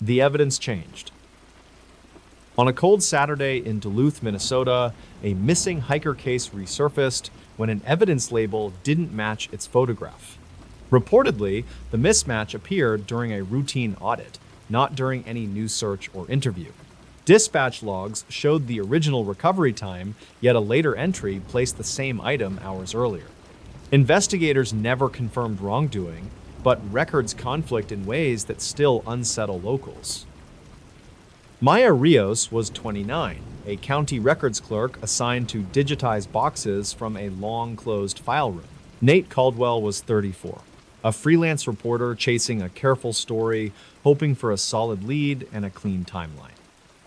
The evidence changed. On a cold Saturday in Duluth, Minnesota, a missing hiker case resurfaced when an evidence label didn't match its photograph. Reportedly, the mismatch appeared during a routine audit, not during any news search or interview. Dispatch logs showed the original recovery time, yet a later entry placed the same item hours earlier. Investigators never confirmed wrongdoing, but records conflict in ways that still unsettle locals. Maya Rios was 29, a county records clerk assigned to digitize boxes from a long-closed file room. Nate Caldwell was 34, a freelance reporter chasing a careful story, hoping for a solid lead and a clean timeline.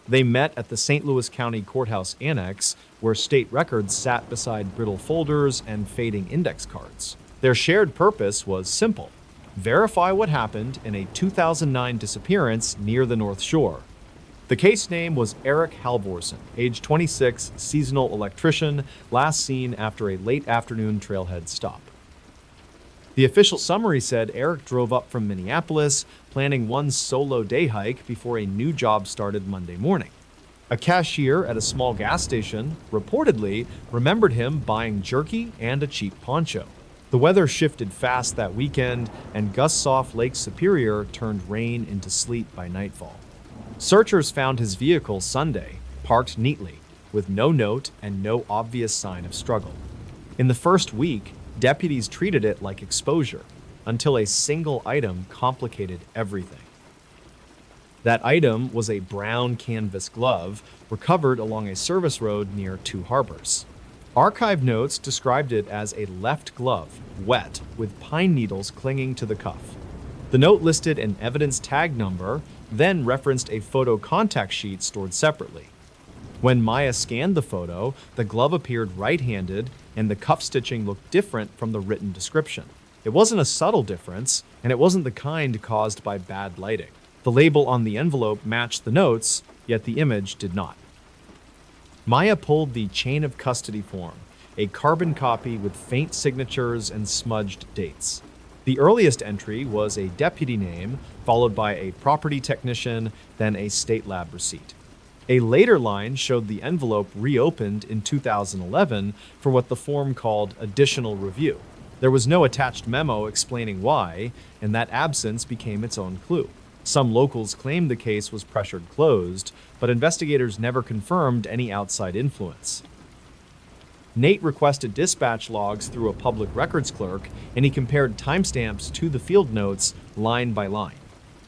They met at the St. Louis County Courthouse Annex, where state records sat beside brittle folders and fading index cards. Their shared purpose was simple: verify what happened in a 2009 disappearance near the North Shore. The case name was Eric Halvorsen, age 26, seasonal electrician, last seen after a late afternoon trailhead stop. The official summary said Eric drove up from Minneapolis, planning one solo day hike before a new job started Monday morning. A cashier at a small gas station reportedly remembered him buying jerky and a cheap poncho. The weather shifted fast that weekend, and gusts off Lake Superior turned rain into sleet by nightfall. Searchers found his vehicle Sunday, parked neatly, with no note and no obvious sign of struggle. In the first week, deputies treated it like exposure, until a single item complicated everything. That item was a brown canvas glove recovered along a service road near Two Harbors. Archive notes described it as a left glove, wet, with pine needles clinging to the cuff. The note listed an evidence tag number, then referenced a photo contact sheet stored separately. When Maya scanned the photo, the glove appeared right-handed, and the cuff stitching looked different from the written description. It wasn't a subtle difference, and it wasn't the kind caused by bad lighting. The label on the envelope matched the notes, yet the image did not. Maya pulled the chain of custody form, a carbon copy with faint signatures and smudged dates. The earliest entry was a deputy name, followed by a property technician, then a state lab receipt. A later line showed the envelope reopened in 2011 for what the form called additional review. There was no attached memo explaining why, and that absence became its own clue. Some locals claimed the case was pressured closed, but investigators never confirmed any outside influence. Nate requested dispatch logs through a public records clerk, and he compared timestamps to the field notes line by line.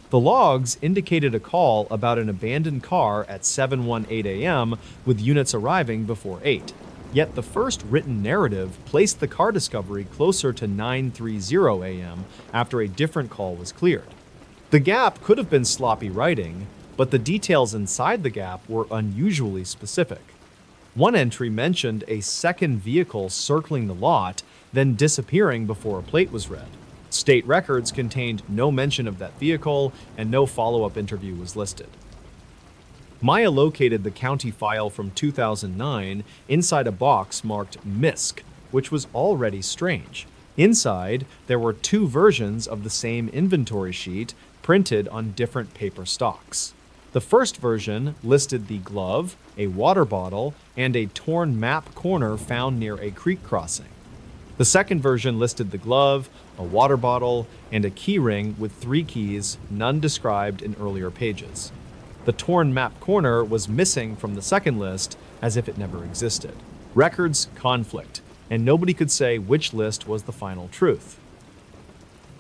The logs indicated a call about an abandoned car at 7:18 a.m. with units arriving before 8. Yet the first written narrative placed the car discovery closer to 9:30 a.m. after a different call was cleared. The gap could have been sloppy writing, but the details inside the gap were unusually specific. One entry mentioned a second vehicle circling the lot, then disappearing before a plate was read. State records contained no mention of that vehicle, and no follow-up interview was listed. Maya located the county file from 2009 inside a box marked MISC, which was already strange. Inside, there were two versions of the same inventory sheet printed on different paper stocks. The first version listed the glove, a water bottle, and a torn map corner found near a creek crossing. The second version listed the glove, a water bottle, and a key ring with 3 keys, none described in earlier pages. The torn map corner was missing from the second list, as if it never existed. Records conflict, and nobody could say which list was the final truth.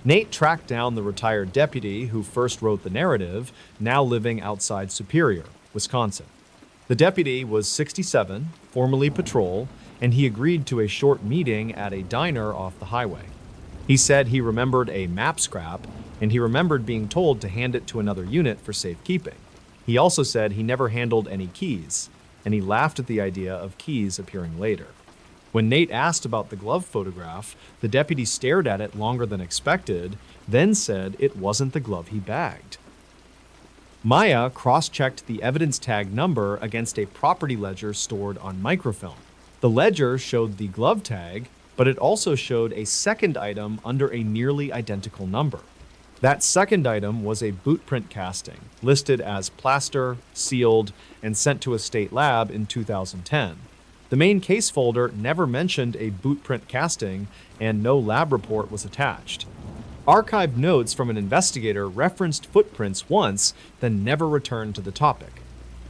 Nate tracked down the retired deputy who first wrote the narrative, now living outside Superior, Wisconsin. The deputy was 67, formerly patrol, and he agreed to a short meeting at a diner off the highway. He said he remembered a map scrap, and he remembered being told to hand it to another unit for safekeeping. He also said he never handled any keys, and he laughed at the idea of keys appearing later. When Nate asked about the glove photograph, the deputy stared at it longer than expected, then said it wasn't the glove he bagged. Maya cross-checked the evidence tag number against a property ledger stored on microfilm. The ledger showed the glove tag, but it also showed a second item under a nearly identical number. That second item was a bootprint casting, listed as plaster, sealed, and sent to a state lab in 2010. The main case folder never mentioned a bootprint casting, and no lab report was attached. Archived notes from an investigator referenced footprints once, then never returned to the topic.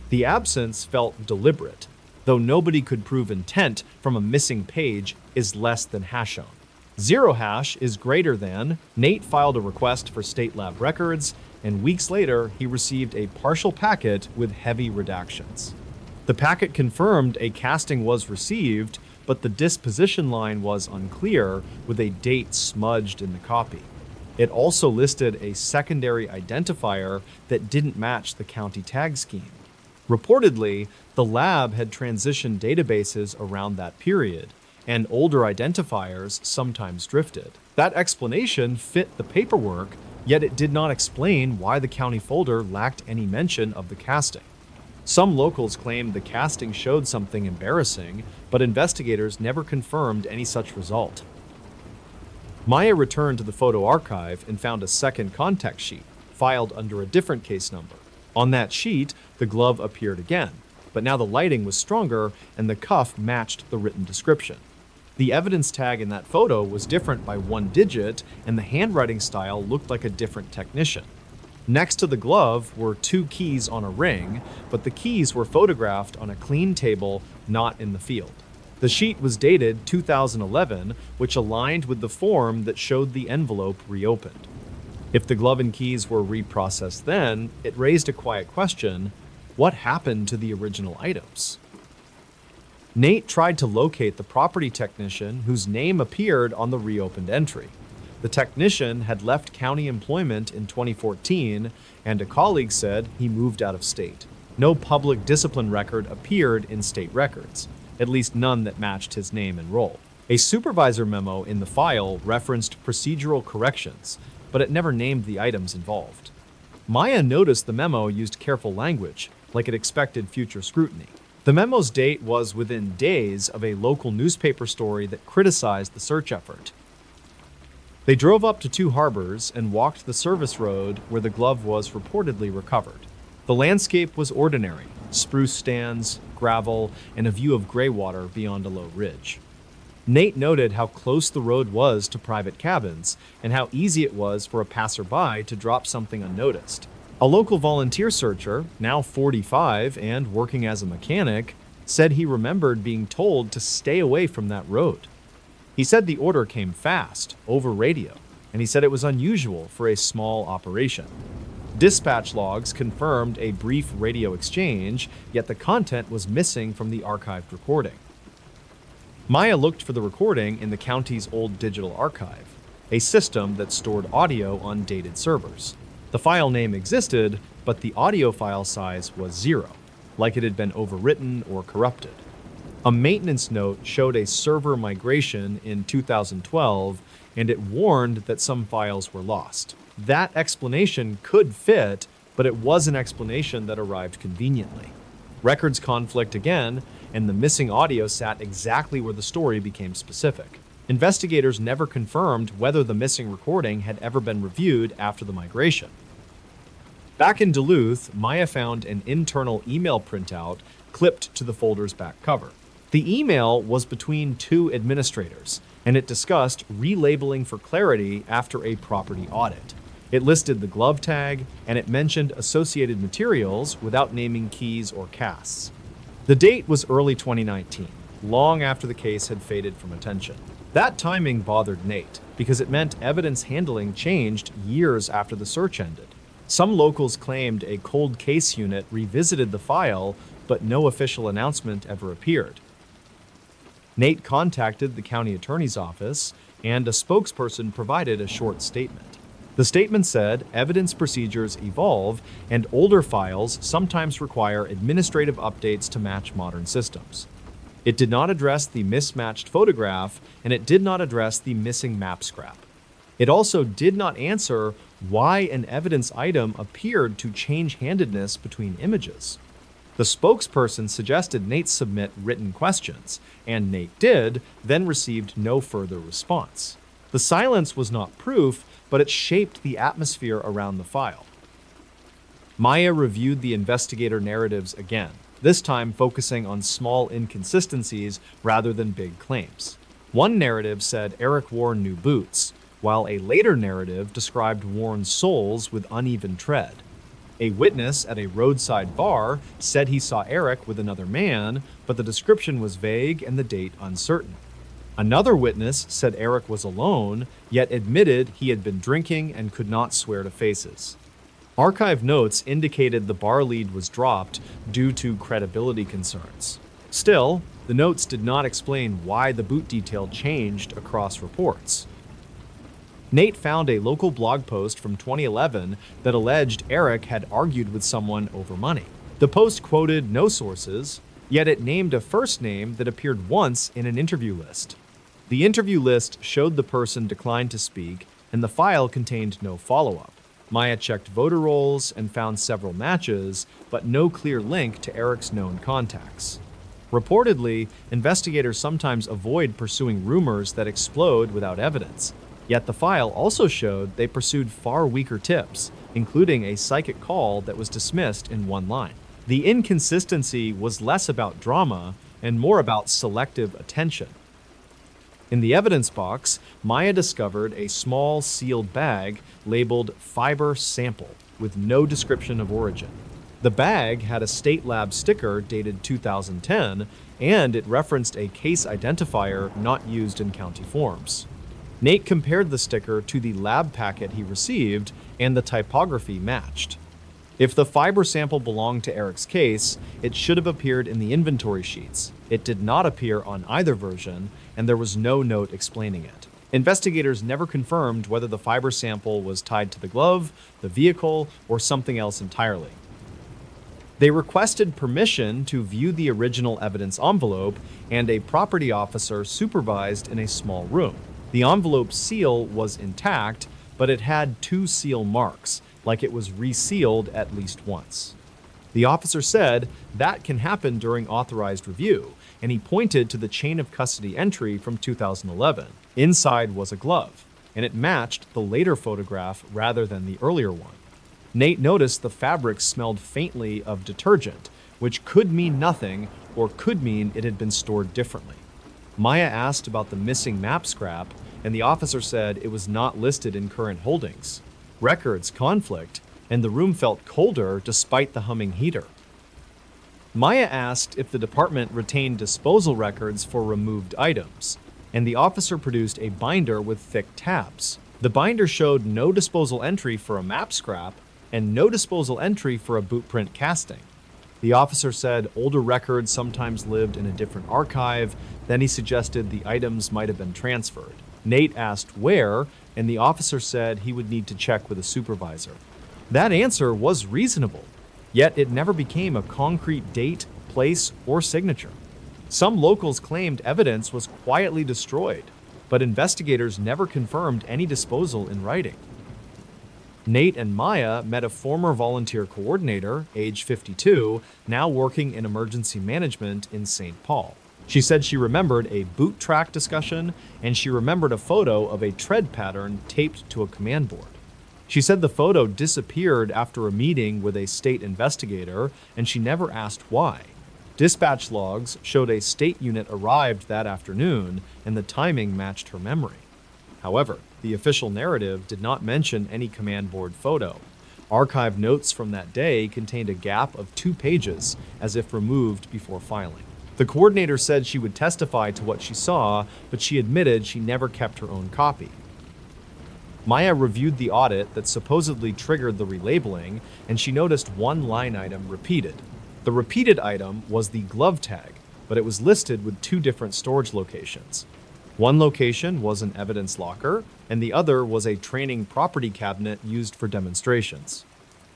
The absence felt deliberate, though nobody could prove intent from a missing page is less than hash on. Zero hash is greater than. Nate filed a request for state lab records, and weeks later, he received a partial packet with heavy redactions. The packet confirmed a casting was received, but the disposition line was unclear, with a date smudged in the copy. It also listed a secondary identifier that didn't match the county tag scheme. Reportedly, the lab had transitioned databases around that period, and older identifiers sometimes drifted. That explanation fit the paperwork, yet it did not explain why the county folder lacked any mention of the casting. Some locals claimed the casting showed something embarrassing, but investigators never confirmed any such result. Maya returned to the photo archive and found a second contact sheet, filed under a different case number. On that sheet, the glove appeared again, but now the lighting was stronger and the cuff matched the written description. The evidence tag in that photo was different by 1 digit, and the handwriting style looked like a different technician. Next to the glove were 2 keys on a ring, but the keys were photographed on a clean table, not in the field. The sheet was dated 2011, which aligned with the form that showed the envelope reopened. If the glove and keys were reprocessed then, it raised a quiet question: what happened to the original items? Nate tried to locate the property technician whose name appeared on the reopened entry. The technician had left county employment in 2014, and a colleague said he moved out of state. No public discipline record appeared in state records, at least none that matched his name and role. A supervisor memo in the file referenced procedural corrections, but it never named the items involved. Maya noticed the memo used careful language, like it expected future scrutiny. The memo's date was within days of a local newspaper story that criticized the search effort. They drove up to 2 Harbors and walked the service road where the glove was reportedly recovered. The landscape was ordinary: spruce stands, gravel, and a view of gray water beyond a low ridge. Nate noted how close the road was to private cabins and how easy it was for a passerby to drop something unnoticed. A local volunteer searcher, now 45 and working as a mechanic, said he remembered being told to stay away from that road. He said the order came fast, over radio, and he said it was unusual for a small operation. Dispatch logs confirmed a brief radio exchange, yet the content was missing from the archived recording. Maya looked for the recording in the county's old digital archive, a system that stored audio on dated servers. The file name existed, but the audio file size was 0, like it had been overwritten or corrupted. A maintenance note showed a server migration in 2012, and it warned that some files were lost. That explanation could fit, but it was an explanation that arrived conveniently. Records conflict again, and the missing audio sat exactly where the story became specific. Investigators never confirmed whether the missing recording had ever been reviewed after the migration. Back in Duluth, Maya found an internal email printout clipped to the folder's back cover. The email was between 2 administrators, and it discussed relabeling for clarity after a property audit. It listed the glove tag, and it mentioned associated materials without naming keys or casts. The date was early 2019, long after the case had faded from attention. That timing bothered Nate, because it meant evidence handling changed years after the search ended. Some locals claimed a cold case unit revisited the file, but no official announcement ever appeared. Nate contacted the county attorney's office, and a spokesperson provided a short statement. The statement said evidence procedures evolve, and older files sometimes require administrative updates to match modern systems. It did not address the mismatched photograph, and it did not address the missing map scrap. It also did not answer why an evidence item appeared to change handedness between images. The spokesperson suggested Nate submit written questions, and Nate did, then received no further response. The silence was not proof, but it shaped the atmosphere around the file. Maya reviewed the investigator narratives again, this time focusing on small inconsistencies rather than big claims. One narrative said Eric wore new boots, while a later narrative described worn soles with uneven tread. A witness at a roadside bar said he saw Eric with another man, but the description was vague and the date uncertain. Another witness said Eric was alone, yet admitted he had been drinking and could not swear to faces. Archive notes indicated the bar lead was dropped due to credibility concerns. Still, the notes did not explain why the boot detail changed across reports. Nate found a local blog post from 2011 that alleged Eric had argued with someone over money. The post quoted no sources, yet it named a first name that appeared once in an interview list. The interview list showed the person declined to speak, and the file contained no follow-up. Maya checked voter rolls and found several matches, but no clear link to Eric's known contacts. Reportedly, investigators sometimes avoid pursuing rumors that explode without evidence. Yet the file also showed they pursued far weaker tips, including a psychic call that was dismissed in one line. The inconsistency was less about drama and more about selective attention. In the evidence box, Maya discovered a small sealed bag labeled fiber sample with no description of origin. The bag had a state lab sticker dated 2010, and it referenced a case identifier not used in county forms. Nate compared the sticker to the lab packet he received, and the typography matched. If the fiber sample belonged to Eric's case, it should have appeared in the inventory sheets. It did not appear on either version, and there was no note explaining it. Investigators never confirmed whether the fiber sample was tied to the glove, the vehicle, or something else entirely. They requested permission to view the original evidence envelope, and a property officer supervised in a small room. The envelope's seal was intact, but it had 2 seal marks, like it was resealed at least once. The officer said that can happen during authorized review, and he pointed to the chain of custody entry from 2011. Inside was a glove, and it matched the later photograph rather than the earlier one. Nate noticed the fabric smelled faintly of detergent, which could mean nothing or could mean it had been stored differently. Maya asked about the missing map scrap, and the officer said it was not listed in current holdings. Records conflict, and the room felt colder despite the humming heater. Maya asked if the department retained disposal records for removed items, and the officer produced a binder with thick tabs. The binder showed no disposal entry for a map scrap and no disposal entry for a boot print casting. The officer said older records sometimes lived in a different archive. Then he suggested the items might have been transferred. Nate asked where, and the officer said he would need to check with a supervisor. That answer was reasonable, yet it never became a concrete date, place, or signature. Some locals claimed evidence was quietly destroyed, but investigators never confirmed any disposal in writing. Nate and Maya met a former volunteer coordinator, age 52, now working in emergency management in St. Paul. She said she remembered a boot track discussion, and she remembered a photo of a tread pattern taped to a command board. She said the photo disappeared after a meeting with a state investigator, and she never asked why. Dispatch logs showed a state unit arrived that afternoon, and the timing matched her memory. However, the official narrative did not mention any command board photo. Archive notes from that day contained a gap of 2 pages, as if removed before filing. The coordinator said she would testify to what she saw, but she admitted she never kept her own copy. Maya reviewed the audit that supposedly triggered the relabeling, and she noticed one line item repeated. The repeated item was the glove tag, but it was listed with 2 different storage locations. One location was an evidence locker, and the other was a training property cabinet used for demonstrations.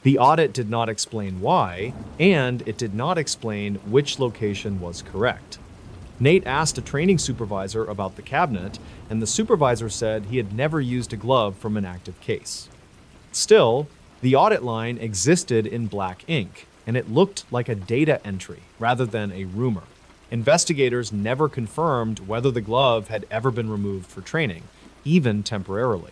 The audit did not explain why, and it did not explain which location was correct. Nate asked a training supervisor about the cabinet, and the supervisor said he had never used a glove from an active case. Still, the audit line existed in black ink, and it looked like a data entry rather than a rumor. Investigators never confirmed whether the glove had ever been removed for training, even temporarily.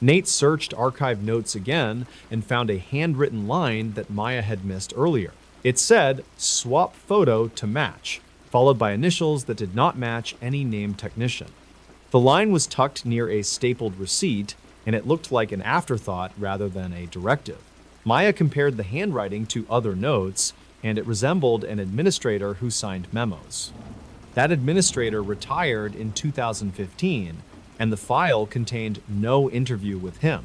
Nate searched archive notes again and found a handwritten line that Maya had missed earlier. It said, "Swap photo to match," followed by initials that did not match any named technician. The line was tucked near a stapled receipt, and it looked like an afterthought rather than a directive. Maya compared the handwriting to other notes, and it resembled an administrator who signed memos. That administrator retired in 2015, and the file contained no interview with him.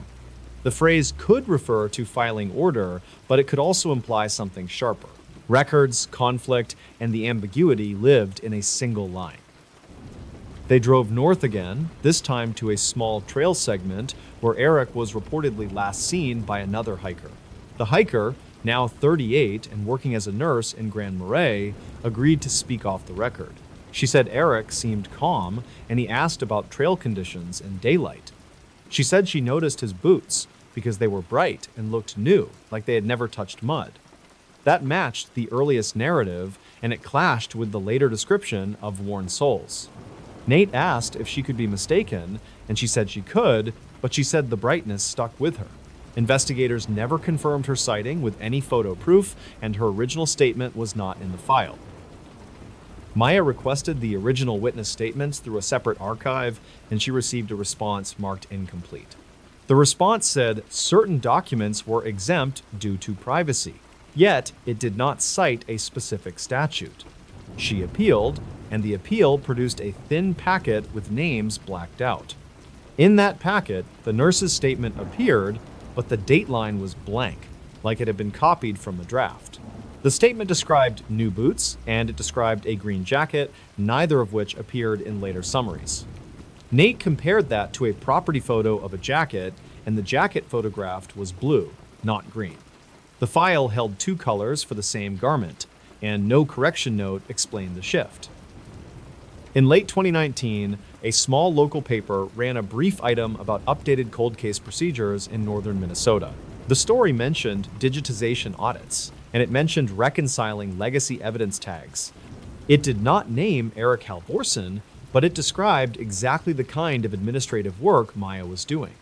The phrase could refer to filing order, but it could also imply something sharper. Records, conflict, and the ambiguity lived in a single line. They drove north again, this time to a small trail segment where Eric was reportedly last seen by another hiker. The hiker, now 38 and working as a nurse in Grand Marais, agreed to speak off the record. She said Eric seemed calm, and he asked about trail conditions and daylight. She said she noticed his boots because they were bright and looked new, like they had never touched mud. That matched the earliest narrative, and it clashed with the later description of worn soles. Nate asked if she could be mistaken, and she said she could, but she said the brightness stuck with her. Investigators never confirmed her sighting with any photo proof, and her original statement was not in the file. Maya requested the original witness statements through a separate archive, and she received a response marked incomplete. The response said certain documents were exempt due to privacy, yet it did not cite a specific statute. She appealed, and the appeal produced a thin packet with names blacked out. In that packet, the nurse's statement appeared, but the date line was blank, like it had been copied from the draft. The statement described new boots, and it described a green jacket, neither of which appeared in later summaries. Nate compared that to a property photo of a jacket, and the jacket photographed was blue, not green. The file held two colors for the same garment, and no correction note explained the shift. In late 2019, a small local paper ran a brief item about updated cold case procedures in northern Minnesota. The story mentioned digitization audits, and it mentioned reconciling legacy evidence tags. It did not name Eric Halvorsen, but it described exactly the kind of administrative work Maya was doing.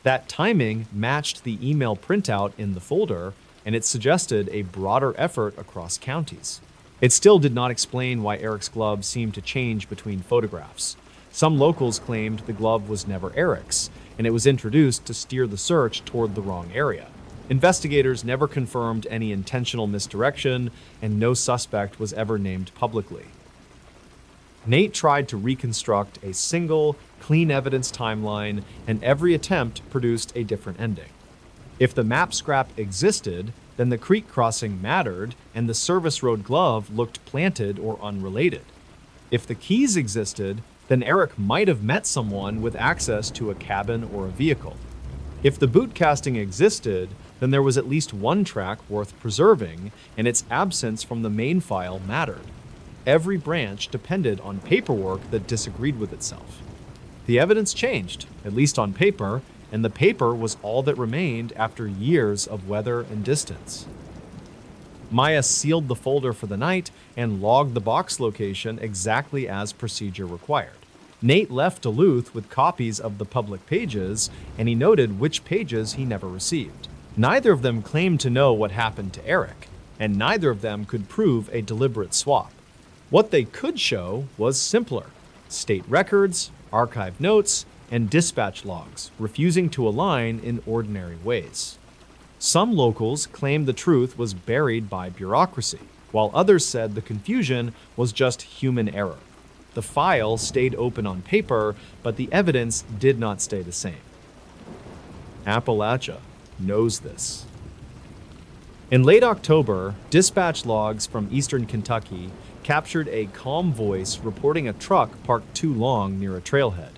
That timing matched the email printout in the folder, and it suggested a broader effort across counties. It still did not explain why Eric's glove seemed to change between photographs. Some locals claimed the glove was never Eric's, and it was introduced to steer the search toward the wrong area. Investigators never confirmed any intentional misdirection, and no suspect was ever named publicly. Nate tried to reconstruct a single, clean evidence timeline, and every attempt produced a different ending. If the map scrap existed, then the creek crossing mattered, and the service road glove looked planted or unrelated. If the keys existed, then Eric might have met someone with access to a cabin or a vehicle. If the boot casting existed, then there was at least one track worth preserving, and its absence from the main file mattered. Every branch depended on paperwork that disagreed with itself. The evidence changed, at least on paper, and the paper was all that remained after years of weather and distance. Maya sealed the folder for the night and logged the box location exactly as procedure required. Nate left Duluth with copies of the public pages, and he noted which pages he never received. Neither of them claimed to know what happened to Eric, and neither of them could prove a deliberate swap. What they could show was simpler: state records, archive notes, and dispatch logs, refusing to align in ordinary ways. Some locals claimed the truth was buried by bureaucracy, while others said the confusion was just human error. The file stayed open on paper, but the evidence did not stay the same. Appalachia knows this. In late October, dispatch logs from eastern Kentucky captured a calm voice reporting a truck parked too long near a trailhead.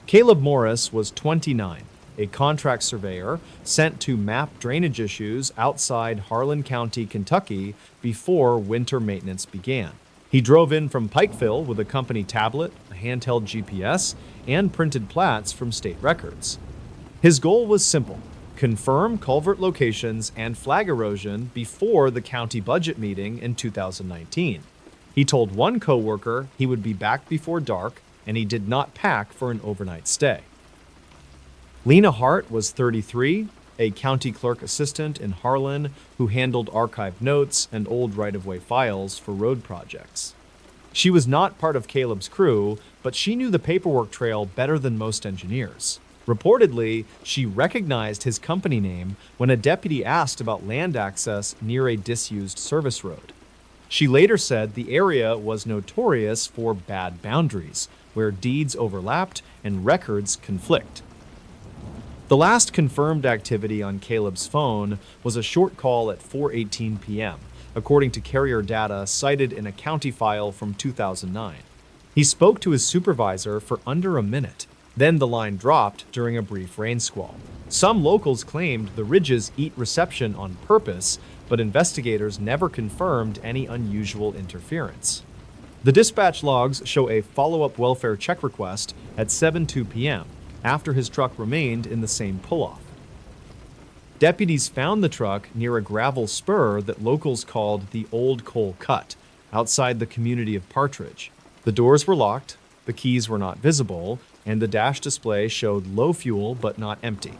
Caleb Morris was 29, a contract surveyor sent to map drainage issues outside Harlan County, Kentucky, before winter maintenance began. He drove in from Pikeville with a company tablet, a handheld GPS, and printed plats from state records. His goal was simple: confirm culvert locations and flag erosion before the county budget meeting in 2019. He told one coworker he would be back before dark, and he did not pack for an overnight stay. Lena Hart was 33, a county clerk assistant in Harlan who handled archived notes and old right-of-way files for road projects. She was not part of Caleb's crew, but she knew the paperwork trail better than most engineers. Reportedly, she recognized his company name when a deputy asked about land access near a disused service road. She later said the area was notorious for bad boundaries, where deeds overlapped and records conflict. The last confirmed activity on Caleb's phone was a short call at 4:18 p.m., according to carrier data cited in a county file from 2009. He spoke to his supervisor for under a minute. Then the line dropped during a brief rain squall. Some locals claimed the ridges eat reception on purpose, but investigators never confirmed any unusual interference. The dispatch logs show a follow-up welfare check request at 7:02 p.m., after his truck remained in the same pull-off. Deputies found the truck near a gravel spur that locals called the Old Coal Cut, outside the community of Partridge. The doors were locked, the keys were not visible, and the dash display showed low fuel but not empty.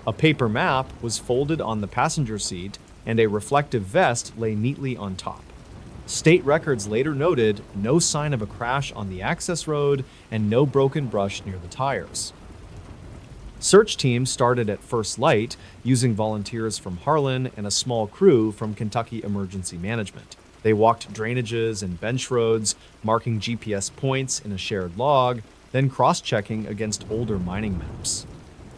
A paper map was folded on the passenger seat, and a reflective vest lay neatly on top. State records later noted no sign of a crash on the access road and no broken brush near the tires. Search teams started at first light, using volunteers from Harlan and a small crew from Kentucky Emergency Management. They walked drainages and bench roads, marking GPS points in a shared log, then cross-checking against older mining maps.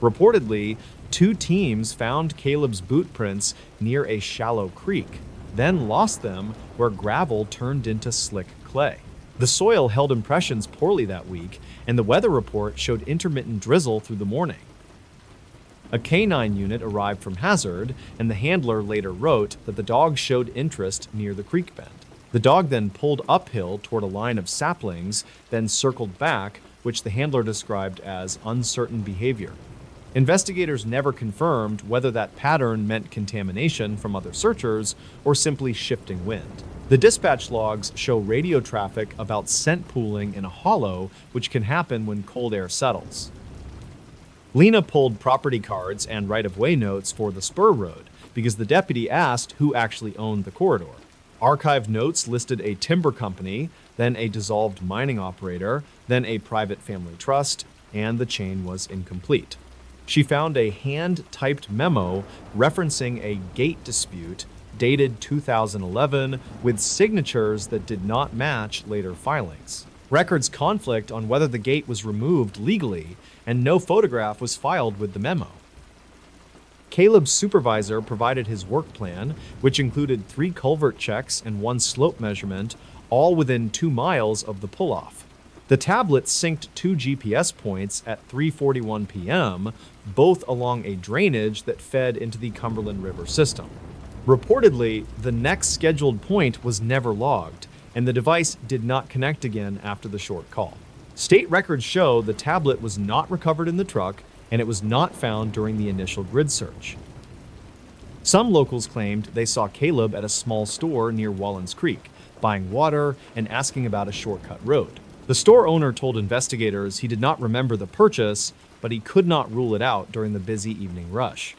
Reportedly, 2 teams found Caleb's boot prints near a shallow creek, then lost them where gravel turned into slick clay. The soil held impressions poorly that week, and the weather report showed intermittent drizzle through the morning. A canine unit arrived from Hazard, and the handler later wrote that the dog showed interest near the creek bend. The dog then pulled uphill toward a line of saplings, then circled back, which the handler described as uncertain behavior. Investigators never confirmed whether that pattern meant contamination from other searchers or simply shifting wind. The dispatch logs show radio traffic about scent pooling in a hollow, which can happen when cold air settles. Lena pulled property cards and right-of-way notes for the spur road because the deputy asked who actually owned the corridor. Archived notes listed a timber company, then a dissolved mining operator, then a private family trust, and the chain was incomplete. She found a hand-typed memo referencing a gate dispute dated 2011 with signatures that did not match later filings. Records conflict on whether the gate was removed legally, and no photograph was filed with the memo. Caleb's supervisor provided his work plan, which included 3 culvert checks and 1 slope measurement, all within 2 miles of the pull-off. The tablet synced 2 GPS points at 3:41 p.m., both along a drainage that fed into the Cumberland River system. Reportedly, the next scheduled point was never logged, and the device did not connect again after the short call. State records show the tablet was not recovered in the truck, and it was not found during the initial grid search. Some locals claimed they saw Caleb at a small store near Wallens Creek, buying water and asking about a shortcut road. The store owner told investigators he did not remember the purchase, but he could not rule it out during the busy evening rush.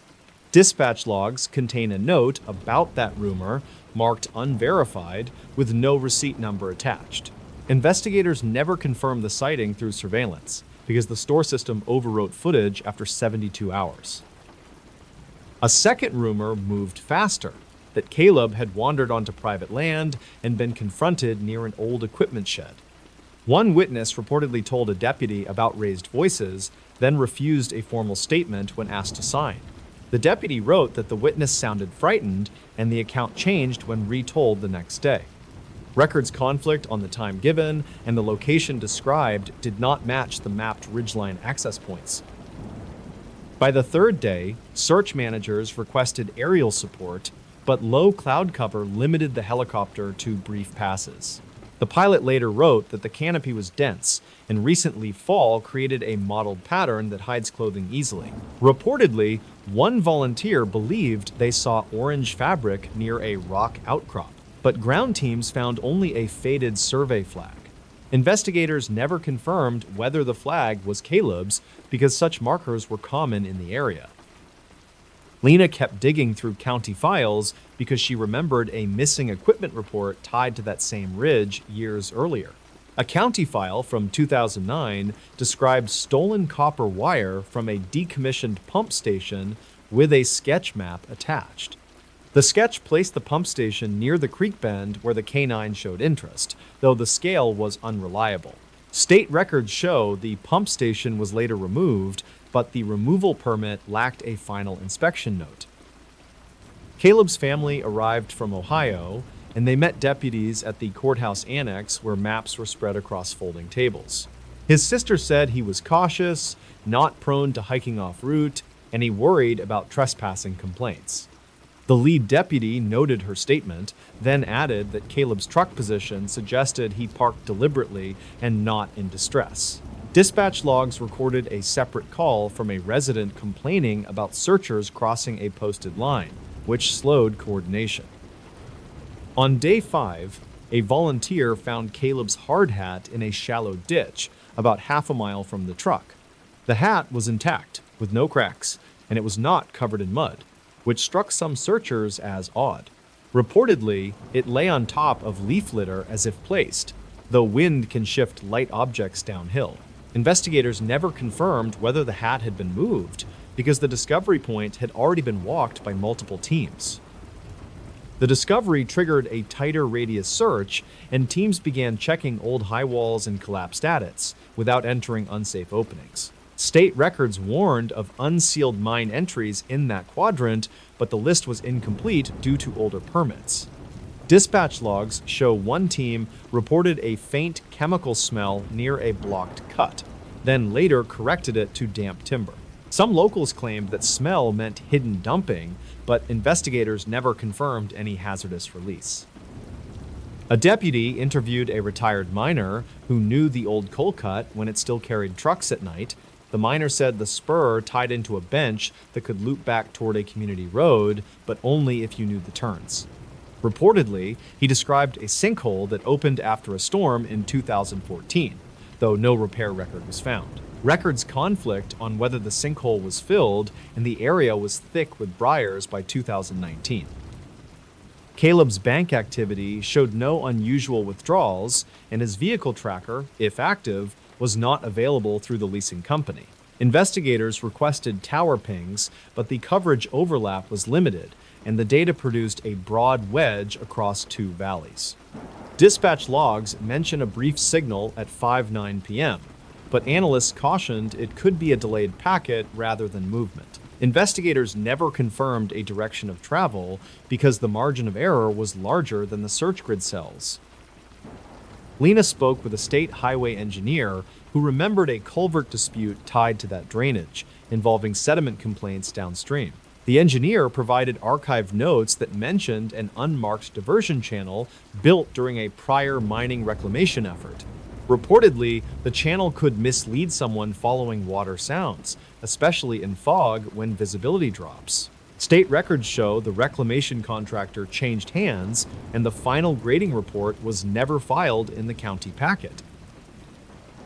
Dispatch logs contain a note about that rumor, marked unverified, with no receipt number attached. Investigators never confirmed the sighting through surveillance, because the store system overwrote footage after 72 hours. A second rumor moved faster, that Caleb had wandered onto private land and been confronted near an old equipment shed. One witness reportedly told a deputy about raised voices, then refused a formal statement when asked to sign. The deputy wrote that the witness sounded frightened, and the account changed when retold the next day. Records conflict on the time given, and the location described did not match the mapped ridgeline access points. By the 3rd day, search managers requested aerial support, but low cloud cover limited the helicopter to brief passes. The pilot later wrote that the canopy was dense, and recent leaf fall created a mottled pattern that hides clothing easily. Reportedly, one volunteer believed they saw orange fabric near a rock outcrop, but ground teams found only a faded survey flag. Investigators never confirmed whether the flag was Caleb's because such markers were common in the area. Lena kept digging through county files because she remembered a missing equipment report tied to that same ridge years earlier. A county file from 2009 described stolen copper wire from a decommissioned pump station with a sketch map attached. The sketch placed the pump station near the creek bend where the canine showed interest, though the scale was unreliable. State records show the pump station was later removed, but the removal permit lacked a final inspection note. Caleb's family arrived from Ohio, and they met deputies at the courthouse annex where maps were spread across folding tables. His sister said he was cautious, not prone to hiking off route, and he worried about trespassing complaints. The lead deputy noted her statement, then added that Caleb's truck position suggested he parked deliberately and not in distress. Dispatch logs recorded a separate call from a resident complaining about searchers crossing a posted line, which slowed coordination. On day 5, a volunteer found Caleb's hard hat in a shallow ditch about half a mile from the truck. The hat was intact, with no cracks, and it was not covered in mud, which struck some searchers as odd. Reportedly, it lay on top of leaf litter as if placed, though wind can shift light objects downhill. Investigators never confirmed whether the hat had been moved because the discovery point had already been walked by multiple teams. The discovery triggered a tighter radius search, and teams began checking old high walls and collapsed adits without entering unsafe openings. State records warned of unsealed mine entries in that quadrant, but the list was incomplete due to older permits. Dispatch logs show one team reported a faint chemical smell near a blocked cut, then later corrected it to damp timber. Some locals claimed that smell meant hidden dumping, but investigators never confirmed any hazardous release. A deputy interviewed a retired miner who knew the old coal cut when it still carried trucks at night. The miner said the spur tied into a bench that could loop back toward a community road, but only if you knew the turns. Reportedly, he described a sinkhole that opened after a storm in 2014, though no repair record was found. Records conflict on whether the sinkhole was filled, and the area was thick with briars by 2019. Caleb's bank activity showed no unusual withdrawals, and his vehicle tracker, if active, was not available through the leasing company. Investigators requested tower pings, but the coverage overlap was limited, and the data produced a broad wedge across two valleys. Dispatch logs mention a brief signal at 5:09 p.m., but analysts cautioned it could be a delayed packet rather than movement. Investigators never confirmed a direction of travel because the margin of error was larger than the search grid cells. Lena spoke with a state highway engineer who remembered a culvert dispute tied to that drainage, involving sediment complaints downstream. The engineer provided archived notes that mentioned an unmarked diversion channel built during a prior mining reclamation effort. Reportedly, the channel could mislead someone following water sounds, especially in fog when visibility drops. State records show the reclamation contractor changed hands, and the final grading report was never filed in the county packet.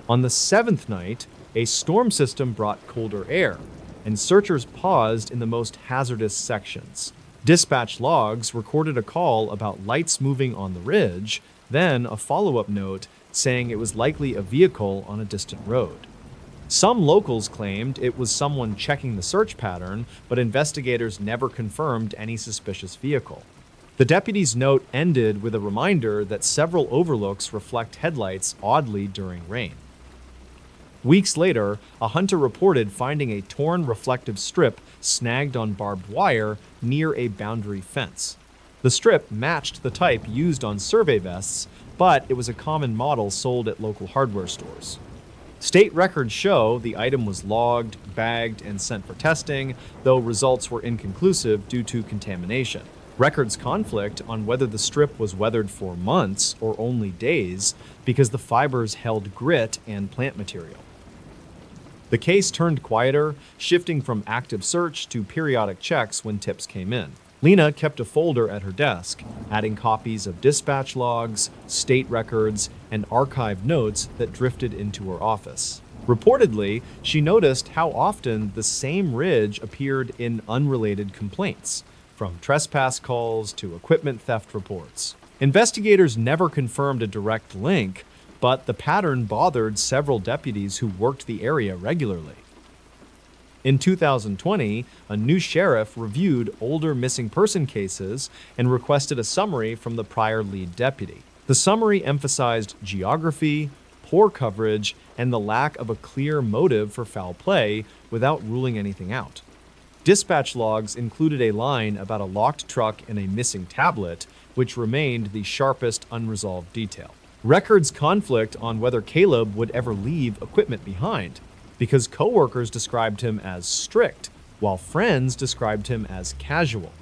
On the 7th night, a storm system brought colder air, and searchers paused in the most hazardous sections. Dispatch logs recorded a call about lights moving on the ridge, then a follow-up note saying it was likely a vehicle on a distant road. Some locals claimed it was someone checking the search pattern, but investigators never confirmed any suspicious vehicle. The deputy's note ended with a reminder that several overlooks reflect headlights oddly during rain. Weeks later, a hunter reported finding a torn reflective strip snagged on barbed wire near a boundary fence. The strip matched the type used on survey vests, but it was a common model sold at local hardware stores. State records show the item was logged, bagged, and sent for testing, though results were inconclusive due to contamination. Records conflict on whether the strip was weathered for months or only days because the fibers held grit and plant material. The case turned quieter, shifting from active search to periodic checks when tips came in. Lena kept a folder at her desk, adding copies of dispatch logs, state records, and archived notes that drifted into her office. Reportedly, she noticed how often the same ridge appeared in unrelated complaints, from trespass calls to equipment theft reports. Investigators never confirmed a direct link, but the pattern bothered several deputies who worked the area regularly. In 2020, a new sheriff reviewed older missing person cases and requested a summary from the prior lead deputy. The summary emphasized geography, poor coverage, and the lack of a clear motive for foul play without ruling anything out. Dispatch logs included a line about a locked truck and a missing tablet, which remained the sharpest unresolved detail. Records conflict on whether Caleb would ever leave equipment behind, because coworkers described him as strict, while friends described him as casual.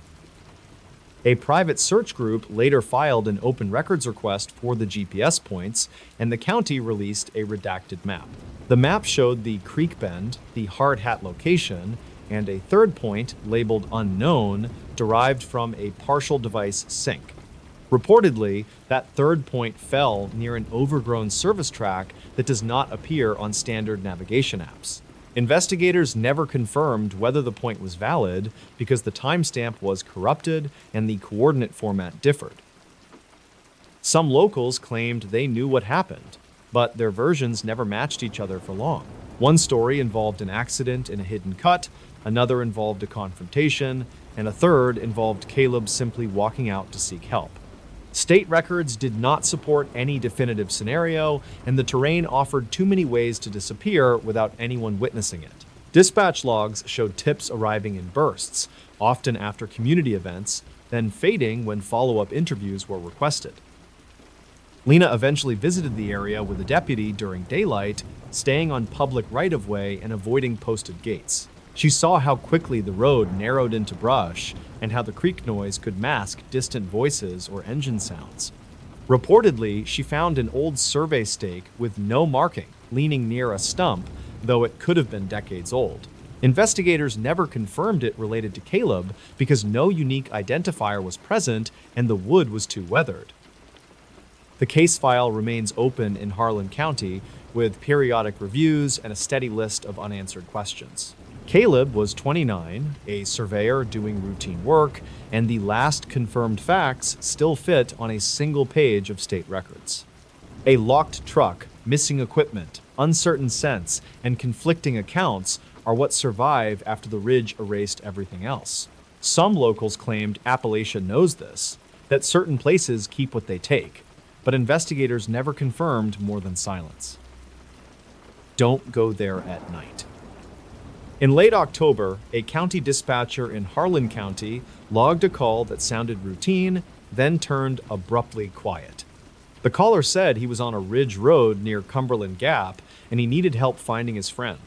A private search group later filed an open records request for the GPS points, and the county released a redacted map. The map showed the creek bend, the hard hat location, and a third point labeled unknown derived from a partial device sync. Reportedly, that third point fell near an overgrown service track that does not appear on standard navigation apps. Investigators never confirmed whether the point was valid because the timestamp was corrupted and the coordinate format differed. Some locals claimed they knew what happened, but their versions never matched each other for long. One story involved an accident in a hidden cut, another involved a confrontation, and a third involved Caleb simply walking out to seek help. State records did not support any definitive scenario, and the terrain offered too many ways to disappear without anyone witnessing it. Dispatch logs showed tips arriving in bursts, often after community events, then fading when follow-up interviews were requested. Lena eventually visited the area with a deputy during daylight, staying on public right-of-way and avoiding posted gates. She saw how quickly the road narrowed into brush and how the creek noise could mask distant voices or engine sounds. Reportedly, she found an old survey stake with no marking leaning near a stump, though it could have been decades old. Investigators never confirmed it related to Caleb because no unique identifier was present and the wood was too weathered. The case file remains open in Harlan County with periodic reviews and a steady list of unanswered questions. Caleb was 29, a surveyor doing routine work, and the last confirmed facts still fit on a single page of state records. A locked truck, missing equipment, uncertain scents, and conflicting accounts are what survive after the ridge erased everything else. Some locals claimed Appalachian knows this, that certain places keep what they take, but investigators never confirmed more than silence. Don't go there at night. In late October, a county dispatcher in Harlan County logged a call that sounded routine, then turned abruptly quiet. The caller said he was on a ridge road near Cumberland Gap and he needed help finding his friend.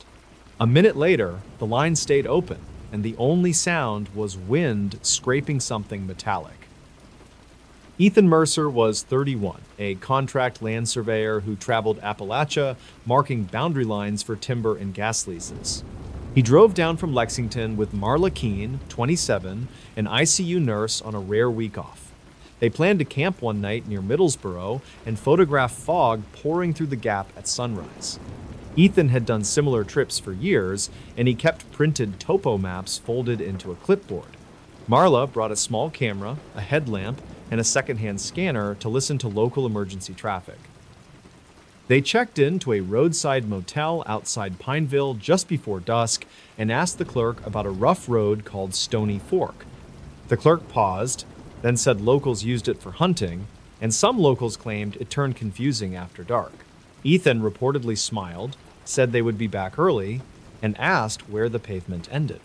A minute later, the line stayed open, and the only sound was wind scraping something metallic. Ethan Mercer was 31, a contract land surveyor who traveled Appalachia, marking boundary lines for timber and gas leases. He drove down from Lexington with Marla Keane, 27, an ICU nurse on a rare week off. They planned to camp one night near Middlesboro and photograph fog pouring through the gap at sunrise. Ethan had done similar trips for years, and he kept printed topo maps folded into a clipboard. Marla brought a small camera, a headlamp, and a secondhand scanner to listen to local emergency traffic. They checked into a roadside motel outside Pineville just before dusk and asked the clerk about a rough road called Stony Fork. The clerk paused, then said locals used it for hunting, and some locals claimed it turned confusing after dark. Ethan reportedly smiled, said they would be back early, and asked where the pavement ended.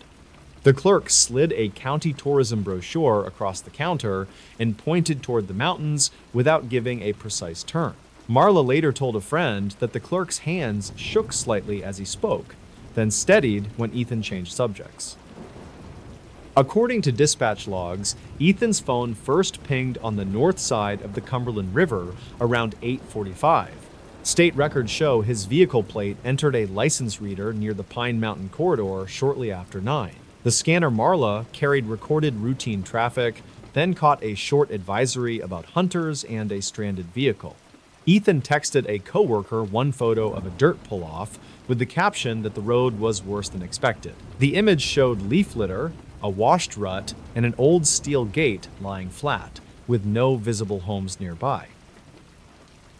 The clerk slid a county tourism brochure across the counter and pointed toward the mountains without giving a precise turn. Marla later told a friend that the clerk's hands shook slightly as he spoke, then steadied when Ethan changed subjects. According to dispatch logs, Ethan's phone first pinged on the north side of the Cumberland River around 8:45. State records show his vehicle plate entered a license reader near the Pine Mountain corridor shortly after 9. The scanner Marla carried recorded routine traffic, then caught a short advisory about hunters and a stranded vehicle. Ethan texted a coworker one photo of a dirt pull-off with the caption that the road was worse than expected. The image showed leaf litter, a washed rut, and an old steel gate lying flat, with no visible homes nearby.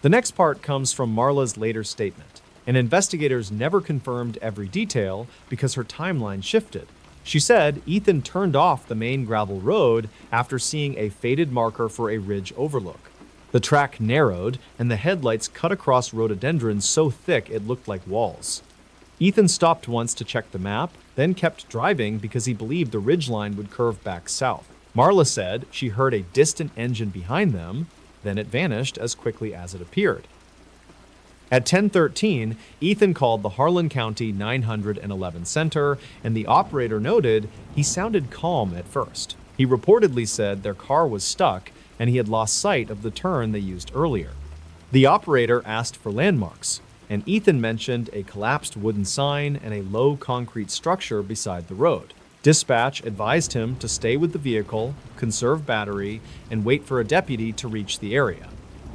The next part comes from Marla's later statement, and investigators never confirmed every detail because her timeline shifted. She said Ethan turned off the main gravel road after seeing a faded marker for a ridge overlook. The track narrowed, and the headlights cut across rhododendrons so thick it looked like walls. Ethan stopped once to check the map, then kept driving because he believed the ridgeline would curve back south. Marla said she heard a distant engine behind them, then it vanished as quickly as it appeared. At 10:13, Ethan called the Harlan County 911 center, and the operator noted he sounded calm at first. He reportedly said their car was stuck and he had lost sight of the turn they used earlier. The operator asked for landmarks, and Ethan mentioned a collapsed wooden sign and a low concrete structure beside the road. Dispatch advised him to stay with the vehicle, conserve battery, and wait for a deputy to reach the area.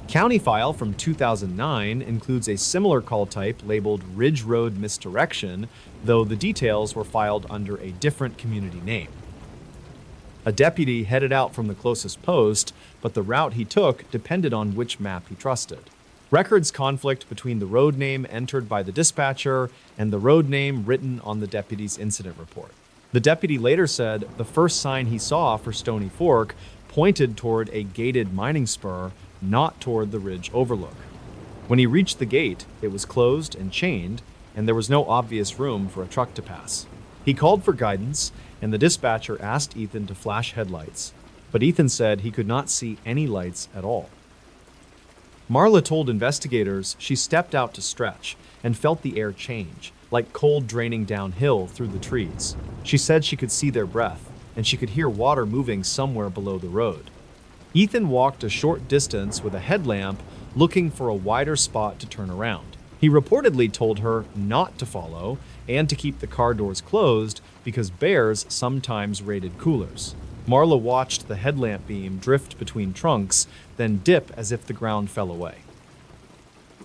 County file from 2009 includes a similar call type labeled Ridge Road Misdirection, though the details were filed under a different community name. A deputy headed out from the closest post, but the route he took depended on which map he trusted. Records conflict between the road name entered by the dispatcher and the road name written on the deputy's incident report. The deputy later said the first sign he saw for Stony Fork pointed toward a gated mining spur, not toward the ridge overlook. When he reached the gate, it was closed and chained, and there was no obvious room for a truck to pass. He called for guidance, and the dispatcher asked Ethan to flash headlights, but Ethan said he could not see any lights at all. Marla told investigators she stepped out to stretch and felt the air change, like cold draining downhill through the trees. She said she could see their breath, and she could hear water moving somewhere below the road. Ethan walked a short distance with a headlamp, looking for a wider spot to turn around. He reportedly told her not to follow and to keep the car doors closed because bears sometimes raided coolers. Marla watched the headlamp beam drift between trunks, then dip as if the ground fell away.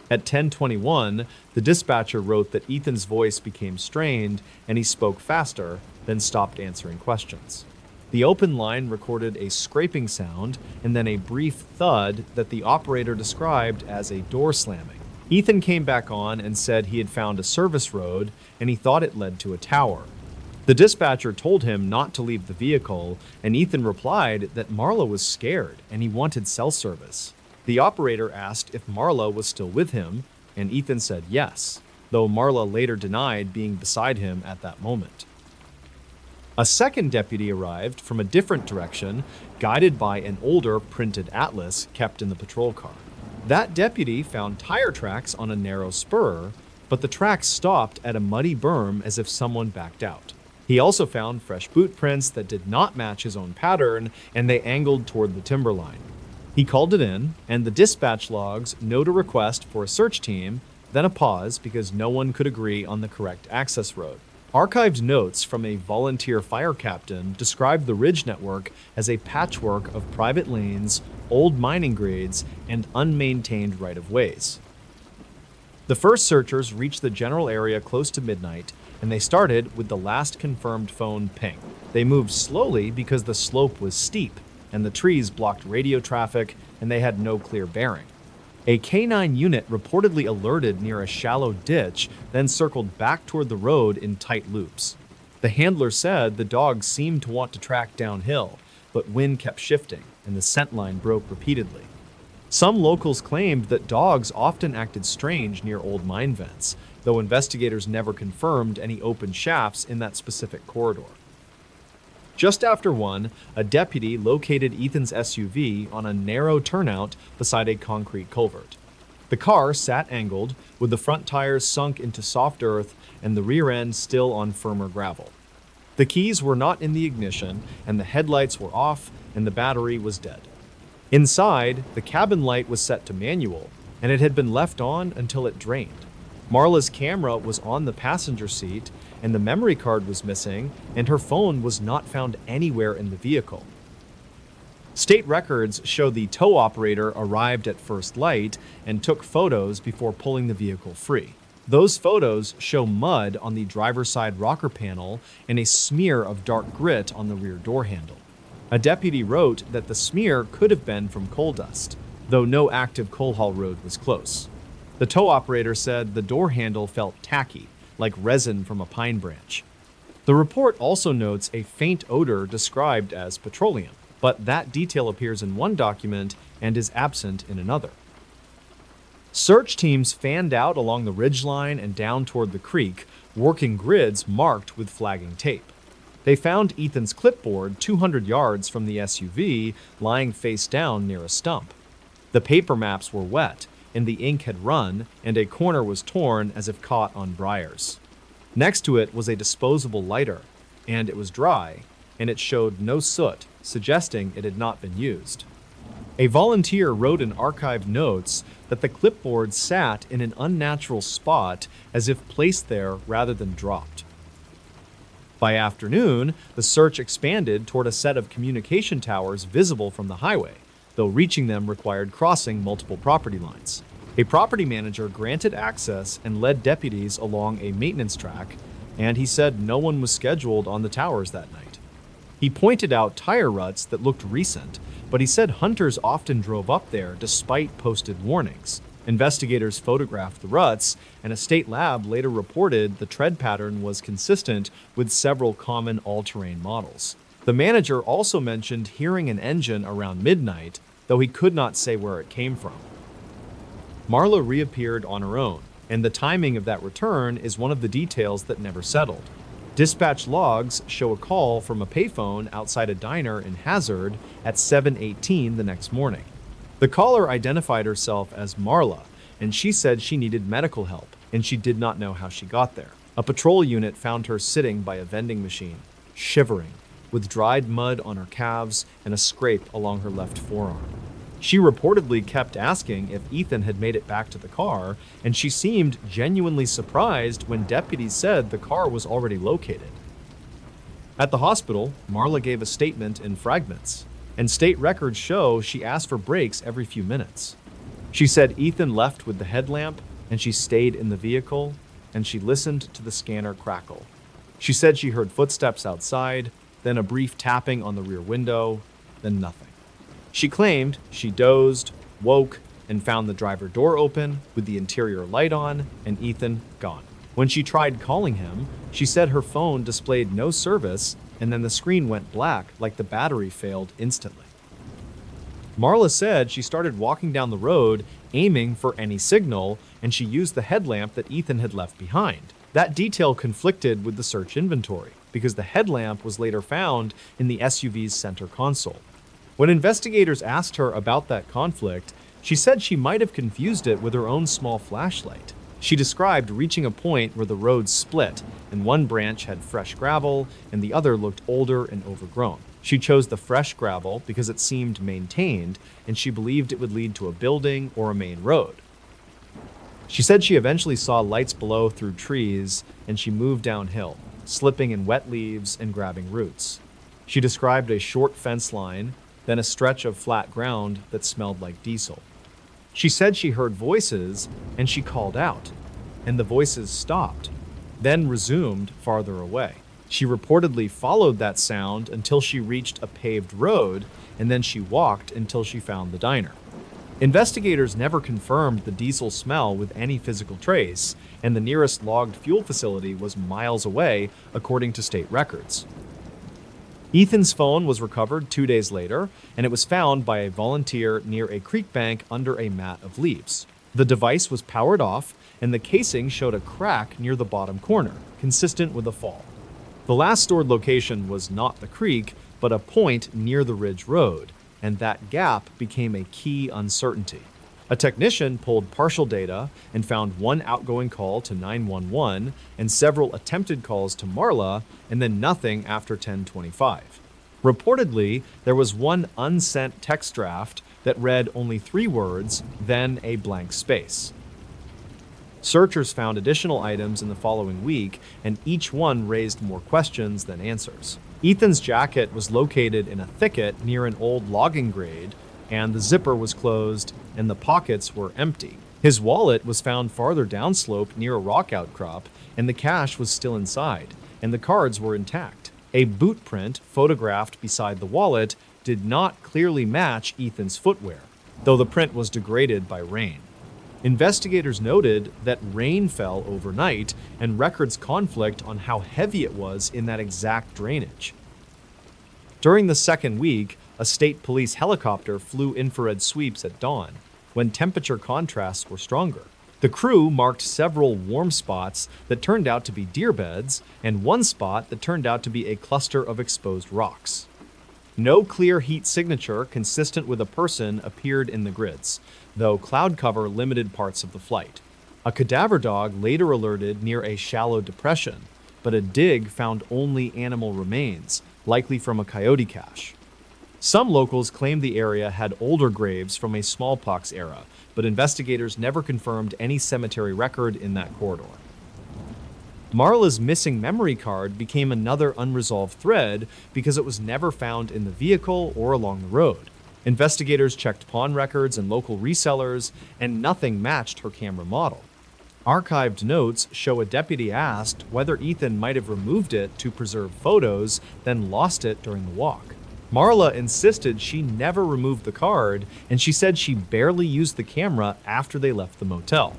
At 10:21, the dispatcher wrote that Ethan's voice became strained and he spoke faster, then stopped answering questions. The open line recorded a scraping sound and then a brief thud that the operator described as a door slamming. Ethan came back on and said he had found a service road and he thought it led to a tower. The dispatcher told him not to leave the vehicle, and Ethan replied that Marla was scared and he wanted cell service. The operator asked if Marla was still with him, and Ethan said yes, though Marla later denied being beside him at that moment. A second deputy arrived from a different direction, guided by an older printed atlas kept in the patrol car. That deputy found tire tracks on a narrow spur, but the tracks stopped at a muddy berm as if someone backed out. He also found fresh boot prints that did not match his own pattern, and they angled toward the timberline. He called it in, and the dispatch logs note a request for a search team, then a pause because no one could agree on the correct access road. Archived notes from a volunteer fire captain described the ridge network as a patchwork of private lanes, old mining grades, and unmaintained right-of-ways. The first searchers reached the general area close to midnight, and they started with the last confirmed phone ping. They moved slowly because the slope was steep, and the trees blocked radio traffic, and they had no clear bearing. A K9 unit reportedly alerted near a shallow ditch, then circled back toward the road in tight loops. The handler said the dogs seemed to want to track downhill, but wind kept shifting, and the scent line broke repeatedly. Some locals claimed that dogs often acted strange near old mine vents, though investigators never confirmed any open shafts in that specific corridor. Just after 1, a deputy located Ethan's SUV on a narrow turnout beside a concrete culvert. The car sat angled, with the front tires sunk into soft earth and the rear end still on firmer gravel. The keys were not in the ignition, and the headlights were off, and the battery was dead. Inside, the cabin light was set to manual, and it had been left on until it drained. Marla's camera was on the passenger seat, and the memory card was missing, and her phone was not found anywhere in the vehicle. State records show the tow operator arrived at first light and took photos before pulling the vehicle free. Those photos show mud on the driver's side rocker panel and a smear of dark grit on the rear door handle. A deputy wrote that the smear could have been from coal dust, though no active coal haul road was close. The tow operator said the door handle felt tacky, like resin from a pine branch. The report also notes a faint odor described as petroleum, but that detail appears in one document and is absent in another. Search teams fanned out along the ridgeline and down toward the creek, working grids marked with flagging tape. They found Ethan's clipboard 200 yards from the SUV, lying face down near a stump. The paper maps were wet, and the ink had run, and a corner was torn as if caught on briars. Next to it was a disposable lighter, and it was dry, and it showed no soot, suggesting it had not been used. A volunteer wrote in archived notes that the clipboard sat in an unnatural spot as if placed there rather than dropped. By afternoon, the search expanded toward a set of communication towers visible from the highway, though reaching them required crossing multiple property lines. A property manager granted access and led deputies along a maintenance track, and he said no one was scheduled on the towers that night. He pointed out tire ruts that looked recent, but he said hunters often drove up there despite posted warnings. Investigators photographed the ruts, and a state lab later reported the tread pattern was consistent with several common all-terrain models. The manager also mentioned hearing an engine around midnight, though he could not say where it came from. Marla reappeared on her own, and the timing of that return is one of the details that never settled. Dispatch logs show a call from a payphone outside a diner in Hazard at 7:18 the next morning. The caller identified herself as Marla, and she said she needed medical help, and she did not know how she got there. A patrol unit found her sitting by a vending machine, shivering, with dried mud on her calves and a scrape along her left forearm. She reportedly kept asking if Ethan had made it back to the car, and she seemed genuinely surprised when deputies said the car was already located. At the hospital, Marla gave a statement in fragments, and state records show she asked for breaks every few minutes. She said Ethan left with the headlamp, and she stayed in the vehicle, and she listened to the scanner crackle. She said she heard footsteps outside, then a brief tapping on the rear window, then nothing. She claimed she dozed, woke, and found the driver door open with the interior light on and Ethan gone. When she tried calling him, she said her phone displayed no service, and then the screen went black like the battery failed instantly. Marla said she started walking down the road, aiming for any signal, and she used the headlamp that Ethan had left behind. That detail conflicted with the search inventory, because the headlamp was later found in the SUV's center console. When investigators asked her about that conflict, she said she might have confused it with her own small flashlight. She described reaching a point where the road split, and one branch had fresh gravel, and the other looked older and overgrown. She chose the fresh gravel because it seemed maintained, and she believed it would lead to a building or a main road. She said she eventually saw lights below through trees, and she moved downhill, slipping in wet leaves and grabbing roots. She described a short fence line, then a stretch of flat ground that smelled like diesel. She said she heard voices, and she called out, and the voices stopped, then resumed farther away. She reportedly followed that sound until she reached a paved road, and then she walked until she found the diner. Investigators never confirmed the diesel smell with any physical trace, and the nearest logged fuel facility was miles away, according to state records. Ethan's phone was recovered 2 days later, and it was found by a volunteer near a creek bank under a mat of leaves. The device was powered off, and the casing showed a crack near the bottom corner, consistent with a fall. The last stored location was not the creek, but a point near the Ridge Road, and that gap became a key uncertainty. A technician pulled partial data and found one outgoing call to 911 and several attempted calls to Marla, and then nothing after 10:25. Reportedly, there was one unsent text draft that read only 3 words, then a blank space. Searchers found additional items in the following week, and each one raised more questions than answers. Ethan's jacket was located in a thicket near an old logging grade, and the zipper was closed and the pockets were empty. His wallet was found farther downslope near a rock outcrop, and the cash was still inside, and the cards were intact. A boot print photographed beside the wallet did not clearly match Ethan's footwear, though the print was degraded by rain. Investigators noted that rain fell overnight, and records conflict on how heavy it was in that exact drainage. During the second week, a state police helicopter flew infrared sweeps at dawn, when temperature contrasts were stronger. The crew marked several warm spots that turned out to be deer beds, and one spot that turned out to be a cluster of exposed rocks. No clear heat signature consistent with a person appeared in the grids, though cloud cover limited parts of the flight. A cadaver dog later alerted near a shallow depression, but a dig found only animal remains, likely from a coyote cache. Some locals claimed the area had older graves from a smallpox era, but investigators never confirmed any cemetery record in that corridor. Marla's missing memory card became another unresolved thread because it was never found in the vehicle or along the road. Investigators checked pawn records and local resellers, and nothing matched her camera model. Archived notes show a deputy asked whether Ethan might have removed it to preserve photos, then lost it during the walk. Marla insisted she never removed the card, and she said she barely used the camera after they left the motel.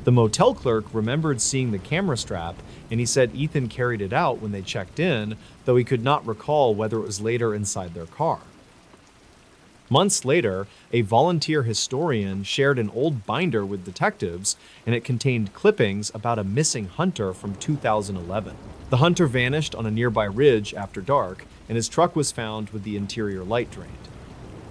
The motel clerk remembered seeing the camera strap, and he said Ethan carried it out when they checked in, though he could not recall whether it was later inside their car. Months later, a volunteer historian shared an old binder with detectives, and it contained clippings about a missing hunter from 2011. The hunter vanished on a nearby ridge after dark, and his truck was found with the interior light drained.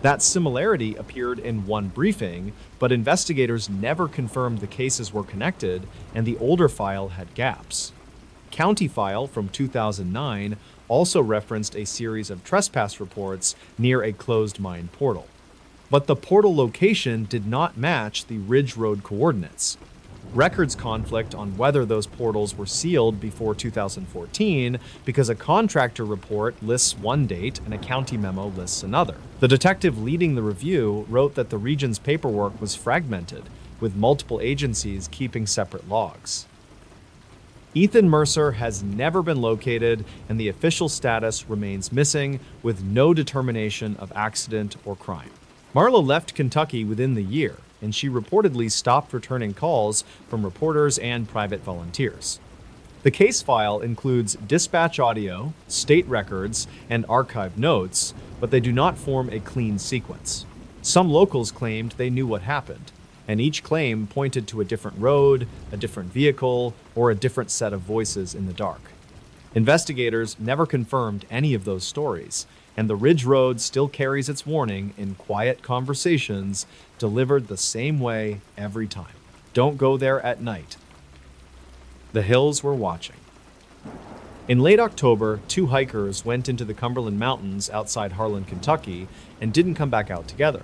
That similarity appeared in one briefing, but investigators never confirmed the cases were connected, and the older file had gaps. County file from 2009 also referenced a series of trespass reports near a closed mine portal. But the portal location did not match the Ridge Road coordinates. Records conflict on whether those portals were sealed before 2014 because a contractor report lists one date and a county memo lists another. The detective leading the review wrote that the region's paperwork was fragmented, with multiple agencies keeping separate logs. Ethan Mercer has never been located, and the official status remains missing, with no determination of accident or crime. Marla left Kentucky within the year, and she reportedly stopped returning calls from reporters and private volunteers. The case file includes dispatch audio, state records, and archived notes, but they do not form a clean sequence. Some locals claimed they knew what happened, and each claim pointed to a different road, a different vehicle, or a different set of voices in the dark. Investigators never confirmed any of those stories, and the Ridge Road still carries its warning in quiet conversations delivered the same way every time. Don't go there at night. The hills were watching. In late October, 2 hikers went into the Cumberland Mountains outside Harlan, Kentucky, and didn't come back out together.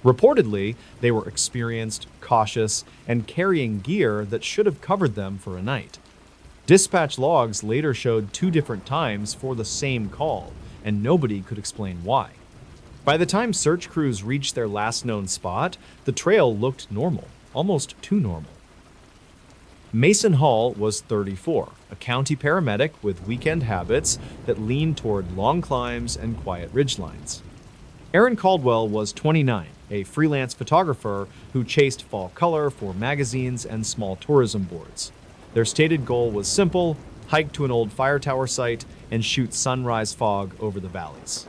Reportedly, they were experienced, cautious, and carrying gear that should have covered them for a night. Dispatch logs later showed 2 different times for the same call, and nobody could explain why. By the time search crews reached their last known spot, the trail looked normal, almost too normal. Mason Hall was 34, a county paramedic with weekend habits that leaned toward long climbs and quiet ridgelines. Aaron Caldwell was 29, a freelance photographer who chased fall color for magazines and small tourism boards. Their stated goal was simple: hike to an old fire tower site and shoot sunrise fog over the valleys.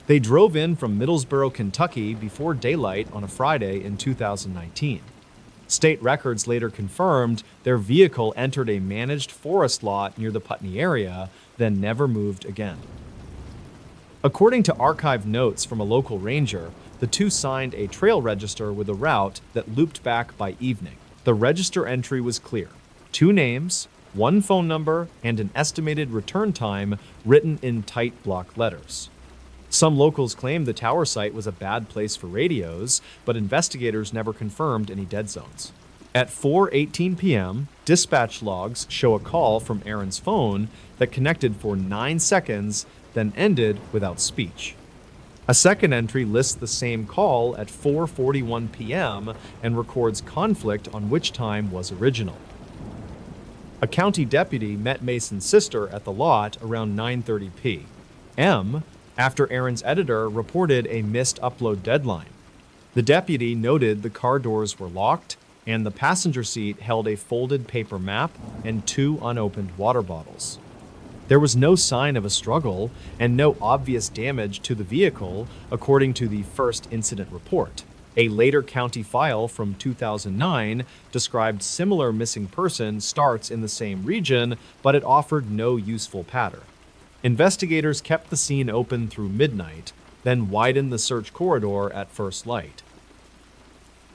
They drove in from Middlesboro, Kentucky before daylight on a Friday in 2019. State records later confirmed their vehicle entered a managed forest lot near the Putney area, then never moved again. According to archived notes from a local ranger, the 2 signed a trail register with a route that looped back by evening. The register entry was clear: 2 names, 1 phone number, and an estimated return time written in tight block letters. Some locals claimed the tower site was a bad place for radios, but investigators never confirmed any dead zones. At 4:18 p.m., dispatch logs show a call from Aaron's phone that connected for 9 seconds, then ended without speech. A second entry lists the same call at 4:41 p.m. and records conflict on which time was original. A county deputy met Mason's sister at the lot around 9:30 p.m. after Aaron's editor reported a missed upload deadline. The deputy noted the car doors were locked and the passenger seat held a folded paper map and 2 unopened water bottles. There was no sign of a struggle and no obvious damage to the vehicle, according to the first incident report. A later county file from 2009 described similar missing person starts in the same region, but it offered no useful pattern. Investigators kept the scene open through midnight, then widened the search corridor at first light.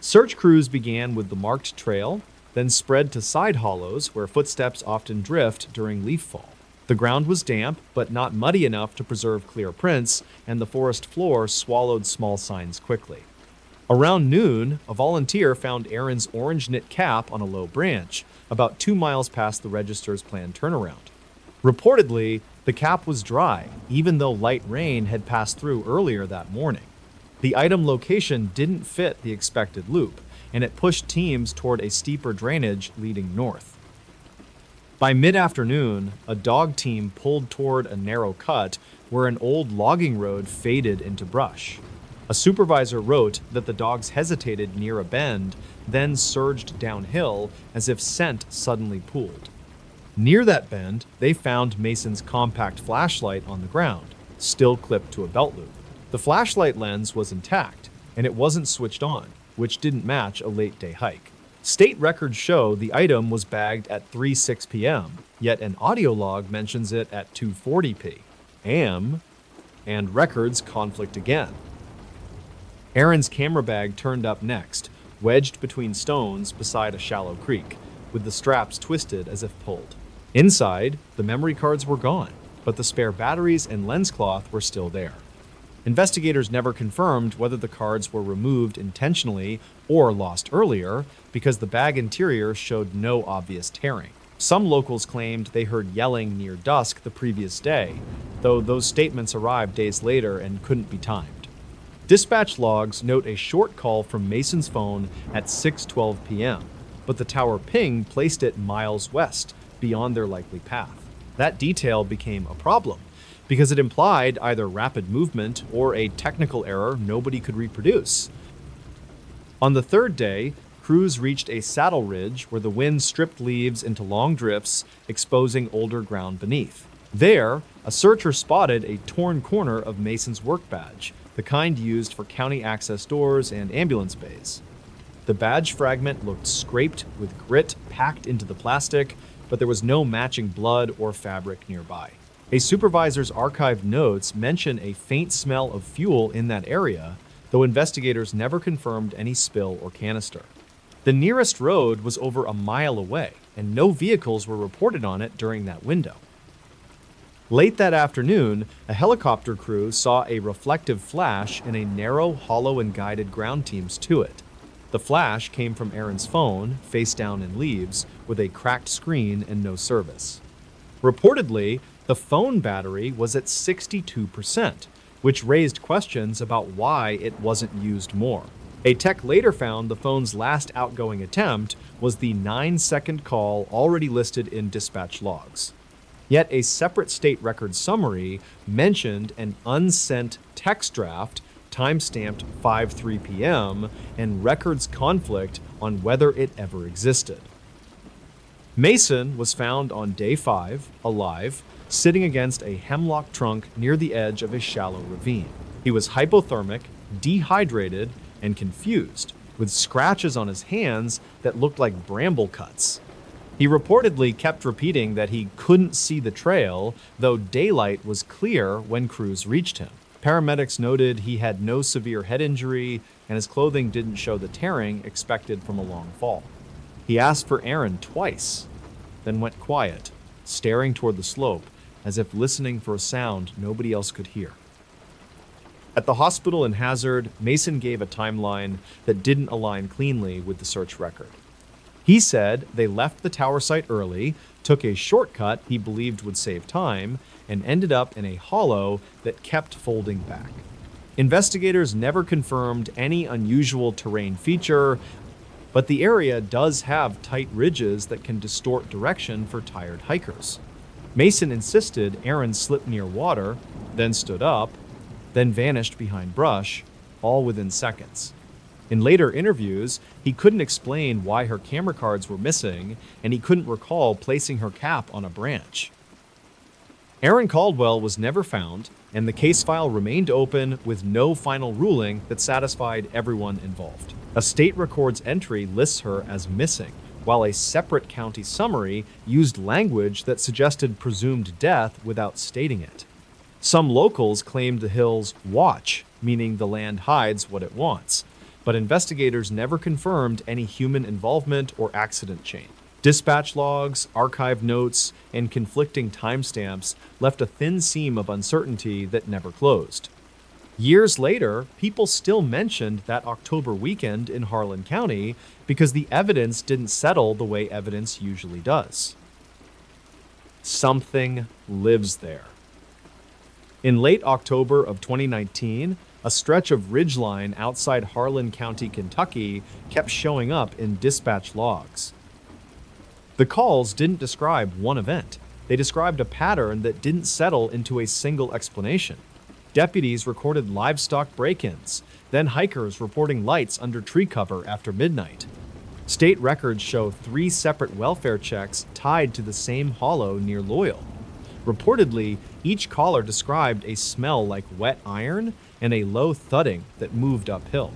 Search crews began with the marked trail, then spread to side hollows where footsteps often drift during leaf fall. The ground was damp, but not muddy enough to preserve clear prints, and the forest floor swallowed small signs quickly. Around noon, a volunteer found Aaron's orange knit cap on a low branch, about 2 miles past the register's planned turnaround. Reportedly, the cap was dry, even though light rain had passed through earlier that morning. The item location didn't fit the expected loop, and it pushed teams toward a steeper drainage leading north. By mid-afternoon, a dog team pulled toward a narrow cut where an old logging road faded into brush. A supervisor wrote that the dogs hesitated near a bend, then surged downhill as if scent suddenly pooled. Near that bend, they found Mason's compact flashlight on the ground, still clipped to a belt loop. The flashlight lens was intact, and it wasn't switched on, which didn't match a late-day hike. State records show the item was bagged at 3:06 p.m., yet an audio log mentions it at 2:40 p.m., and records conflict again. Aaron's camera bag turned up next, wedged between stones beside a shallow creek, with the straps twisted as if pulled. Inside, the memory cards were gone, but the spare batteries and lens cloth were still there. Investigators never confirmed whether the cards were removed intentionally or lost earlier, because the bag interior showed no obvious tearing. Some locals claimed they heard yelling near dusk the previous day, though those statements arrived days later and couldn't be timed. Dispatch logs note a short call from Mason's phone at 6:12 p.m., but the tower ping placed it miles west, beyond their likely path. That detail became a problem, because it implied either rapid movement or a technical error nobody could reproduce. On the third day, crews reached a saddle ridge where the wind stripped leaves into long drifts, exposing older ground beneath. There, a searcher spotted a torn corner of Mason's work badge, the kind used for county access doors and ambulance bays. The badge fragment looked scraped with grit packed into the plastic, but there was no matching blood or fabric nearby. A supervisor's archived notes mention a faint smell of fuel in that area, though investigators never confirmed any spill or canister. The nearest road was over a mile away, and no vehicles were reported on it during that window. Late that afternoon, a helicopter crew saw a reflective flash in a narrow, hollow, and guided ground teams to it. The flash came from Aaron's phone, face down in leaves, with a cracked screen and no service. Reportedly, the phone battery was at 62%, which raised questions about why it wasn't used more. A tech later found the phone's last outgoing attempt was the 9-second call already listed in dispatch logs. Yet a separate state record summary mentioned an unsent text draft timestamped 5:03 p.m. and records conflict on whether it ever existed. Mason was found on day 5, alive, sitting against a hemlock trunk near the edge of a shallow ravine. He was hypothermic, dehydrated, and confused, with scratches on his hands that looked like bramble cuts. He reportedly kept repeating that he couldn't see the trail, though daylight was clear when crews reached him. Paramedics noted he had no severe head injury, and his clothing didn't show the tearing expected from a long fall. He asked for Aaron twice, then went quiet, staring toward the slope, as if listening for a sound nobody else could hear. At the hospital in Hazard, Mason gave a timeline that didn't align cleanly with the search record. He said they left the tower site early, took a shortcut he believed would save time, and ended up in a hollow that kept folding back. Investigators never confirmed any unusual terrain feature, but the area does have tight ridges that can distort direction for tired hikers. Mason insisted Aaron slipped near water, then stood up, then vanished behind brush, all within seconds. In later interviews, he couldn't explain why her camera cards were missing, and he couldn't recall placing her cap on a branch. Aaron Caldwell was never found, and the case file remained open with no final ruling that satisfied everyone involved. A state record's entry lists her as missing, while a separate county summary used language that suggested presumed death without stating it. Some locals claimed the hills watch, meaning the land hides what it wants, but investigators never confirmed any human involvement or accident chain. Dispatch logs, archived notes, and conflicting timestamps left a thin seam of uncertainty that never closed. Years later, people still mentioned that October weekend in Harlan County because the evidence didn't settle the way evidence usually does. Something lives there. In late October of 2019, a stretch of ridgeline outside Harlan County, Kentucky, kept showing up in dispatch logs. The calls didn't describe one event. They described a pattern that didn't settle into a single explanation. Deputies recorded livestock break-ins, then hikers reporting lights under tree cover after midnight. State records show 3 separate welfare checks tied to the same hollow near Loyal. Reportedly, each caller described a smell like wet iron and a low thudding that moved uphill.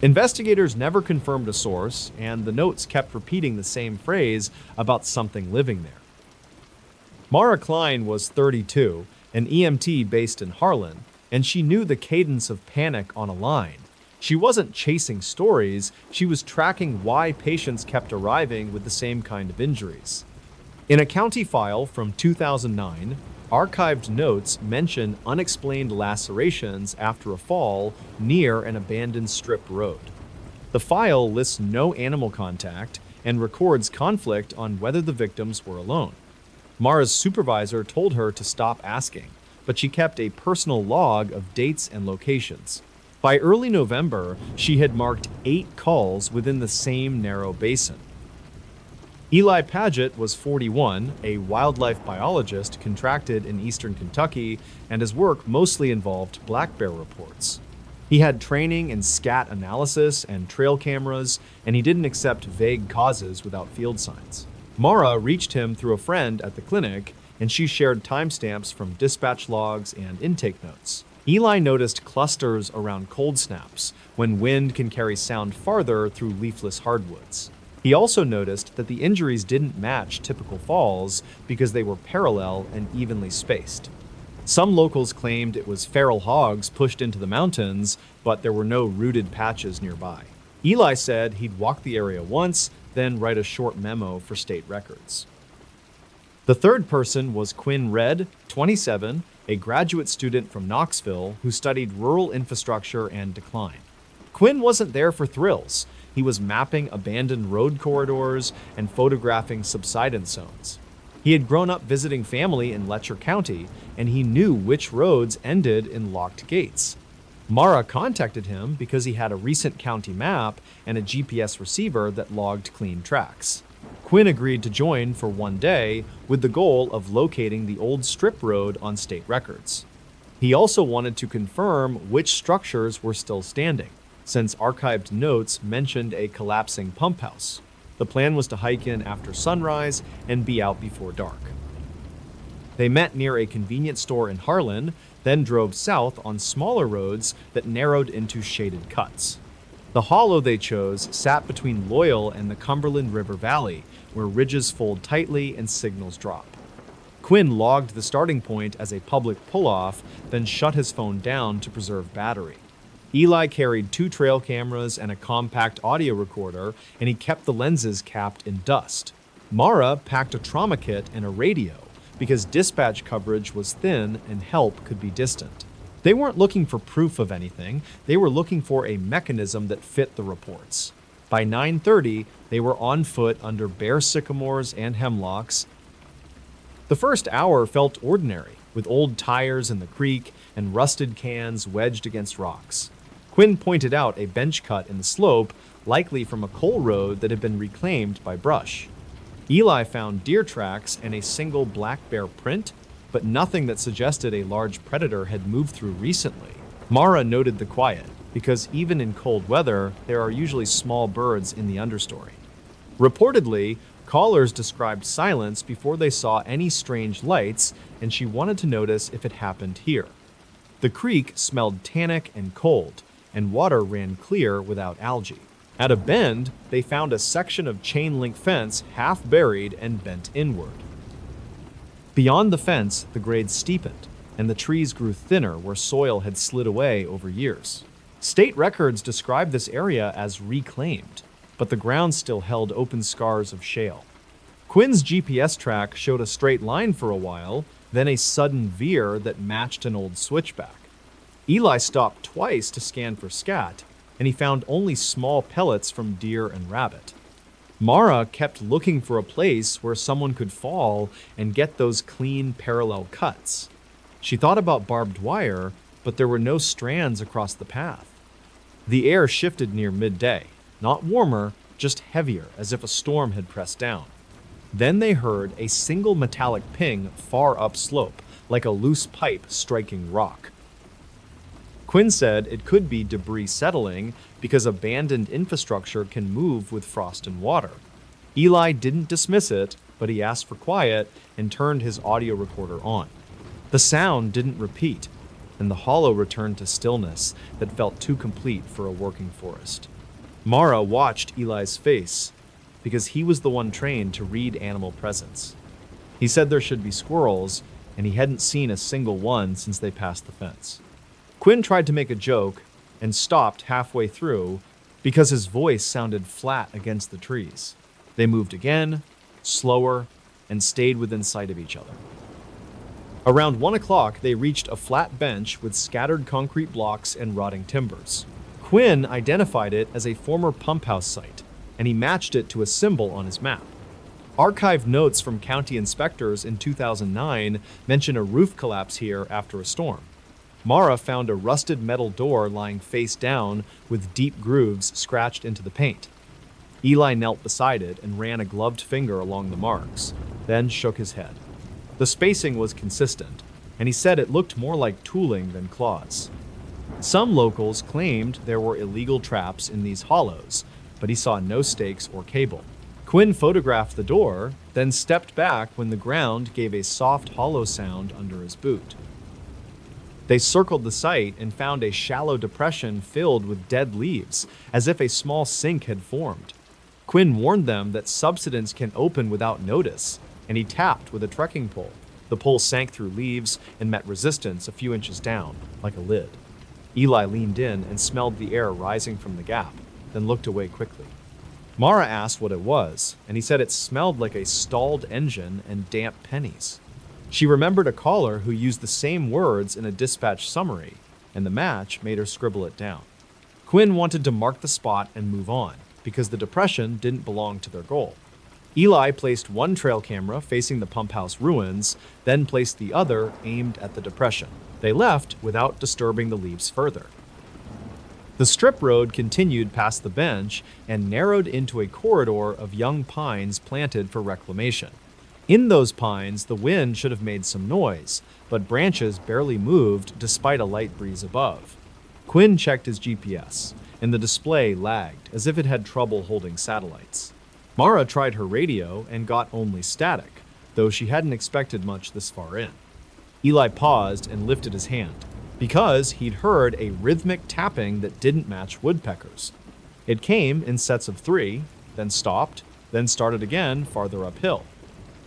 Investigators never confirmed a source, and the notes kept repeating the same phrase about something living there. Mara Klein was 32, an EMT based in Harlan, and she knew the cadence of panic on a line. She wasn't chasing stories, she was tracking why patients kept arriving with the same kind of injuries. In a county file from 2009, archived notes mention unexplained lacerations after a fall near an abandoned strip road. The file lists no animal contact and records conflict on whether the victims were alone. Mara's supervisor told her to stop asking, but she kept a personal log of dates and locations. By early November, she had marked 8 calls within the same narrow basin. Eli Paget was 41, a wildlife biologist contracted in eastern Kentucky, and his work mostly involved black bear reports. He had training in scat analysis and trail cameras, and he didn't accept vague causes without field signs. Mara reached him through a friend at the clinic, and she shared timestamps from dispatch logs and intake notes. Eli noticed clusters around cold snaps, when wind can carry sound farther through leafless hardwoods. He also noticed that the injuries didn't match typical falls because they were parallel and evenly spaced. Some locals claimed it was feral hogs pushed into the mountains, but there were no rooted patches nearby. Eli said he'd walk the area once, then write a short memo for state records. The third person was Quinn Redd, 27, a graduate student from Knoxville who studied rural infrastructure and decline. Quinn wasn't there for thrills. He was mapping abandoned road corridors and photographing subsidence zones. He had grown up visiting family in Letcher County, and he knew which roads ended in locked gates. Mara contacted him because he had a recent county map and a GPS receiver that logged clean tracks. Quinn agreed to join for one day with the goal of locating the old strip road on state records. He also wanted to confirm which structures were still standing, since archived notes mentioned a collapsing pump house. The plan was to hike in after sunrise and be out before dark. They met near a convenience store in Harlan, then drove south on smaller roads that narrowed into shaded cuts. The hollow they chose sat between Loyal and the Cumberland River Valley, where ridges fold tightly and signals drop. Quinn logged the starting point as a public pull-off, then shut his phone down to preserve battery. Eli carried 2 trail cameras and a compact audio recorder, and he kept the lenses capped in dust. Mara packed a trauma kit and a radio, because dispatch coverage was thin and help could be distant. They weren't looking for proof of anything, they were looking for a mechanism that fit the reports. By 9:30, they were on foot under bare sycamores and hemlocks. The first hour felt ordinary, with old tires in the creek and rusted cans wedged against rocks. Quinn pointed out a bench cut in the slope, likely from a coal road that had been reclaimed by brush. Eli found deer tracks and a single black bear print, but nothing that suggested a large predator had moved through recently. Mara noted the quiet, because even in cold weather, there are usually small birds in the understory. Reportedly, callers described silence before they saw any strange lights, and she wanted to notice if it happened here. The creek smelled tannic and cold, and water ran clear without algae. At a bend, they found a section of chain-link fence half buried and bent inward. Beyond the fence, the grade steepened, and the trees grew thinner where soil had slid away over years. State records describe this area as reclaimed, but the ground still held open scars of shale. Quinn's GPS track showed a straight line for a while, then a sudden veer that matched an old switchback. Eli stopped twice to scan for scat, and he found only small pellets from deer and rabbit. Mara kept looking for a place where someone could fall and get those clean parallel cuts. She thought about barbed wire, but there were no strands across the path. The air shifted near midday, not warmer, just heavier, as if a storm had pressed down. Then they heard a single metallic ping far upslope, like a loose pipe striking rock. Quinn said it could be debris settling because abandoned infrastructure can move with frost and water. Eli didn't dismiss it, but he asked for quiet and turned his audio recorder on. The sound didn't repeat, and the hollow returned to stillness that felt too complete for a working forest. Mara watched Eli's face because he was the one trained to read animal presence. He said there should be squirrels, and he hadn't seen a single one since they passed the fence. Quinn tried to make a joke and stopped halfway through because his voice sounded flat against the trees. They moved again, slower, and stayed within sight of each other. Around 1 o'clock, they reached a flat bench with scattered concrete blocks and rotting timbers. Quinn identified it as a former pump house site, and he matched it to a symbol on his map. Archived notes from county inspectors in 2009 mention a roof collapse here after a storm. Mara found a rusted metal door lying face down with deep grooves scratched into the paint. Eli knelt beside it and ran a gloved finger along the marks, then shook his head. The spacing was consistent, and he said it looked more like tooling than claws. Some locals claimed there were illegal traps in these hollows, but he saw no stakes or cable. Quinn photographed the door, then stepped back when the ground gave a soft hollow sound under his boot. They circled the site and found a shallow depression filled with dead leaves, as if a small sink had formed. Quinn warned them that subsidence can open without notice, and he tapped with a trekking pole. The pole sank through leaves and met resistance a few inches down, like a lid. Eli leaned in and smelled the air rising from the gap, then looked away quickly. Mara asked what it was, and he said it smelled like a stalled engine and damp pennies. She remembered a caller who used the same words in a dispatch summary, and the match made her scribble it down. Quinn wanted to mark the spot and move on, because the depression didn't belong to their goal. Eli placed one trail camera facing the pump house ruins, then placed the other aimed at the depression. They left without disturbing the leaves further. The strip road continued past the bench and narrowed into a corridor of young pines planted for reclamation. In those pines, the wind should have made some noise, but branches barely moved despite a light breeze above. Quinn checked his GPS, and the display lagged, as if it had trouble holding satellites. Mara tried her radio and got only static, though she hadn't expected much this far in. Eli paused and lifted his hand, because he'd heard a rhythmic tapping that didn't match woodpeckers. It came in sets of 3, then stopped, then started again farther uphill.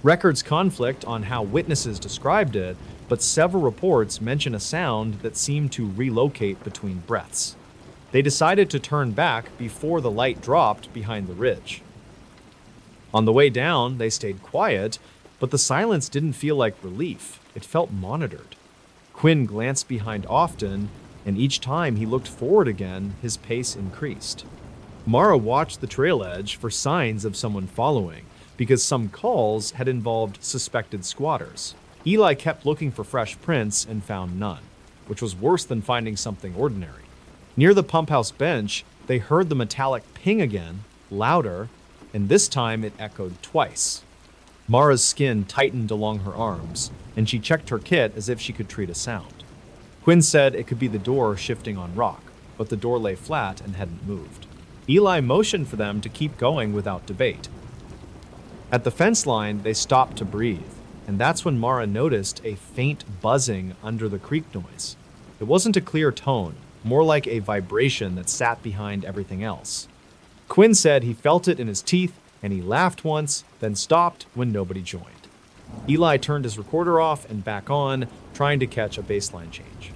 Records conflict on how witnesses described it, but several reports mention a sound that seemed to relocate between breaths. They decided to turn back before the light dropped behind the ridge. On the way down, they stayed quiet, but the silence didn't feel like relief. It felt monitored. Quinn glanced behind often, and each time he looked forward again, his pace increased. Mara watched the trail edge for signs of someone following, because some calls had involved suspected squatters. Eli kept looking for fresh prints and found none, which was worse than finding something ordinary. Near the pump house bench, they heard the metallic ping again, louder, and this time it echoed twice. Mara's skin tightened along her arms, and she checked her kit as if she could treat a sound. Quinn said it could be the door shifting on rock, but the door lay flat and hadn't moved. Eli motioned for them to keep going without debate. At the fence line, they stopped to breathe, and that's when Mara noticed a faint buzzing under the creak noise. It wasn't a clear tone, more like a vibration that sat behind everything else. Quinn said he felt it in his teeth, and he laughed once, then stopped when nobody joined. Eli turned his recorder off and back on, trying to catch a baseline change.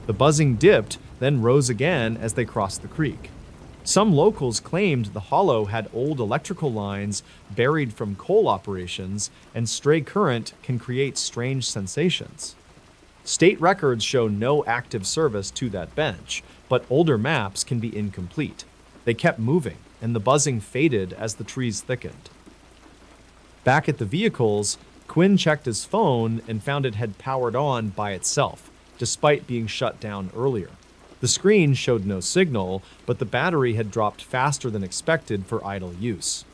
The buzzing dipped, then rose again as they crossed the creek. Some locals claimed the hollow had old electrical lines buried from coal operations, and stray current can create strange sensations. State records show no active service to that bench, but older maps can be incomplete. They kept moving, and the buzzing faded as the trees thickened. Back at the vehicles, Quinn checked his phone and found it had powered on by itself, despite being shut down earlier. The screen showed no signal, but the battery had dropped faster than expected for idle use.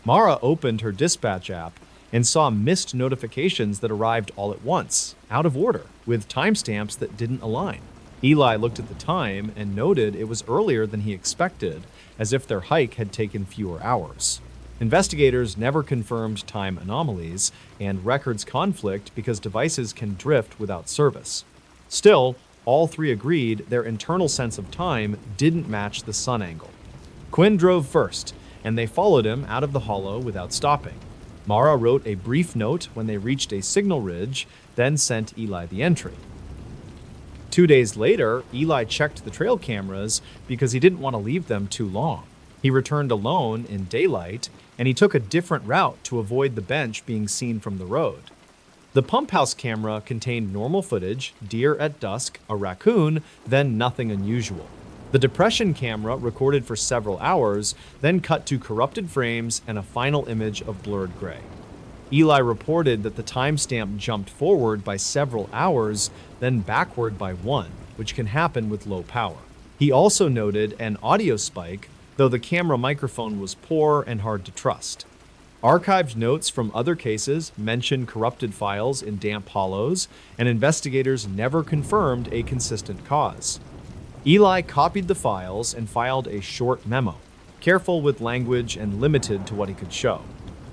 Mara opened her dispatch app and saw missed notifications that arrived all at once, out of order, with timestamps that didn't align. Eli looked at the time and noted it was earlier than he expected, as if their hike had taken fewer hours. Investigators never confirmed time anomalies and records conflict because devices can drift without service. Still, all three agreed their internal sense of time didn't match the sun angle. Quinn drove first, and they followed him out of the hollow without stopping. Mara wrote a brief note when they reached a signal ridge, then sent Eli the entry. 2 days later, Eli checked the trail cameras because he didn't want to leave them too long. He returned alone in daylight, and he took a different route to avoid the bench being seen from the road. The pump house camera contained normal footage, deer at dusk, a raccoon, then nothing unusual. The depression camera recorded for several hours, then cut to corrupted frames and a final image of blurred gray. Eli reported that the timestamp jumped forward by several hours, then backward by one, which can happen with low power. He also noted an audio spike, though the camera microphone was poor and hard to trust. Archived notes from other cases mentioned corrupted files in damp hollows, and investigators never confirmed a consistent cause. Eli copied the files and filed a short memo, careful with language and limited to what he could show.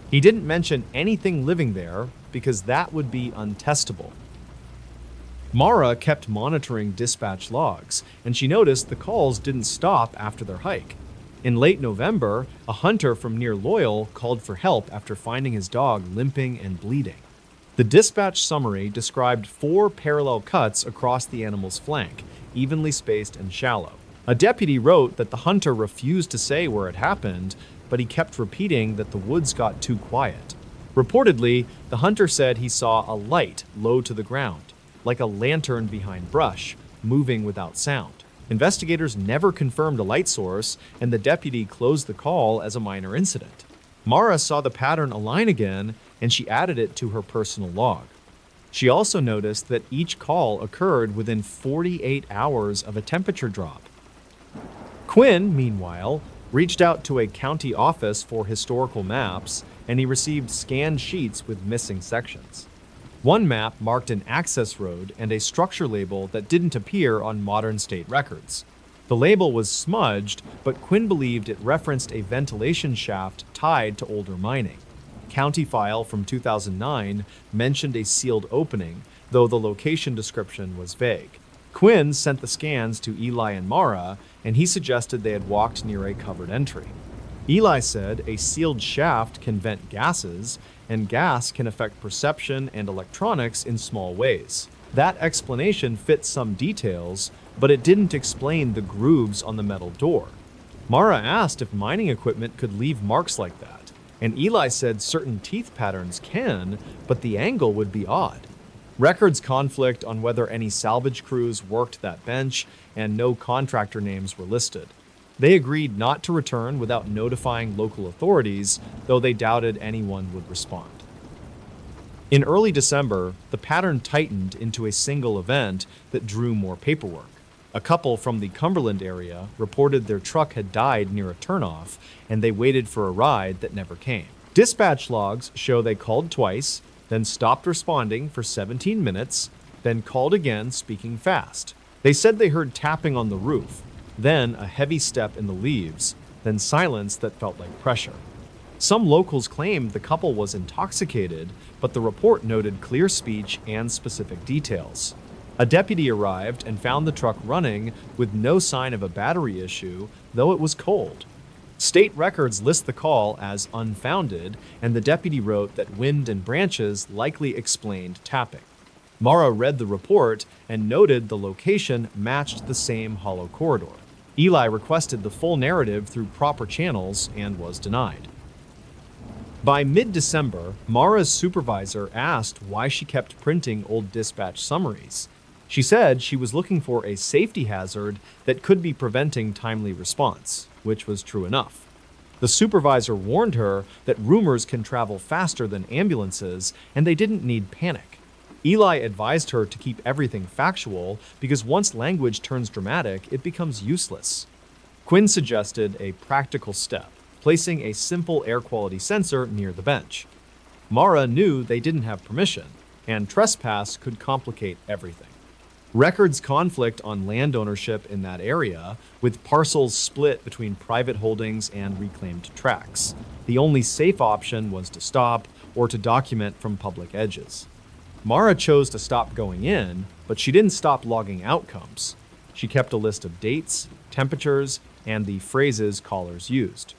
He didn't mention anything living there because that would be untestable. Mara kept monitoring dispatch logs, and she noticed the calls didn't stop after their hike. In late November, a hunter from near Loyal called for help after finding his dog limping and bleeding. The dispatch summary described 4 parallel cuts across the animal's flank, evenly spaced and shallow. A deputy wrote that the hunter refused to say where it happened, but he kept repeating that the woods got too quiet. Reportedly, the hunter said he saw a light low to the ground, like a lantern behind brush, moving without sound. Investigators never confirmed a light source, and the deputy closed the call as a minor incident. Mara saw the pattern align again, and she added it to her personal log. She also noticed that each call occurred within 48 hours of a temperature drop. Quinn, meanwhile, reached out to a county office for historical maps, and he received scanned sheets with missing sections. One map marked an access road and a structure label that didn't appear on modern state records. The label was smudged, but Quinn believed it referenced a ventilation shaft tied to older mining. County file from 2009 mentioned a sealed opening, though the location description was vague. Quinn sent the scans to Eli and Mara, and he suggested they had walked near a covered entry. Eli said a sealed shaft can vent gases, and gas can affect perception and electronics in small ways. That explanation fit some details, but it didn't explain the grooves on the metal door. Mara asked if mining equipment could leave marks like that, and Eli said certain teeth patterns can, but the angle would be odd. Records conflict on whether any salvage crews worked that bench, and no contractor names were listed. They agreed not to return without notifying local authorities, though they doubted anyone would respond. In early December, the pattern tightened into a single event that drew more paperwork. A couple from the Cumberland area reported their truck had died near a turnoff, and they waited for a ride that never came. Dispatch logs show they called twice, then stopped responding for 17 minutes, then called again, speaking fast. They said they heard tapping on the roof, then a heavy step in the leaves, then silence that felt like pressure. Some locals claimed the couple was intoxicated, but the report noted clear speech and specific details. A deputy arrived and found the truck running with no sign of a battery issue, though it was cold. State records list the call as unfounded, and the deputy wrote that wind and branches likely explained tapping. Mara read the report and noted the location matched the same hollow corridor. Eli requested the full narrative through proper channels and was denied. By mid-December, Mara's supervisor asked why she kept printing old dispatch summaries. She said she was looking for a safety hazard that could be preventing timely response, which was true enough. The supervisor warned her that rumors can travel faster than ambulances, and they didn't need panic. Eli advised her to keep everything factual because once language turns dramatic, it becomes useless. Quinn suggested a practical step, placing a simple air quality sensor near the bench. Mara knew they didn't have permission, and trespass could complicate everything. Records conflict on land ownership in that area, with parcels split between private holdings and reclaimed tracts. The only safe option was to stop or to document from public edges. Mara chose to stop going in, but she didn't stop logging outcomes. She kept a list of dates, temperatures, and the phrases callers used.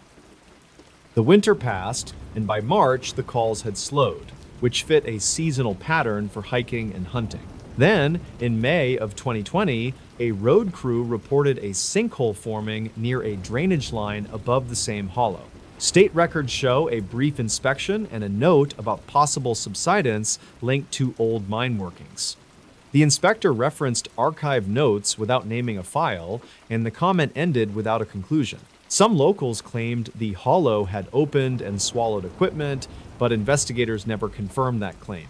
The winter passed, and by March, the calls had slowed, which fit a seasonal pattern for hiking and hunting. Then, in May of 2020, a road crew reported a sinkhole forming near a drainage line above the same hollow. State records show a brief inspection and a note about possible subsidence linked to old mine workings. The inspector referenced archived notes without naming a file, and the comment ended without a conclusion. Some locals claimed the hollow had opened and swallowed equipment, but investigators never confirmed that claim.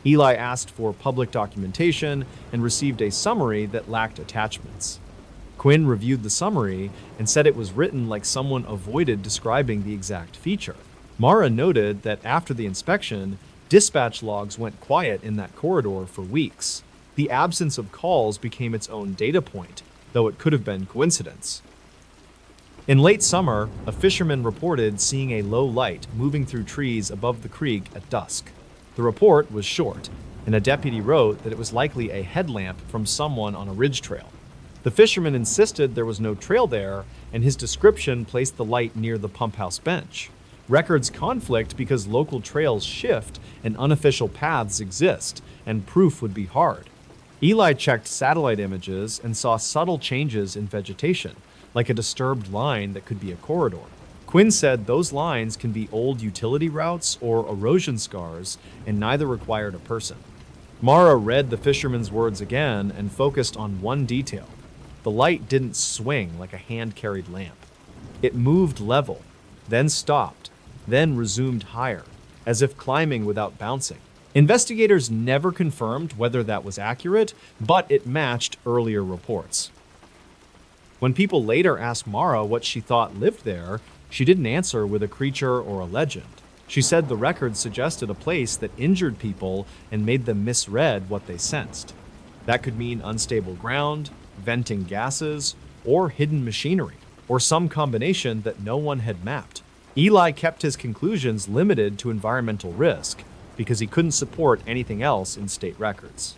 Eli asked for public documentation and received a summary that lacked attachments. Quinn reviewed the summary and said it was written like someone avoided describing the exact feature. Mara noted that after the inspection, dispatch logs went quiet in that corridor for weeks. The absence of calls became its own data point, though it could have been coincidence. In late summer, a fisherman reported seeing a low light moving through trees above the creek at dusk. The report was short, and a deputy wrote that it was likely a headlamp from someone on a ridge trail. The fisherman insisted there was no trail there, and his description placed the light near the pump house bench. Records conflict because local trails shift and unofficial paths exist, and proof would be hard. Eli checked satellite images and saw subtle changes in vegetation, like a disturbed line that could be a corridor. Quinn said those lines can be old utility routes or erosion scars, and neither required a person. Mara read the fisherman's words again and focused on one detail. The light didn't swing like a hand-carried lamp. It moved level, then stopped, then resumed higher, as if climbing without bouncing. Investigators never confirmed whether that was accurate, but it matched earlier reports. When people later asked Mara what she thought lived there, she didn't answer with a creature or a legend. She said the records suggested a place that injured people and made them misread what they sensed. That could mean unstable ground, venting gases, or hidden machinery, or some combination that no one had mapped. Eli kept his conclusions limited to environmental risk because he couldn't support anything else in state records.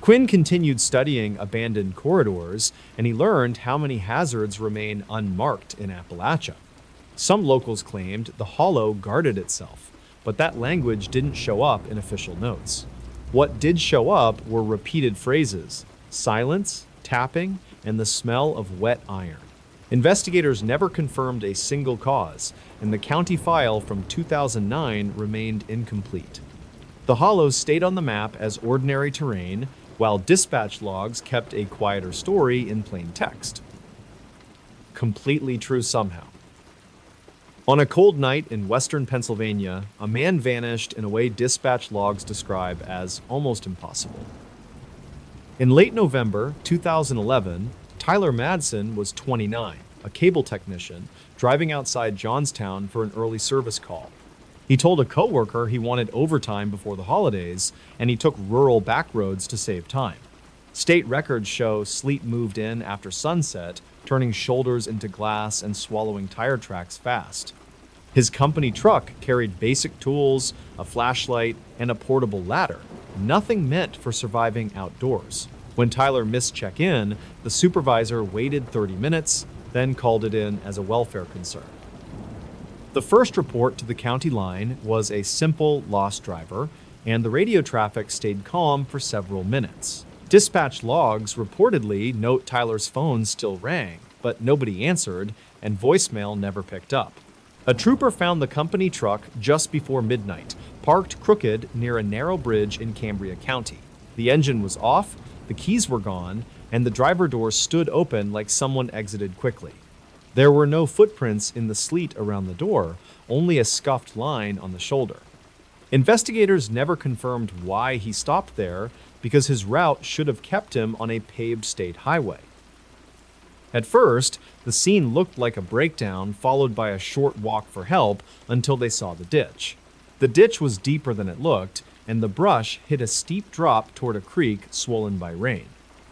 Quinn continued studying abandoned corridors, and he learned how many hazards remain unmarked in Appalachia. Some locals claimed the hollow guarded itself, but that language didn't show up in official notes. What did show up were repeated phrases, silence, tapping, and the smell of wet iron. Investigators never confirmed a single cause, and the county file from 2009 remained incomplete. The hollow stayed on the map as ordinary terrain, while dispatch logs kept a quieter story in plain text. completely true somehow. On a cold night in western Pennsylvania, a man vanished in a way dispatch logs describe as almost impossible. In late November 2011, Tyler Madson was 29, a cable technician, driving outside Johnstown for an early service call. He told a coworker he wanted overtime before the holidays, and he took rural back roads to save time. State records show Sleet moved in after sunset, turning shoulders into glass and swallowing tire tracks fast. His company truck carried basic tools, a flashlight, and a portable ladder, nothing meant for surviving outdoors. When Tyler missed check-in, the supervisor waited 30 minutes, then called it in as a welfare concern. The first report to the county line was a simple lost driver, and the radio traffic stayed calm for several minutes. Dispatch logs reportedly note Tyler's phone still rang, but nobody answered, and voicemail never picked up. A trooper found the company truck just before midnight, parked crooked near a narrow bridge in Cambria County. The engine was off, the keys were gone, and the driver door stood open like someone exited quickly. There were no footprints in the sleet around the door, only a scuffed line on the shoulder. Investigators never confirmed why he stopped there, because his route should have kept him on a paved state highway. At first, the scene looked like a breakdown followed by a short walk for help until they saw the ditch. The ditch was deeper than it looked, and the brush hit a steep drop toward a creek swollen by rain.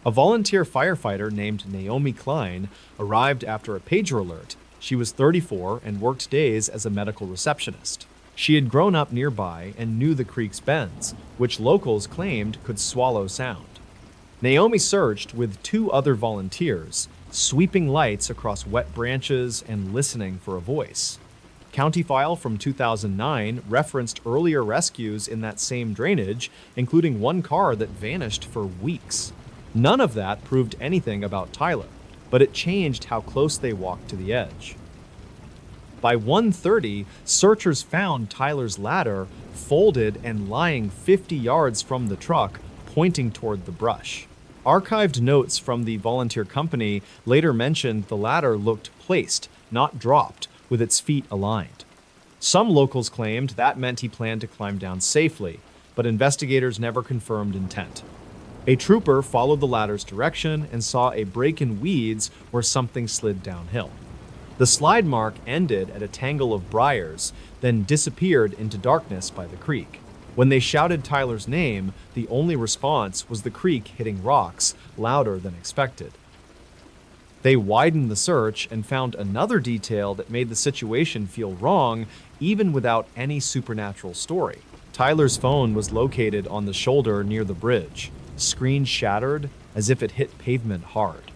A volunteer firefighter named Naomi Klein arrived after a pager alert. She was 34 and worked days as a medical receptionist. She had grown up nearby and knew the creek's bends, which locals claimed could swallow sound. Naomi searched with 2 other volunteers, sweeping lights across wet branches and listening for a voice. County file from 2009 referenced earlier rescues in that same drainage, including one car that vanished for weeks. None of that proved anything about Tyler, but it changed how close they walked to the edge. By 1:30, searchers found Tyler's ladder folded and lying 50 yards from the truck, pointing toward the brush. Archived notes from the volunteer company later mentioned the ladder looked placed, not dropped, with its feet aligned. Some locals claimed that meant he planned to climb down safely, but investigators never confirmed intent. A trooper followed the ladder's direction and saw a break in weeds where something slid downhill. The slide mark ended at a tangle of briars, then disappeared into darkness by the creek. When they shouted Tyler's name, the only response was the creek hitting rocks, louder than expected. They widened the search and found another detail that made the situation feel wrong, even without any supernatural story. Tyler's phone was located on the shoulder near the bridge, screen shattered as if it hit pavement hard.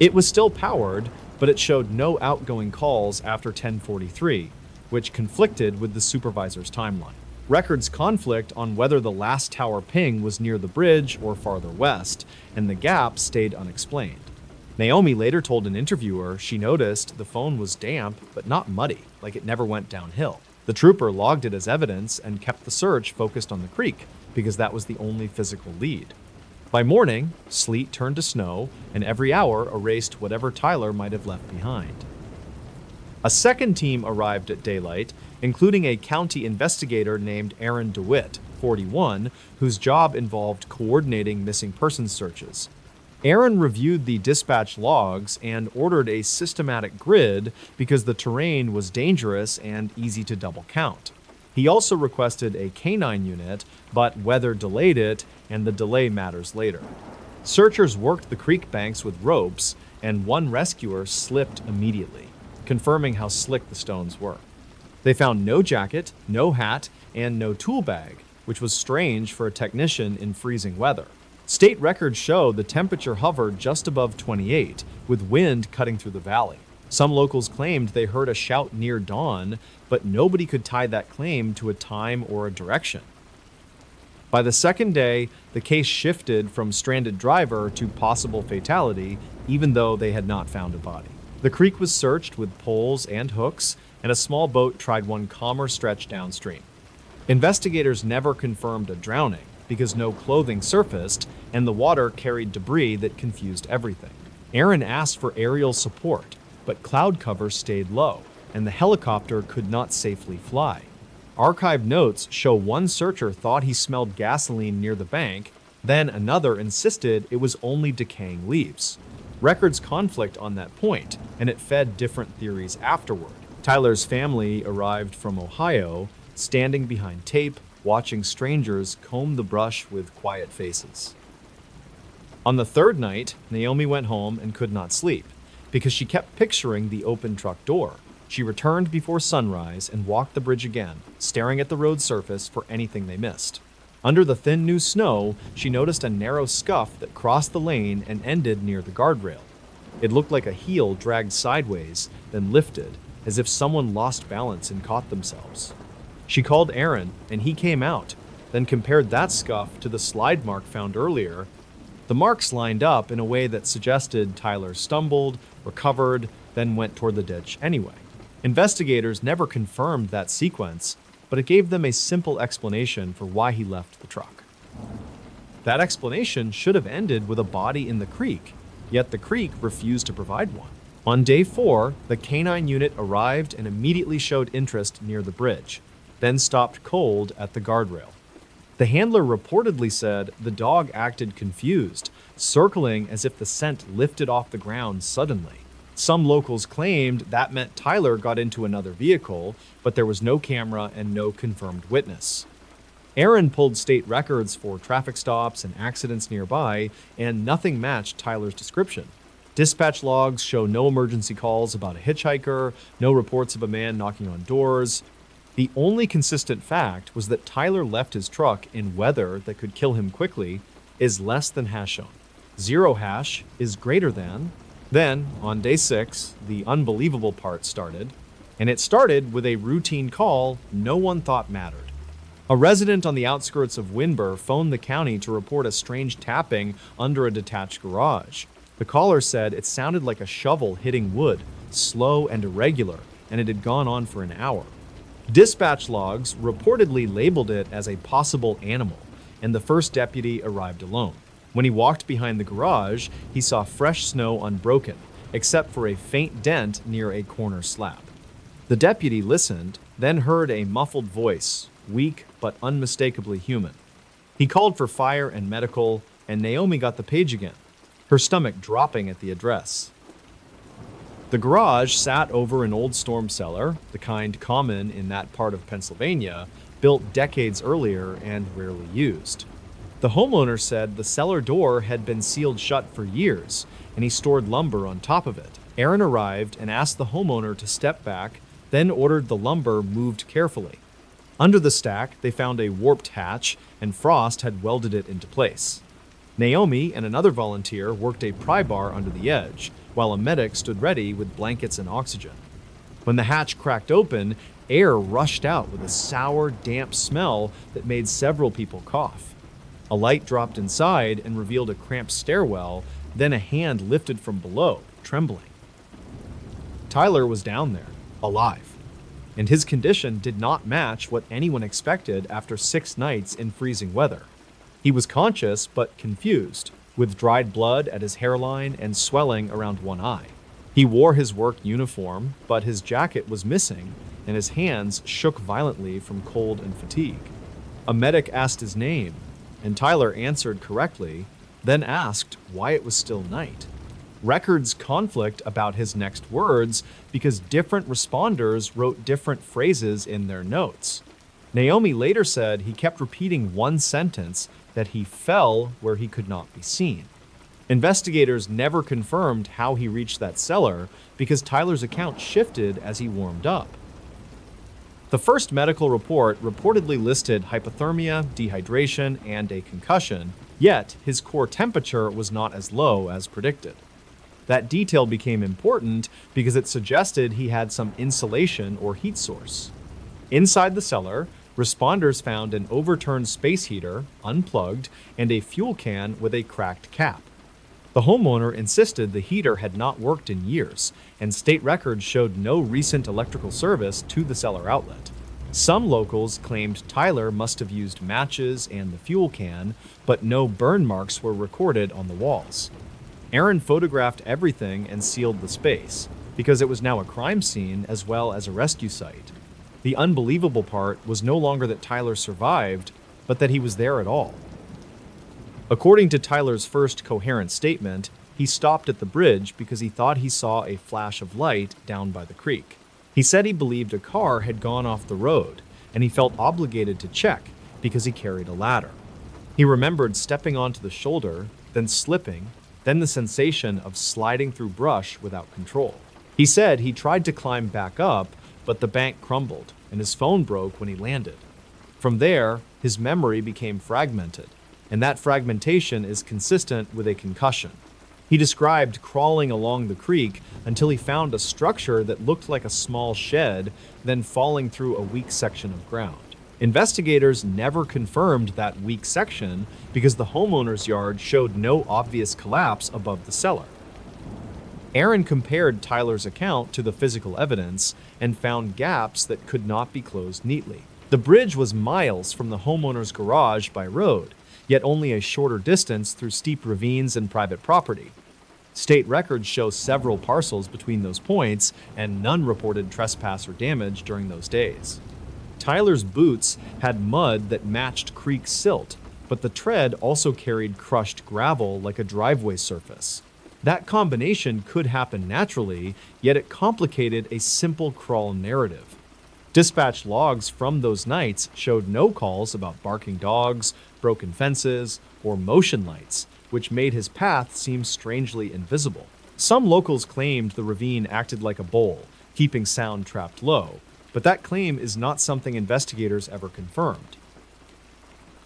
It was still powered, but it showed no outgoing calls after 10:43, which conflicted with the supervisor's timeline. Records conflict on whether the last tower ping was near the bridge or farther west, and the gap stayed unexplained. Naomi later told an interviewer she noticed the phone was damp but not muddy, like it never went downhill. The trooper logged it as evidence and kept the search focused on the creek, because that was the only physical lead. By morning, sleet turned to snow, and every hour erased whatever Tyler might have left behind. A second team arrived at daylight, including a county investigator named Aaron DeWitt, 41, whose job involved coordinating missing persons searches. Aaron reviewed the dispatch logs and ordered a systematic grid because the terrain was dangerous and easy to double count. He also requested a canine unit, but weather delayed it, and the delay matters later. Searchers worked the creek banks with ropes, and one rescuer slipped immediately, confirming how slick the stones were. They found no jacket, no hat, and no tool bag, which was strange for a technician in freezing weather. State records show the temperature hovered just above 28, with wind cutting through the valley. Some locals claimed they heard a shout near dawn, but nobody could tie that claim to a time or a direction. By the second day, the case shifted from stranded driver to possible fatality, even though they had not found a body. The creek was searched with poles and hooks, and a small boat tried one calmer stretch downstream. Investigators never confirmed a drowning, because no clothing surfaced, and the water carried debris that confused everything. Aaron asked for aerial support, but cloud cover stayed low, and the helicopter could not safely fly. Archived notes show one searcher thought he smelled gasoline near the bank, then another insisted it was only decaying leaves. Records conflict on that point, and it fed different theories afterward. Tyler's family arrived from Ohio, standing behind tape, watching strangers comb the brush with quiet faces. On the third night, Naomi went home and could not sleep, because she kept picturing the open truck door. She returned before sunrise and walked the bridge again, staring at the road surface for anything they missed. Under the thin new snow, she noticed a narrow scuff that crossed the lane and ended near the guardrail. It looked like a heel dragged sideways, then lifted, as if someone lost balance and caught themselves. She called Aaron, and he came out, then compared that scuff to the slide mark found earlier. The marks lined up in a way that suggested Tyler stumbled, recovered, then went toward the ditch anyway. Investigators never confirmed that sequence, but it gave them a simple explanation for why he left the truck. That explanation should have ended with a body in the creek, yet the creek refused to provide one. On day 4, the canine unit arrived and immediately showed interest near the bridge, then stopped cold at the guardrail. The handler reportedly said the dog acted confused, circling as if the scent lifted off the ground suddenly. Some locals claimed that meant Tyler got into another vehicle, but there was no camera and no confirmed witness. Aaron pulled state records for traffic stops and accidents nearby, and nothing matched Tyler's description. Dispatch logs show no emergency calls about a hitchhiker, no reports of a man knocking on doors. The only consistent fact was that Tyler left his truck in weather that could kill him quickly is less than hash shown. 0 hash is greater than. Then, on day 6, the unbelievable part started, and it started with a routine call no one thought mattered. A resident on the outskirts of Winburn phoned the county to report a strange tapping under a detached garage. The caller said it sounded like a shovel hitting wood, slow and irregular, and it had gone on for an hour. Dispatch logs reportedly labeled it as a possible animal, and the first deputy arrived alone. When he walked behind the garage, he saw fresh snow unbroken, except for a faint dent near a corner slab. The deputy listened, then heard a muffled voice, weak but unmistakably human. He called for fire and medical, and Naomi got the page again, her stomach dropping at the address. The garage sat over an old storm cellar, the kind common in that part of Pennsylvania, built decades earlier and rarely used. The homeowner said the cellar door had been sealed shut for years, and he stored lumber on top of it. Aaron arrived and asked the homeowner to step back, then ordered the lumber moved carefully. Under the stack, they found a warped hatch, and frost had welded it into place. Naomi and another volunteer worked a pry bar under the edge, while a medic stood ready with blankets and oxygen. When the hatch cracked open, air rushed out with a sour, damp smell that made several people cough. A light dropped inside and revealed a cramped stairwell, then a hand lifted from below, trembling. Tyler was down there, alive, and his condition did not match what anyone expected after 6 nights in freezing weather. He was conscious but confused, with dried blood at his hairline and swelling around one eye. He wore his work uniform, but his jacket was missing, and his hands shook violently from cold and fatigue. A medic asked his name, and Tyler answered correctly, then asked why it was still night. Records conflict about his next words because different responders wrote different phrases in their notes. Naomi later said he kept repeating one sentence, that he fell where he could not be seen. Investigators never confirmed how he reached that cellar because Tyler's account shifted as he warmed up. The first medical report reportedly listed hypothermia, dehydration, and a concussion, yet his core temperature was not as low as predicted. That detail became important because it suggested he had some insulation or heat source. Inside the cellar, responders found an overturned space heater, unplugged, and a fuel can with a cracked cap. The homeowner insisted the heater had not worked in years, and state records showed no recent electrical service to the cellar outlet. Some locals claimed Tyler must have used matches and the fuel can, but no burn marks were recorded on the walls. Aaron photographed everything and sealed the space, because it was now a crime scene as well as a rescue site. The unbelievable part was no longer that Tyler survived, but that he was there at all. According to Tyler's first coherent statement, he stopped at the bridge because he thought he saw a flash of light down by the creek. He said he believed a car had gone off the road, and he felt obligated to check because he carried a ladder. He remembered stepping onto the shoulder, then slipping, then the sensation of sliding through brush without control. He said he tried to climb back up, but the bank crumbled, and his phone broke when he landed. From there, his memory became fragmented, and that fragmentation is consistent with a concussion. He described crawling along the creek until he found a structure that looked like a small shed, then falling through a weak section of ground. Investigators never confirmed that weak section because the homeowner's yard showed no obvious collapse above the cellar. Aaron compared Tyler's account to the physical evidence and found gaps that could not be closed neatly. The bridge was miles from the homeowner's garage by road, yet only a shorter distance through steep ravines and private property. State records show several parcels between those points, and none reported trespass or damage during those days. Tyler's boots had mud that matched creek silt, but the tread also carried crushed gravel like a driveway surface. That combination could happen naturally, yet it complicated a simple crawl narrative. Dispatch logs from those nights showed no calls about barking dogs, broken fences, or motion lights, which made his path seem strangely invisible. Some locals claimed the ravine acted like a bowl, keeping sound trapped low, but that claim is not something investigators ever confirmed.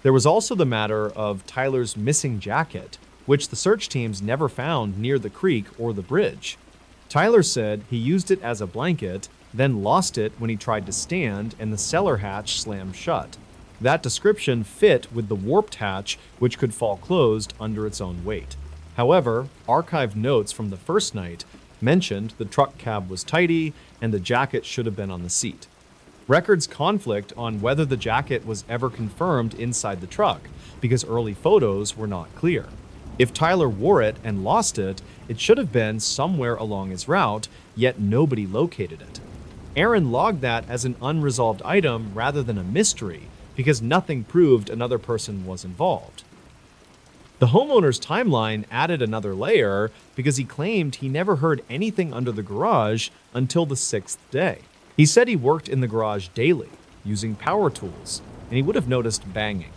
There was also the matter of Tyler's missing jacket, which the search teams never found near the creek or the bridge. Tyler said he used it as a blanket, then lost it when he tried to stand and the cellar hatch slammed shut. That description fit with the warped hatch, which could fall closed under its own weight. However, archived notes from the first night mentioned the truck cab was tidy and the jacket should have been on the seat. Records conflict on whether the jacket was ever confirmed inside the truck because early photos were not clear. If Tyler wore it and lost it, it should have been somewhere along his route, yet nobody located it. Aaron logged that as an unresolved item rather than a mystery because nothing proved another person was involved. The homeowner's timeline added another layer because he claimed he never heard anything under the garage until the 6th day. He said he worked in the garage daily, using power tools, and he would have noticed banging.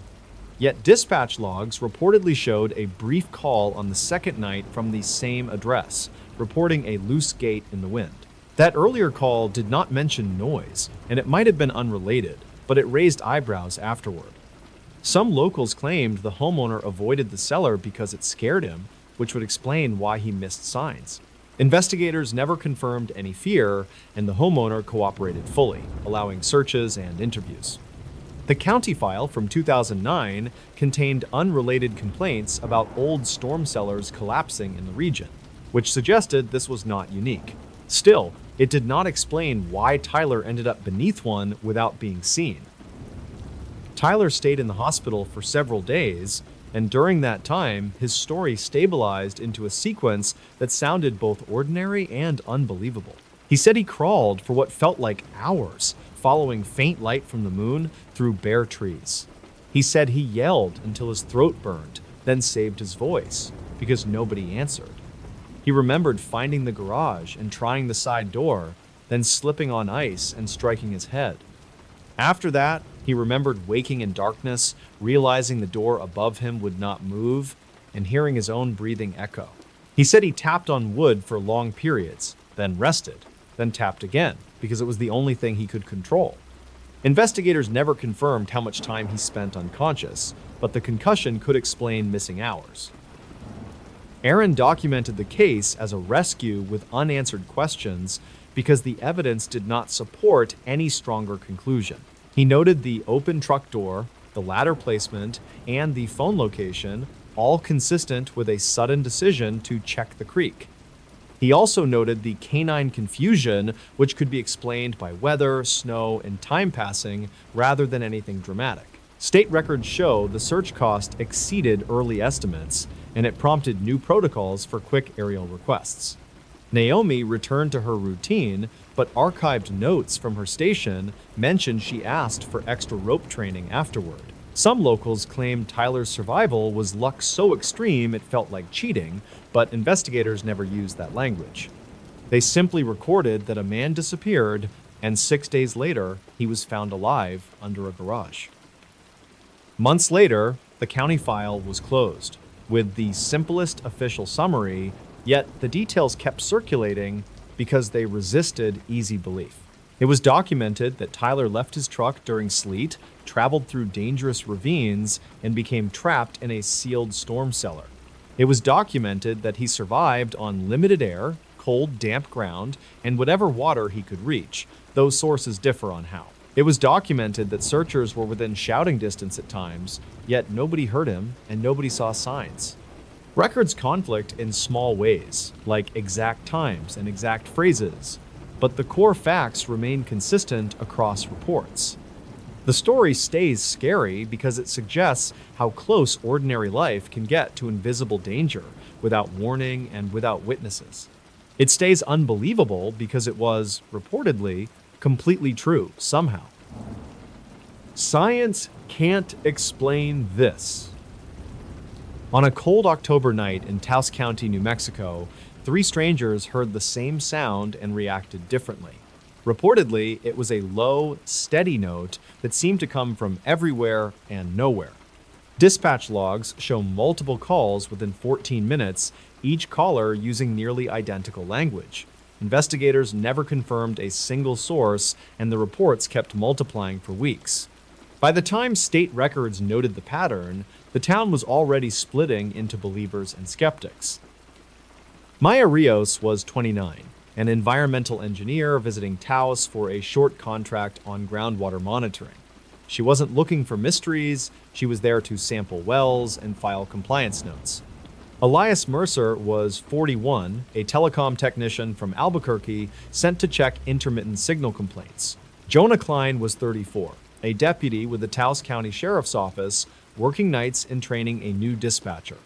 Yet dispatch logs reportedly showed a brief call on the second night from the same address, reporting a loose gate in the wind. That earlier call did not mention noise, and it might have been unrelated, but it raised eyebrows afterward. Some locals claimed the homeowner avoided the cellar because it scared him, which would explain why he missed signs. Investigators never confirmed any fear, and the homeowner cooperated fully, allowing searches and interviews. The county file from 2009 contained unrelated complaints about old storm cellars collapsing in the region, which suggested this was not unique. Still, it did not explain why Tyler ended up beneath one without being seen. Tyler stayed in the hospital for several days, and during that time, his story stabilized into a sequence that sounded both ordinary and unbelievable. He said he crawled for what felt like hours, following faint light from the moon through bare trees. He said he yelled until his throat burned, then saved his voice, because nobody answered. He remembered finding the garage and trying the side door, then slipping on ice and striking his head. After that, he remembered waking in darkness, realizing the door above him would not move, and hearing his own breathing echo. He said he tapped on wood for long periods, then rested, then tapped again, because it was the only thing he could control. Investigators never confirmed how much time he spent unconscious, but the concussion could explain missing hours. Aaron documented the case as a rescue with unanswered questions because the evidence did not support any stronger conclusion. He noted the open truck door, the ladder placement, and the phone location, all consistent with a sudden decision to check the creek. He also noted the canine confusion, which could be explained by weather, snow, and time passing rather than anything dramatic. State records show the search cost exceeded early estimates, and it prompted new protocols for quick aerial requests. Naomi returned to her routine, but archived notes from her station mentioned she asked for extra rope training afterward. Some locals claimed Tyler's survival was luck so extreme it felt like cheating, but investigators never used that language. They simply recorded that a man disappeared, and 6 days later, he was found alive under a garage. Months later, the county file was closed, with the simplest official summary, yet the details kept circulating because they resisted easy belief. It was documented that Tyler left his truck during sleet, traveled through dangerous ravines, and became trapped in a sealed storm cellar. It was documented that he survived on limited air, cold, damp ground, and whatever water he could reach, though sources differ on how. It was documented that searchers were within shouting distance at times, yet nobody heard him and nobody saw signs. Records conflict in small ways, like exact times and exact phrases, but the core facts remain consistent across reports. The story stays scary because it suggests how close ordinary life can get to invisible danger without warning and without witnesses. It stays unbelievable because it was, reportedly, completely true somehow. Science can't explain this. On a cold October night in Tal County, New Mexico, 3 strangers heard the same sound and reacted differently. Reportedly, it was a low, steady note that seemed to come from everywhere and nowhere. Dispatch logs show multiple calls within 14 minutes, each caller using nearly identical language. Investigators never confirmed a single source, and the reports kept multiplying for weeks. By the time state records noted the pattern, the town was already splitting into believers and skeptics. Maya Rios was 29, an environmental engineer visiting Taos for a short contract on groundwater monitoring. She wasn't looking for mysteries, she was there to sample wells and file compliance notes. Elias Mercer was 41, a telecom technician from Albuquerque sent to check intermittent signal complaints. Jonah Klein was 34, a deputy with the Taos County Sheriff's Office, working nights and training a new dispatcher.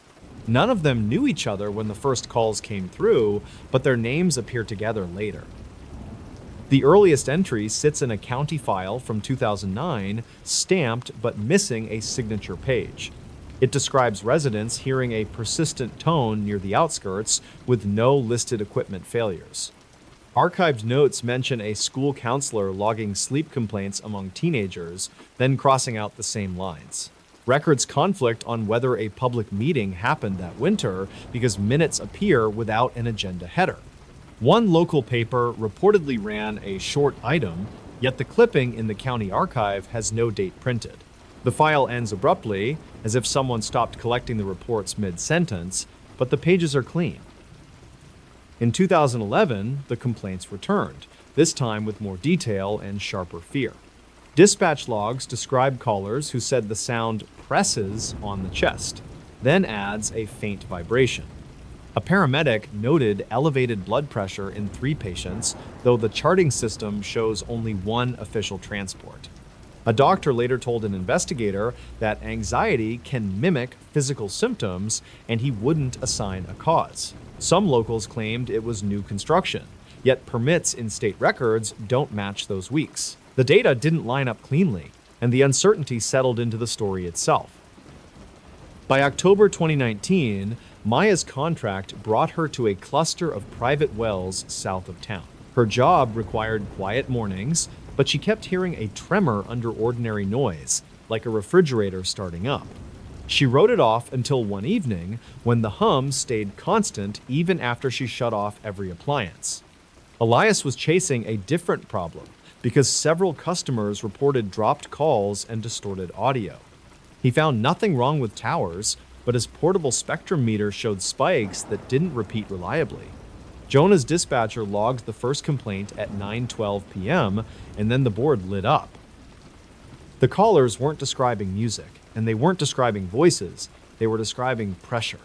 None of them knew each other when the first calls came through, but their names appeared together later. The earliest entry sits in a county file from 2009, stamped but missing a signature page. It describes residents hearing a persistent tone near the outskirts with no listed equipment failures. Archived notes mention a school counselor logging sleep complaints among teenagers, then crossing out the same lines. Records conflict on whether a public meeting happened that winter because minutes appear without an agenda header. One local paper reportedly ran a short item, yet the clipping in the county archive has no date printed. The file ends abruptly, as if someone stopped collecting the reports mid-sentence, but the pages are clean. In 2011, the complaints returned, this time with more detail and sharper fear. Dispatch logs describe callers who said the sound presses on the chest, then adds a faint vibration. A paramedic noted elevated blood pressure in 3 patients, though the charting system shows only 1 official transport. A doctor later told an investigator that anxiety can mimic physical symptoms, and he wouldn't assign a cause. Some locals claimed it was new construction, yet permits in state records don't match those weeks. The data didn't line up cleanly, and the uncertainty settled into the story itself. By October 2019, Maya's contract brought her to a cluster of private wells south of town. Her job required quiet mornings, but she kept hearing a tremor under ordinary noise, like a refrigerator starting up. She wrote it off until one evening when the hum stayed constant even after she shut off every appliance. Elias was chasing a different problem because several customers reported dropped calls and distorted audio. He found nothing wrong with towers, but his portable spectrum meter showed spikes that didn't repeat reliably. Jonah's dispatcher logged the first complaint at 9:12 p.m., and then the board lit up. The callers weren't describing music, and they weren't describing voices, they were describing pressure.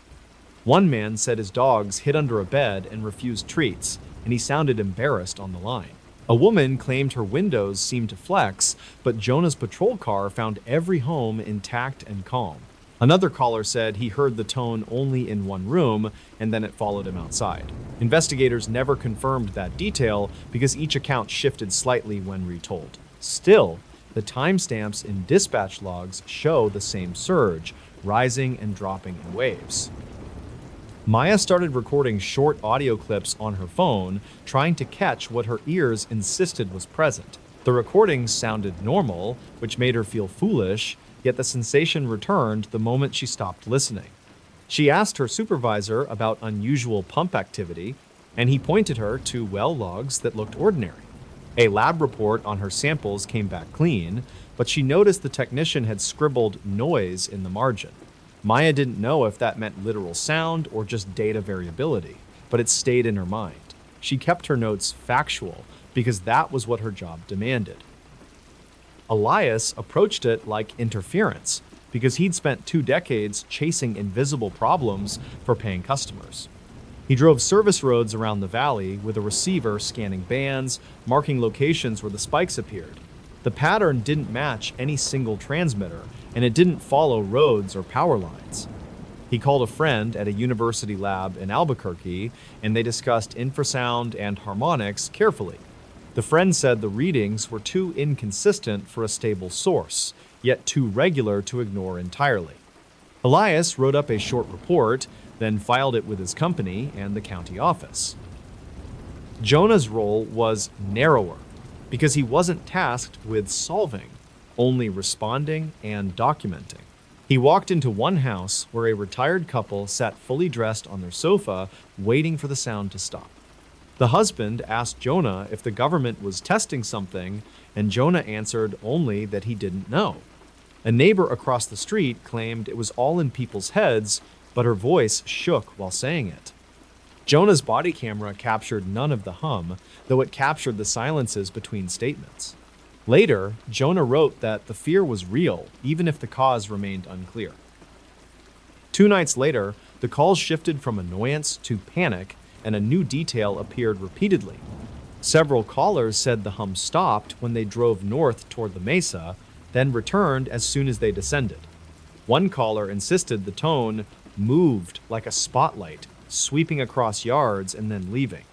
One man said his dogs hid under a bed and refused treats, and he sounded embarrassed on the line. A woman claimed her windows seemed to flex, but Jonah's patrol car found every home intact and calm. Another caller said he heard the tone only in one room and then it followed him outside. Investigators never confirmed that detail because each account shifted slightly when retold. Still, the timestamps in dispatch logs show the same surge, rising and dropping in waves. Maya started recording short audio clips on her phone, trying to catch what her ears insisted was present. The recordings sounded normal, which made her feel foolish, yet the sensation returned the moment she stopped listening. She asked her supervisor about unusual pump activity, and he pointed her to well logs that looked ordinary. A lab report on her samples came back clean, but she noticed the technician had scribbled noise in the margin. Maya didn't know if that meant literal sound or just data variability, but it stayed in her mind. She kept her notes factual because that was what her job demanded. Elias approached it like interference because he'd spent 2 decades chasing invisible problems for paying customers. He drove service roads around the valley with a receiver scanning bands, marking locations where the spikes appeared. The pattern didn't match any single transmitter, and it didn't follow roads or power lines. He called a friend at a university lab in Albuquerque, and they discussed infrasound and harmonics carefully. The friend said the readings were too inconsistent for a stable source, yet too regular to ignore entirely. Elias wrote up a short report, then filed it with his company and the county office. Jonah's role was narrower because he wasn't tasked with solving, only responding and documenting. He walked into one house where a retired couple sat fully dressed on their sofa, waiting for the sound to stop. The husband asked Jonah if the government was testing something, and Jonah answered only that he didn't know. A neighbor across the street claimed it was all in people's heads, but her voice shook while saying it. Jonah's body camera captured none of the hum, though it captured the silences between statements. Later, Jonah wrote that the fear was real, even if the cause remained unclear. 2 nights later, the calls shifted from annoyance to panic, and a new detail appeared repeatedly. Several callers said the hum stopped when they drove north toward the mesa, then returned as soon as they descended. One caller insisted the tone moved like a spotlight, sweeping across yards and then leaving.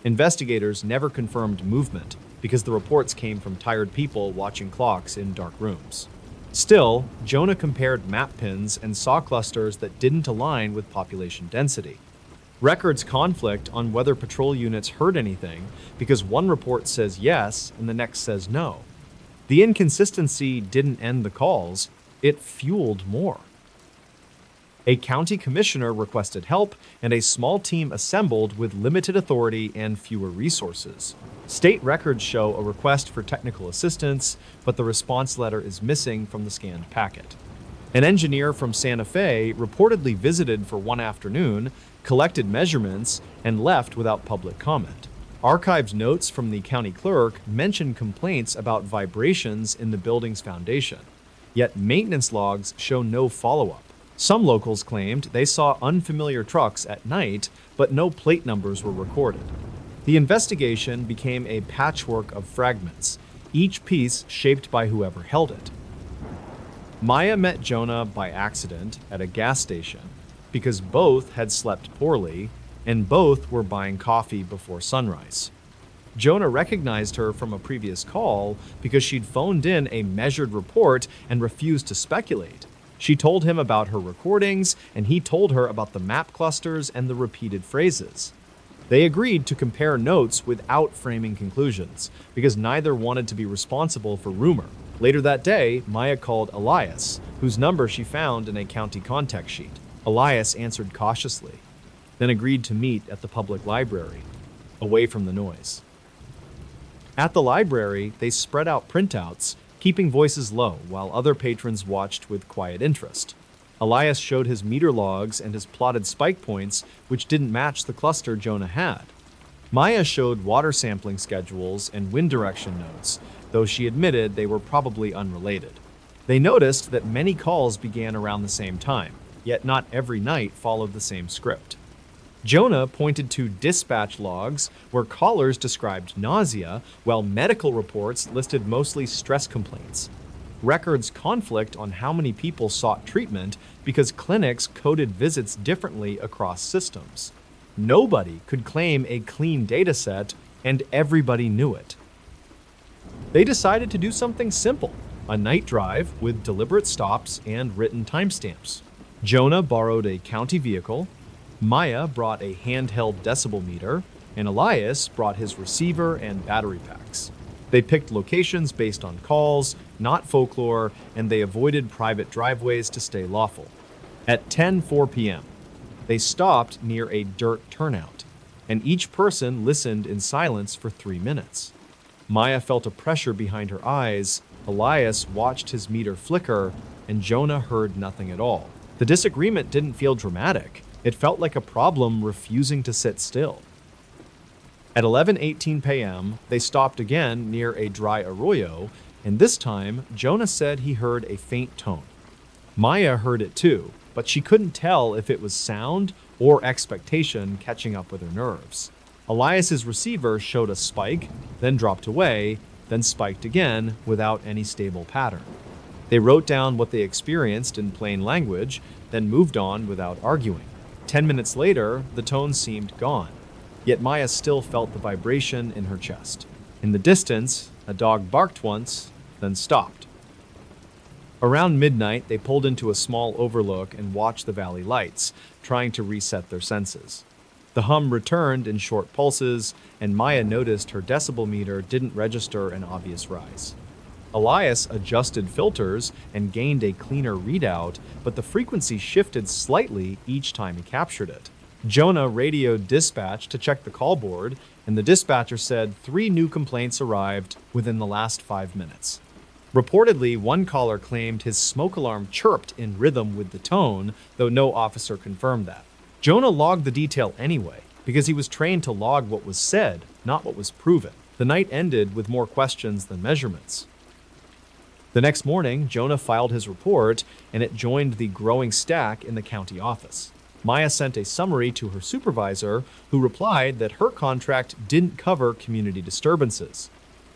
Investigators never confirmed movement because the reports came from tired people watching clocks in dark rooms. Still, Jonah compared map pins and saw clusters that didn't align with population density. Records conflict on whether patrol units heard anything because one report says yes and the next says no. The inconsistency didn't end the calls, it fueled more. A county commissioner requested help, and a small team assembled with limited authority and fewer resources. State records show a request for technical assistance, but the response letter is missing from the scanned packet. An engineer from Santa Fe reportedly visited for one afternoon, collected measurements, and left without public comment. Archived notes from the county clerk mention complaints about vibrations in the building's foundation, yet maintenance logs show no follow-up. Some locals claimed they saw unfamiliar trucks at night, but no plate numbers were recorded. The investigation became a patchwork of fragments, each piece shaped by whoever held it. Maya met Jonah by accident at a gas station because both had slept poorly and both were buying coffee before sunrise. Jonah recognized her from a previous call because she'd phoned in a measured report and refused to speculate. She told him about her recordings, and he told her about the map clusters and the repeated phrases. They agreed to compare notes without framing conclusions, because neither wanted to be responsible for rumor. Later that day, Maya called Elias, whose number she found in a county contact sheet. Elias answered cautiously, then agreed to meet at the public library, away from the noise. At the library, they spread out printouts, keeping voices low while other patrons watched with quiet interest. Elias showed his meter logs and his plotted spike points, which didn't match the cluster Jonah had. Maya showed water sampling schedules and wind direction notes, though she admitted they were probably unrelated. They noticed that many calls began around the same time, yet not every night followed the same script. Jonah pointed to dispatch logs where callers described nausea, while medical reports listed mostly stress complaints. Records conflict on how many people sought treatment because clinics coded visits differently across systems. Nobody could claim a clean dataset, and everybody knew it. They decided to do something simple, a night drive with deliberate stops and written timestamps. Jonah borrowed a county vehicle, Maya brought a handheld decibel meter, and Elias brought his receiver and battery packs. They picked locations based on calls, not folklore, and they avoided private driveways to stay lawful. At 10:04 p.m., they stopped near a dirt turnout, and each person listened in silence for 3 minutes. Maya felt a pressure behind her eyes, Elias watched his meter flicker, and Jonah heard nothing at all. The disagreement didn't feel dramatic. It felt like a problem refusing to sit still. At 11:18 p.m., they stopped again near a dry arroyo, and this time, Jonah said he heard a faint tone. Maya heard it too, but she couldn't tell if it was sound or expectation catching up with her nerves. Elias's receiver showed a spike, then dropped away, then spiked again without any stable pattern. They wrote down what they experienced in plain language, then moved on without arguing. 10 minutes later, the tone seemed gone, yet Maya still felt the vibration in her chest. In the distance, a dog barked once, then stopped. Around midnight, they pulled into a small overlook and watched the valley lights, trying to reset their senses. The hum returned in short pulses, and Maya noticed her decibel meter didn't register an obvious rise. Elias adjusted filters and gained a cleaner readout, but the frequency shifted slightly each time he captured it. Jonah radioed dispatch to check the call board, and the dispatcher said 3 new complaints arrived within the last 5 minutes. Reportedly, one caller claimed his smoke alarm chirped in rhythm with the tone, though no officer confirmed that. Jonah logged the detail anyway, because he was trained to log what was said, not what was proven. The night ended with more questions than measurements. The next morning, Jonah filed his report, and it joined the growing stack in the county office. Maya sent a summary to her supervisor, who replied that her contract didn't cover community disturbances.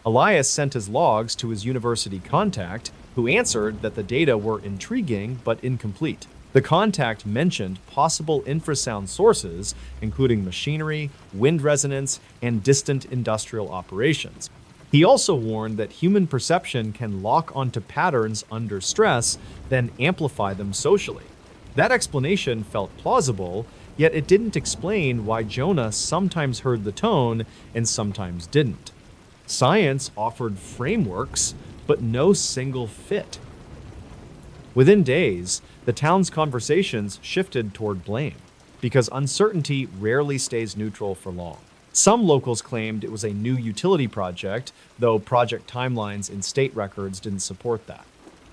Elias sent his logs to his university contact, who answered that the data were intriguing but incomplete. The contact mentioned possible infrasound sources, including machinery, wind resonance, and distant industrial operations. He also warned that human perception can lock onto patterns under stress, then amplify them socially. That explanation felt plausible, yet it didn't explain why Jonah sometimes heard the tone and sometimes didn't. Science offered frameworks, but no single fit. Within days, the town's conversations shifted toward blame, because uncertainty rarely stays neutral for long. Some locals claimed it was a new utility project, though project timelines in state records didn't support that.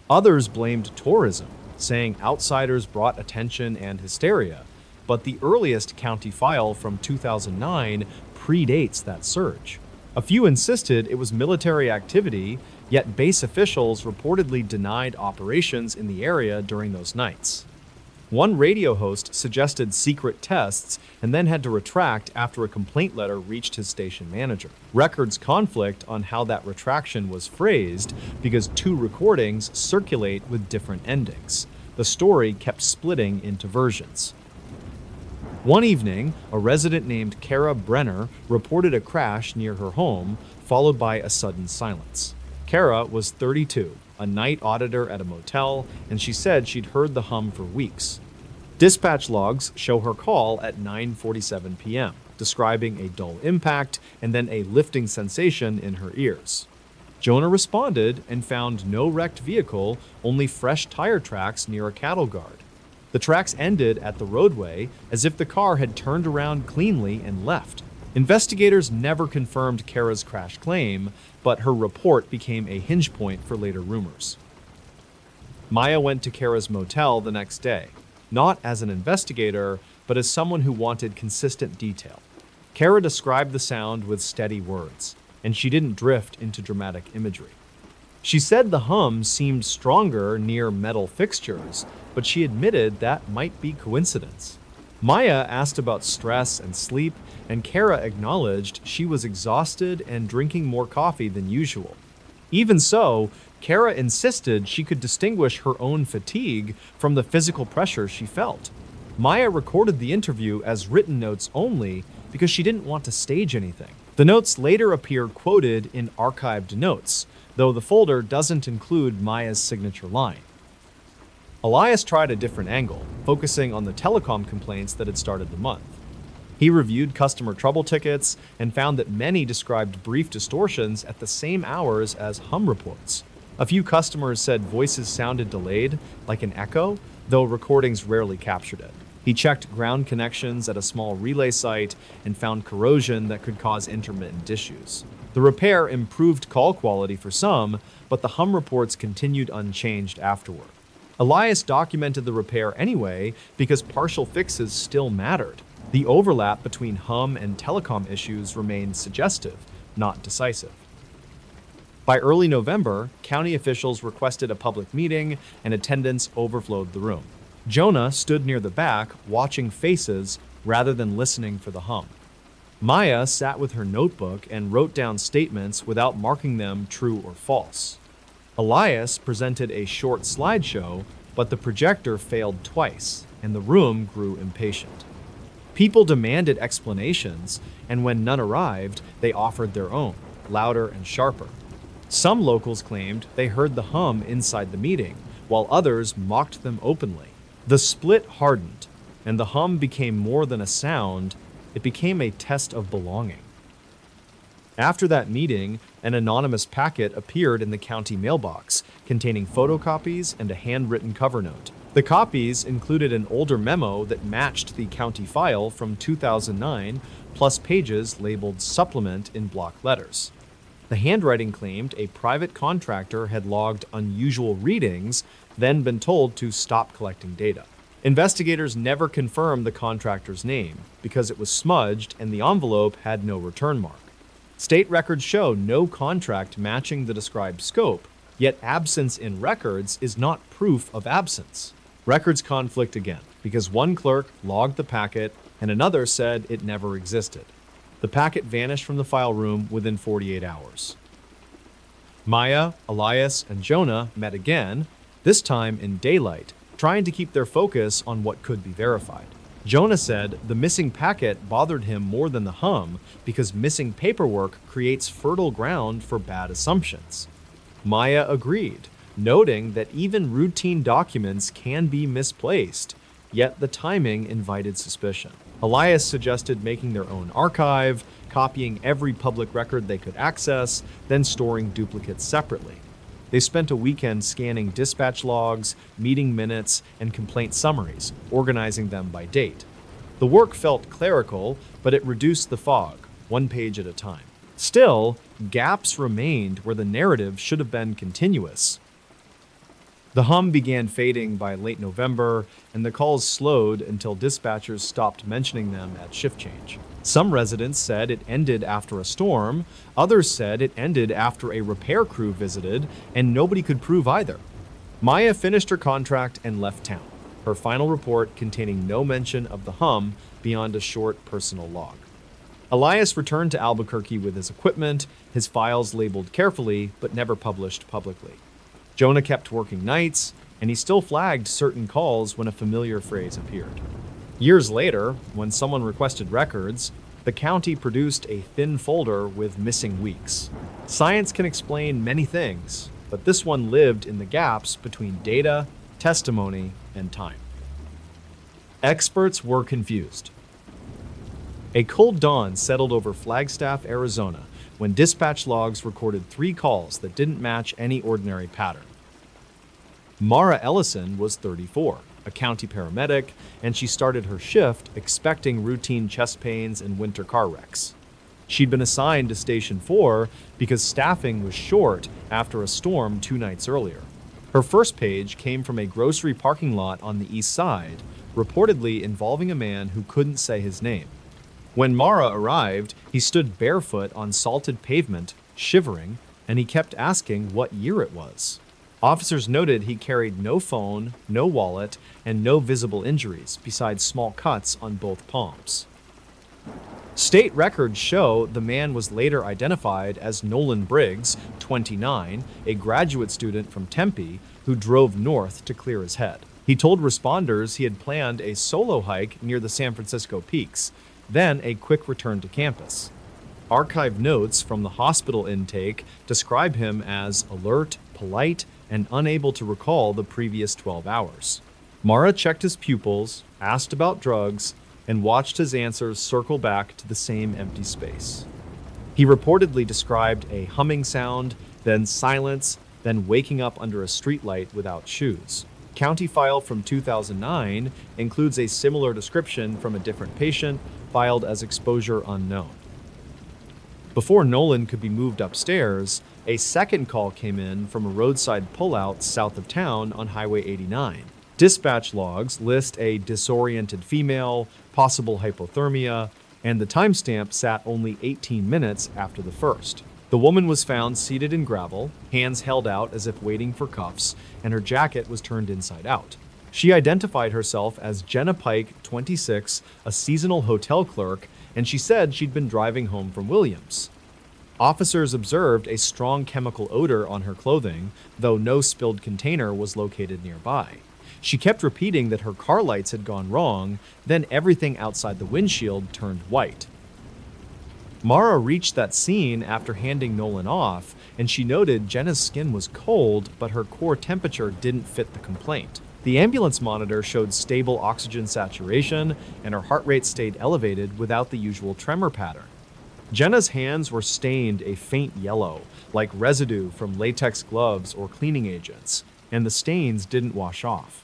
Others blamed tourism, saying outsiders brought attention and hysteria, but the earliest county file from 2009 predates that surge. A few insisted it was military activity, yet base officials reportedly denied operations in the area during those nights. One radio host suggested secret tests and then had to retract after a complaint letter reached his station manager. Records conflict on how that retraction was phrased because 2 recordings circulate with different endings. The story kept splitting into versions. One evening, a resident named Kara Brenner reported a crash near her home, followed by a sudden silence. Kara was 32, a night auditor at a motel, and she said she'd heard the hum for weeks. Dispatch logs show her call at 9:47 p.m., describing a dull impact and then a lifting sensation in her ears. Jonah responded and found no wrecked vehicle, only fresh tire tracks near a cattle guard. The tracks ended at the roadway as if the car had turned around cleanly and left. Investigators never confirmed Kara's crash claim, but her report became a hinge point for later rumors. Maya went to Kara's motel the next day, not as an investigator, but as someone who wanted consistent detail. Kara described the sound with steady words, and she didn't drift into dramatic imagery. She said the hum seemed stronger near metal fixtures, but she admitted that might be coincidence. Maya asked about stress and sleep, and Kara acknowledged she was exhausted and drinking more coffee than usual. Even so, Kara insisted she could distinguish her own fatigue from the physical pressure she felt. Maya recorded the interview as written notes only because she didn't want to stage anything. The notes later appear quoted in archived notes, though the folder doesn't include Maya's signature line. Elias tried a different angle, focusing on the telecom complaints that had started the month. He reviewed customer trouble tickets and found that many described brief distortions at the same hours as hum reports. A few customers said voices sounded delayed, like an echo, though recordings rarely captured it. He checked ground connections at a small relay site and found corrosion that could cause intermittent issues. The repair improved call quality for some, but the hum reports continued unchanged afterward. Elias documented the repair anyway because partial fixes still mattered. The overlap between hum and telecom issues remained suggestive, not decisive. By early November, county officials requested a public meeting and attendance overflowed the room. Jonah stood near the back, watching faces rather than listening for the hum. Maya sat with her notebook and wrote down statements without marking them true or false. Elias presented a short slideshow, but the projector failed twice, and the room grew impatient. People demanded explanations, and when none arrived, they offered their own, louder and sharper. Some locals claimed they heard the hum inside the meeting, while others mocked them openly. The split hardened, and the hum became more than a sound, it became a test of belonging. After that meeting, an anonymous packet appeared in the county mailbox, containing photocopies and a handwritten cover note. The copies included an older memo that matched the county file from 2009, plus pages labeled supplement in block letters. The handwriting claimed a private contractor had logged unusual readings, then been told to stop collecting data. Investigators never confirmed the contractor's name because it was smudged and the envelope had no return mark. State records show no contract matching the described scope, yet absence in records is not proof of absence. Records conflict again because one clerk logged the packet and another said it never existed. The packet vanished from the file room within 48 hours. Maya, Elias, and Jonah met again, this time in daylight, trying to keep their focus on what could be verified. Jonah said the missing packet bothered him more than the hum because missing paperwork creates fertile ground for bad assumptions. Maya agreed, noting that even routine documents can be misplaced, yet the timing invited suspicion. Elias suggested making their own archive, copying every public record they could access, then storing duplicates separately. They spent a weekend scanning dispatch logs, meeting minutes, and complaint summaries, organizing them by date. The work felt clerical, but it reduced the fog, one page at a time. Still, gaps remained where the narrative should have been continuous. The hum began fading by late November, and the calls slowed until dispatchers stopped mentioning them at shift change. Some residents said it ended after a storm, others said it ended after a repair crew visited, and nobody could prove either. Maya finished her contract and left town, her final report containing no mention of the hum beyond a short personal log. Elias returned to Albuquerque with his equipment, his files labeled carefully but never published publicly. Jonah kept working nights, and he still flagged certain calls when a familiar phrase appeared. Years later, when someone requested records, the county produced a thin folder with missing weeks. Science can explain many things, but this one lived in the gaps between data, testimony, and time. Experts were confused. A cold dawn settled over Flagstaff, Arizona, when dispatch logs recorded 3 calls that didn't match any ordinary pattern. Mara Ellison was 34, a county paramedic, and she started her shift expecting routine chest pains and winter car wrecks. She'd been assigned to Station 4 because staffing was short after a storm 2 nights earlier. Her first page came from a grocery parking lot on the east side, reportedly involving a man who couldn't say his name. When Mara arrived, he stood barefoot on salted pavement, shivering, and he kept asking what year it was. Officers noted he carried no phone, no wallet, and no visible injuries, besides small cuts on both palms. State records show the man was later identified as Nolan Briggs, 29, a graduate student from Tempe who drove north to clear his head. He told responders he had planned a solo hike near the San Francisco peaks, then a quick return to campus. Archived notes from the hospital intake describe him as alert, polite, and unable to recall the previous 12 hours. Mara checked his pupils, asked about drugs, and watched his answers circle back to the same empty space. He reportedly described a humming sound, then silence, then waking up under a streetlight without shoes. County file from 2009 includes a similar description from a different patient, filed as exposure unknown. Before Nolan could be moved upstairs, a second call came in from a roadside pullout south of town on Highway 89. Dispatch logs list a disoriented female, possible hypothermia, and the timestamp sat only 18 minutes after the first. The woman was found seated in gravel, hands held out as if waiting for cuffs, and her jacket was turned inside out. She identified herself as Jenna Pike, 26, a seasonal hotel clerk, and she said she'd been driving home from Williams. Officers observed a strong chemical odor on her clothing, though no spilled container was located nearby. She kept repeating that her car lights had gone wrong, then everything outside the windshield turned white. Mara reached that scene after handing Nolan off, and she noted Jenna's skin was cold, but her core temperature didn't fit the complaint. The ambulance monitor showed stable oxygen saturation, and her heart rate stayed elevated without the usual tremor pattern. Jenna's hands were stained a faint yellow, like residue from latex gloves or cleaning agents, and the stains didn't wash off.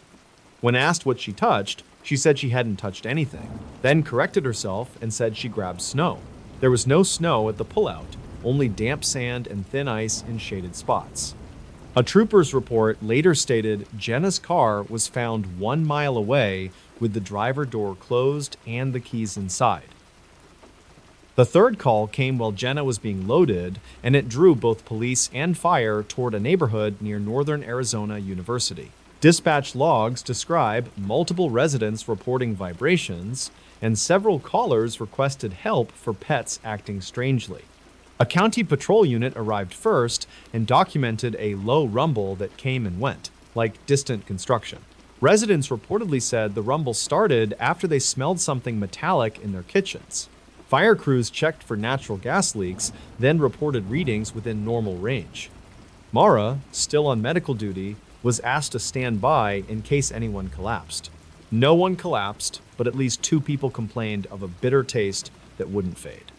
When asked what she touched, she said she hadn't touched anything, then corrected herself and said she grabbed snow. There was no snow at the pullout, only damp sand and thin ice in shaded spots. A trooper's report later stated Jenna's car was found 1 mile away with the driver door closed and the keys inside. The third call came while Jenna was being loaded, and it drew both police and fire toward a neighborhood near Northern Arizona University. Dispatch logs describe multiple residents reporting vibrations, and several callers requested help for pets acting strangely. A county patrol unit arrived first and documented a low rumble that came and went, like distant construction. Residents reportedly said the rumble started after they smelled something metallic in their kitchens. Fire crews checked for natural gas leaks, then reported readings within normal range. Mara, still on medical duty, was asked to stand by in case anyone collapsed. No one collapsed, but at least 2 people complained of a bitter taste that wouldn't fade.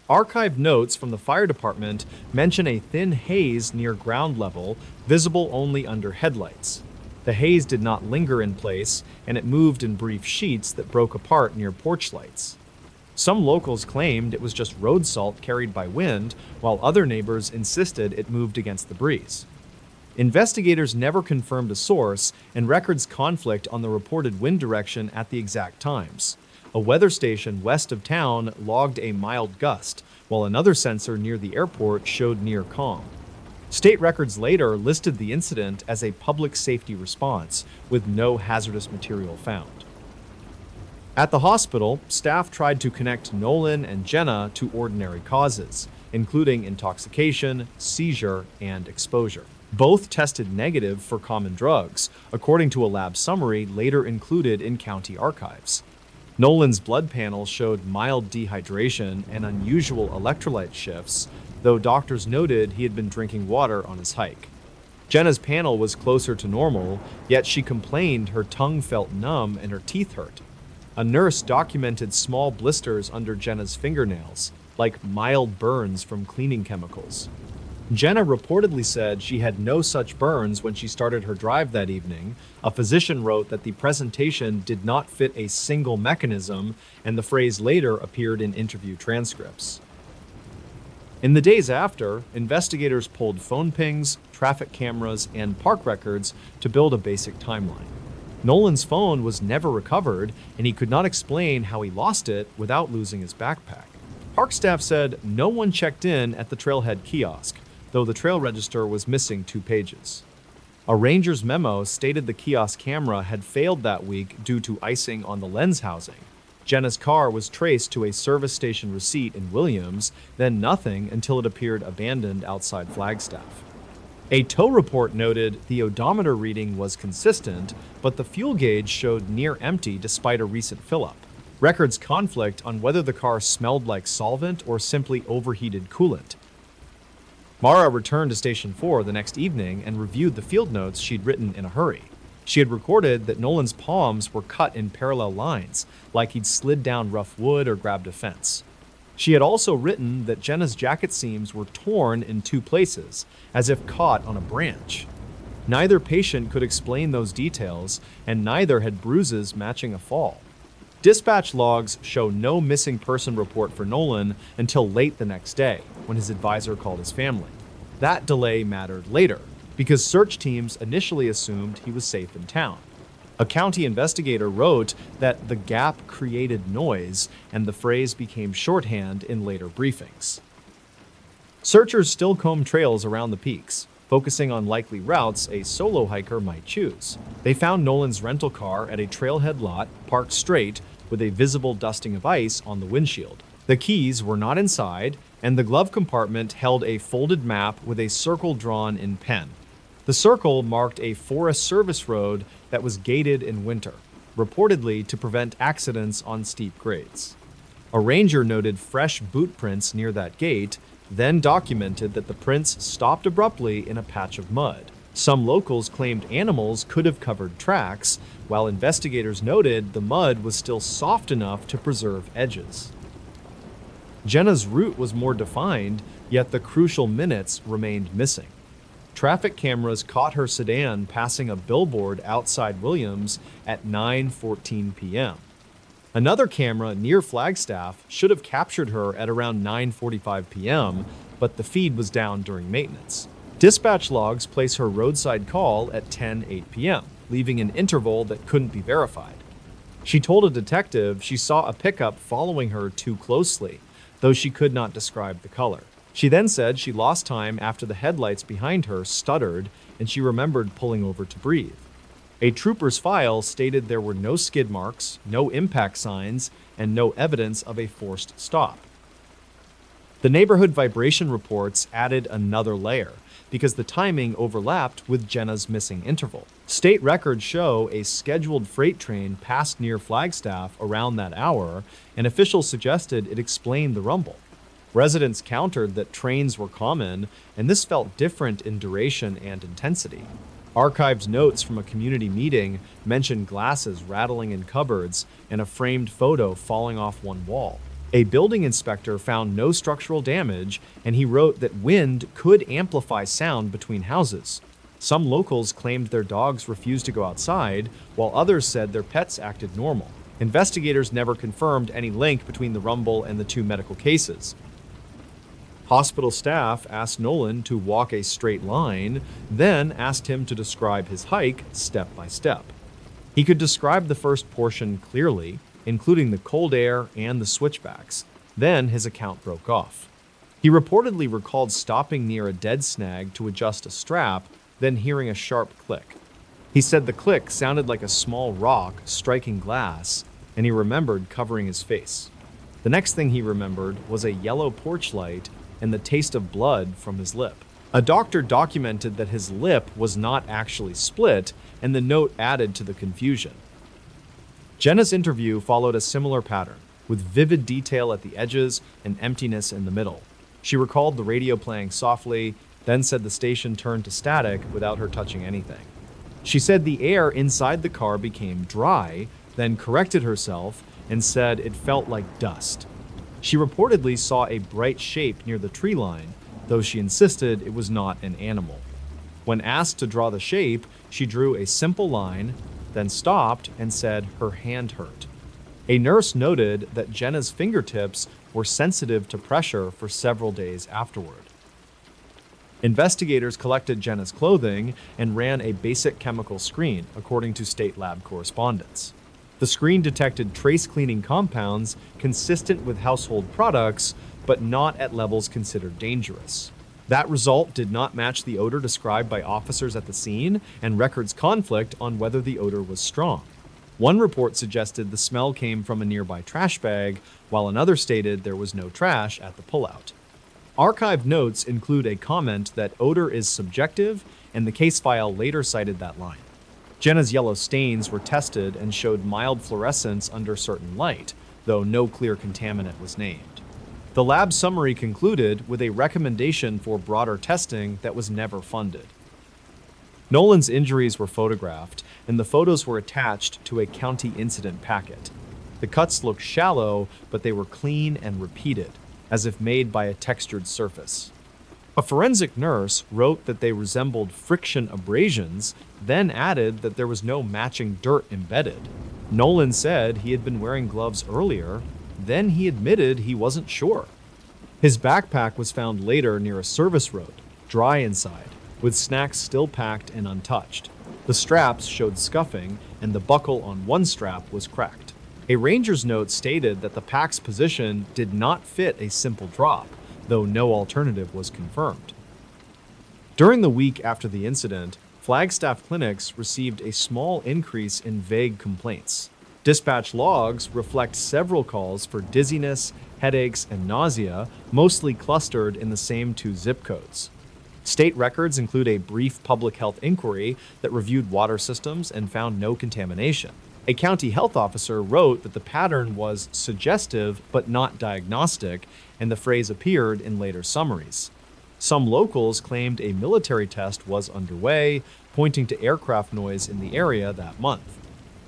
Archived notes from the fire department mention a thin haze near ground level, visible only under headlights. The haze did not linger in place, and it moved in brief sheets that broke apart near porch lights. Some locals claimed it was just road salt carried by wind, while other neighbors insisted it moved against the breeze. Investigators never confirmed a source, and records conflict on the reported wind direction at the exact times. A weather station west of town logged a mild gust, while another sensor near the airport showed near calm. State records later listed the incident as a public safety response, with no hazardous material found. At the hospital, staff tried to connect Nolan and Jenna to ordinary causes, including intoxication, seizure, and exposure. Both tested negative for common drugs, according to a lab summary later included in county archives. Nolan's blood panel showed mild dehydration and unusual electrolyte shifts, though doctors noted he had been drinking water on his hike. Jenna's panel was closer to normal, yet she complained her tongue felt numb and her teeth hurt. A nurse documented small blisters under Jenna's fingernails, like mild burns from cleaning chemicals. Jenna reportedly said she had no such burns when she started her drive that evening. A physician wrote that the presentation did not fit a single mechanism, and the phrase later appeared in interview transcripts. In the days after, investigators pulled phone pings, traffic cameras, and park records to build a basic timeline. Nolan's phone was never recovered, and he could not explain how he lost it without losing his backpack. Park staff said no one checked in at the trailhead kiosk, though the trail register was missing 2 pages. A ranger's memo stated the kiosk camera had failed that week due to icing on the lens housing. Jenna's car was traced to a service station receipt in Williams, then nothing until it appeared abandoned outside Flagstaff. A tow report noted the odometer reading was consistent, but the fuel gauge showed near empty despite a recent fill-up. Records conflict on whether the car smelled like solvent or simply overheated coolant. Mara returned to Station 4 the next evening and reviewed the field notes she'd written in a hurry. She had recorded that Nolan's palms were cut in parallel lines, like he'd slid down rough wood or grabbed a fence. She had also written that Jenna's jacket seams were torn in 2 places, as if caught on a branch. Neither patient could explain those details, and neither had bruises matching a fall. Dispatch logs show no missing person report for Nolan until late the next day, when his advisor called his family. That delay mattered later, because search teams initially assumed he was safe in town. A county investigator wrote that the gap created noise, and the phrase became shorthand in later briefings. Searchers still combed trails around the peaks, focusing on likely routes a solo hiker might choose. They found Nolan's rental car at a trailhead lot, parked straight, with a visible dusting of ice on the windshield. The keys were not inside, and the glove compartment held a folded map with a circle drawn in pen. The circle marked a Forest Service road that was gated in winter, reportedly to prevent accidents on steep grades. A ranger noted fresh boot prints near that gate, then documented that the prints stopped abruptly in a patch of mud. Some locals claimed animals could have covered tracks, while investigators noted the mud was still soft enough to preserve edges. Jenna's route was more defined, yet the crucial minutes remained missing. Traffic cameras caught her sedan passing a billboard outside Williams at 9:14 p.m. Another camera near Flagstaff should have captured her at around 9:45 p.m., but the feed was down during maintenance. Dispatch logs place her roadside call at 10:08 p.m., leaving an interval that couldn't be verified. She told a detective she saw a pickup following her too closely, though she could not describe the color. She then said she lost time after the headlights behind her stuttered and she remembered pulling over to breathe. A trooper's file stated there were no skid marks, no impact signs, and no evidence of a forced stop. The neighborhood vibration reports added another layer because the timing overlapped with Jenna's missing interval. State records show a scheduled freight train passed near Flagstaff around that hour, and officials suggested it explained the rumble. Residents countered that trains were common, and this felt different in duration and intensity. Archived notes from a community meeting mentioned glasses rattling in cupboards and a framed photo falling off one wall. A building inspector found no structural damage, and he wrote that wind could amplify sound between houses. Some locals claimed their dogs refused to go outside, while others said their pets acted normal. Investigators never confirmed any link between the rumble and the 2 medical cases. Hospital staff asked Nolan to walk a straight line, then asked him to describe his hike step by step. He could describe the first portion clearly, including the cold air and the switchbacks. Then his account broke off. He reportedly recalled stopping near a dead snag to adjust a strap, then hearing a sharp click. He said the click sounded like a small rock striking glass, and he remembered covering his face. The next thing he remembered was a yellow porch light and the taste of blood from his lip. A doctor documented that his lip was not actually split, and the note added to the confusion. Jenna's interview followed a similar pattern, with vivid detail at the edges and emptiness in the middle. She recalled the radio playing softly, then said the station turned to static without her touching anything. She said the air inside the car became dry, then corrected herself and said it felt like dust. She reportedly saw a bright shape near the tree line, though she insisted it was not an animal. When asked to draw the shape, she drew a simple line, then stopped and said her hand hurt. A nurse noted that Jenna's fingertips were sensitive to pressure for several days afterward. Investigators collected Jenna's clothing and ran a basic chemical screen, according to state lab correspondence. The screen detected trace cleaning compounds consistent with household products, but not at levels considered dangerous. That result did not match the odor described by officers at the scene, and records conflict on whether the odor was strong. One report suggested the smell came from a nearby trash bag, while another stated there was no trash at the pullout. Archived notes include a comment that odor is subjective, and the case file later cited that line. Jenna's yellow stains were tested and showed mild fluorescence under certain light, though no clear contaminant was named. The lab summary concluded with a recommendation for broader testing that was never funded. Nolan's injuries were photographed, and the photos were attached to a county incident packet. The cuts looked shallow, but they were clean and repeated, as if made by a textured surface. A forensic nurse wrote that they resembled friction abrasions, then added that there was no matching dirt embedded. Nolan said he had been wearing gloves earlier, then he admitted he wasn't sure. His backpack was found later near a service road, dry inside, with snacks still packed and untouched. The straps showed scuffing, and the buckle on one strap was cracked. A ranger's note stated that the pack's position did not fit a simple drop, though no alternative was confirmed. During the week after the incident, Flagstaff clinics received a small increase in vague complaints. Dispatch logs reflect several calls for dizziness, headaches, and nausea, mostly clustered in the same 2 zip codes. State records include a brief public health inquiry that reviewed water systems and found no contamination. A county health officer wrote that the pattern was suggestive but not diagnostic, and the phrase appeared in later summaries. Some locals claimed a military test was underway, pointing to aircraft noise in the area that month.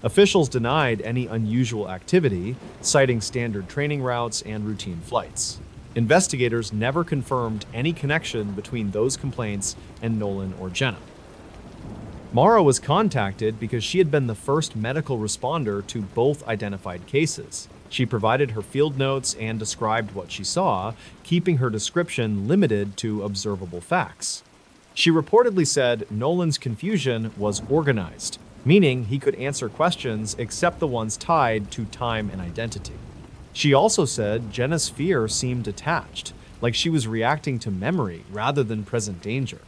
Officials denied any unusual activity, citing standard training routes and routine flights. Investigators never confirmed any connection between those complaints and Nolan or Jenna. Mara was contacted because she had been the first medical responder to both identified cases. She provided her field notes and described what she saw, keeping her description limited to observable facts. She reportedly said Nolan's confusion was organized, meaning he could answer questions except the ones tied to time and identity. She also said Jenna's fear seemed detached, like she was reacting to memory rather than present danger.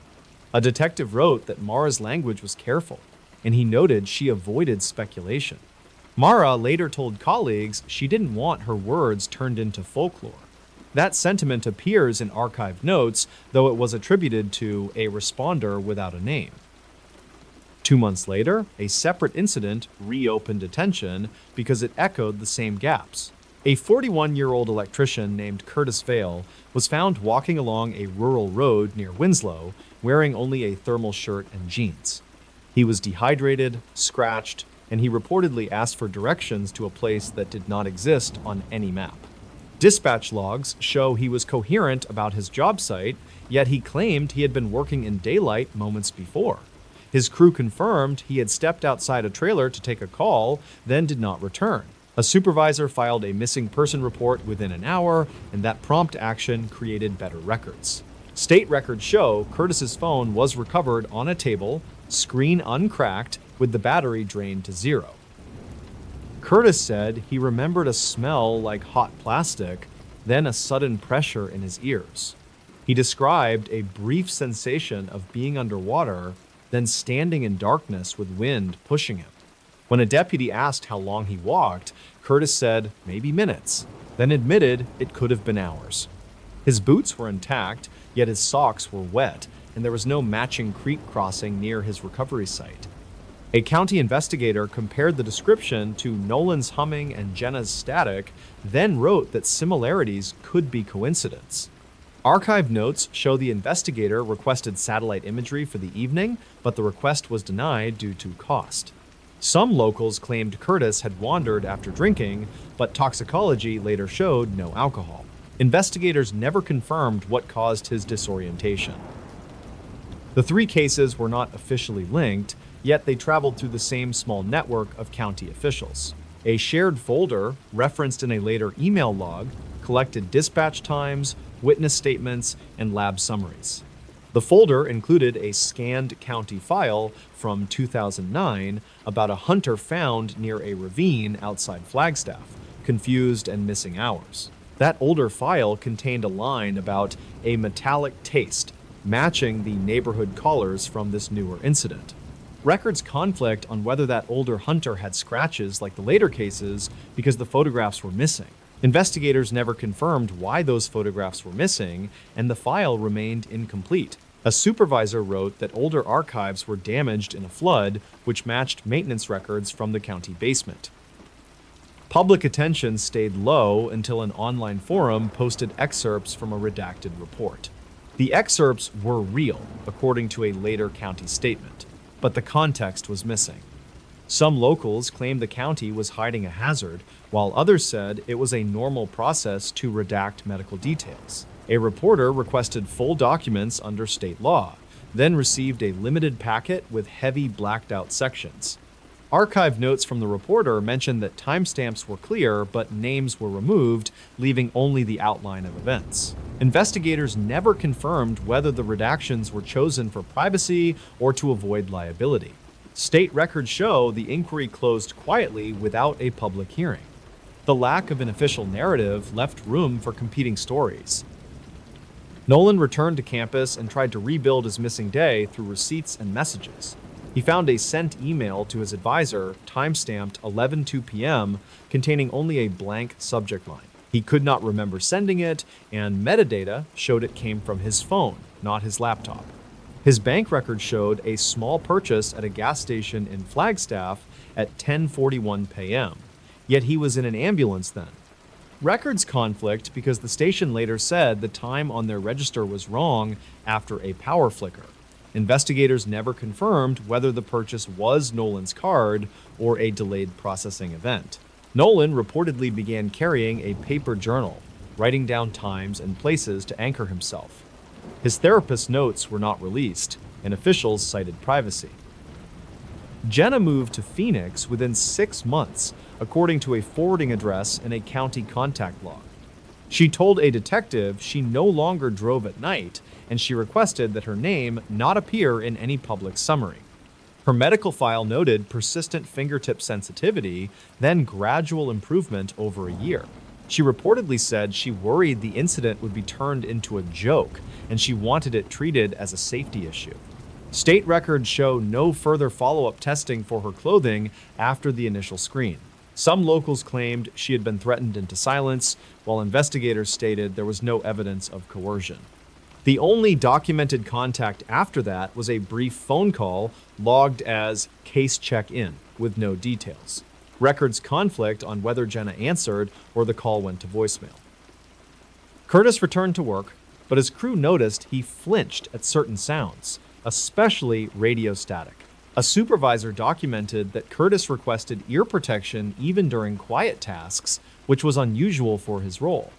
A detective wrote that Mara's language was careful, and he noted she avoided speculation. Mara later told colleagues she didn't want her words turned into folklore. That sentiment appears in archived notes, though it was attributed to a responder without a name. 2 months later, a separate incident reopened attention because it echoed the same gaps. A 41-year-old electrician named Curtis Vale was found walking along a rural road near Winslow, wearing only a thermal shirt and jeans. He was dehydrated, scratched, and he reportedly asked for directions to a place that did not exist on any map. Dispatch logs show he was coherent about his job site, yet he claimed he had been working in daylight moments before. His crew confirmed he had stepped outside a trailer to take a call, then did not return. A supervisor filed a missing person report within an hour, and that prompt action created better records. State records show Curtis's phone was recovered on a table, screen uncracked, with the battery drained to 0. Curtis said he remembered a smell like hot plastic, then a sudden pressure in his ears. He described a brief sensation of being underwater, then standing in darkness with wind pushing him. When a deputy asked how long he walked, Curtis said maybe minutes, then admitted it could have been hours. His boots were intact, yet his socks were wet, and there was no matching creek crossing near his recovery site. A county investigator compared the description to Nolan's humming and Jenna's static, then wrote that similarities could be coincidence. Archive notes show the investigator requested satellite imagery for the evening, but the request was denied due to cost. Some locals claimed Curtis had wandered after drinking, but toxicology later showed no alcohol. Investigators never confirmed what caused his disorientation. The 3 cases were not officially linked, yet they traveled through the same small network of county officials. A shared folder, referenced in a later email log, collected dispatch times, witness statements, and lab summaries. The folder included a scanned county file from 2009 about a hunter found near a ravine outside Flagstaff, confused and missing hours. That older file contained a line about a metallic taste, matching the neighborhood callers from this newer incident. Records conflict on whether that older hunter had scratches like the later cases because the photographs were missing. Investigators never confirmed why those photographs were missing, and the file remained incomplete. A supervisor wrote that older archives were damaged in a flood, which matched maintenance records from the county basement. Public attention stayed low until an online forum posted excerpts from a redacted report. The excerpts were real, according to a later county statement, but the context was missing. Some locals claimed the county was hiding a hazard, while others said it was a normal process to redact medical details. A reporter requested full documents under state law, then received a limited packet with heavy blacked-out sections. Archive notes from the reporter mentioned that timestamps were clear, but names were removed, leaving only the outline of events. Investigators never confirmed whether the redactions were chosen for privacy or to avoid liability. State records show the inquiry closed quietly without a public hearing. The lack of an official narrative left room for competing stories. Nolan returned to campus and tried to rebuild his missing day through receipts and messages. He found a sent email to his advisor, timestamped 11:02 p.m., containing only a blank subject line. He could not remember sending it, and metadata showed it came from his phone, not his laptop. His bank record showed a small purchase at a gas station in Flagstaff at 10:41 p.m., yet he was in an ambulance then. Records conflict because the station later said the time on their register was wrong after a power flicker. Investigators never confirmed whether the purchase was Nolan's card or a delayed processing event. Nolan reportedly began carrying a paper journal, writing down times and places to anchor himself. His therapist's notes were not released, and officials cited privacy. Jenna moved to Phoenix within 6 months, according to a forwarding address and a county contact log. She told a detective she no longer drove at night, and she requested that her name not appear in any public summary. Her medical file noted persistent fingertip sensitivity, then gradual improvement over a year. She reportedly said she worried the incident would be turned into a joke, and she wanted it treated as a safety issue. State records show no further follow-up testing for her clothing after the initial screen. Some locals claimed she had been threatened into silence, while investigators stated there was no evidence of coercion. The only documented contact after that was a brief phone call logged as case check-in, with no details. Records conflict on whether Jenna answered or the call went to voicemail. Curtis returned to work, but his crew noticed he flinched at certain sounds, especially radio static. A supervisor documented that Curtis requested ear protection even during quiet tasks, which was unusual for his role.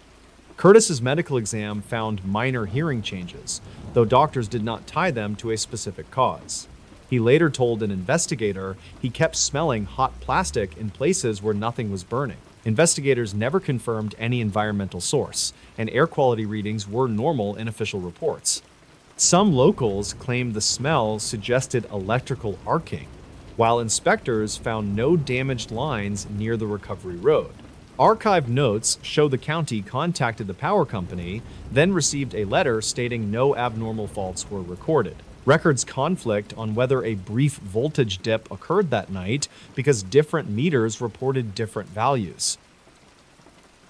Curtis's medical exam found minor hearing changes, though doctors did not tie them to a specific cause. He later told an investigator he kept smelling hot plastic in places where nothing was burning. Investigators never confirmed any environmental source, and air quality readings were normal in official reports. Some locals claimed the smell suggested electrical arcing, while inspectors found no damaged lines near the recovery road. Archived notes show the county contacted the power company, then received a letter stating no abnormal faults were recorded. Records conflict on whether a brief voltage dip occurred that night because different meters reported different values.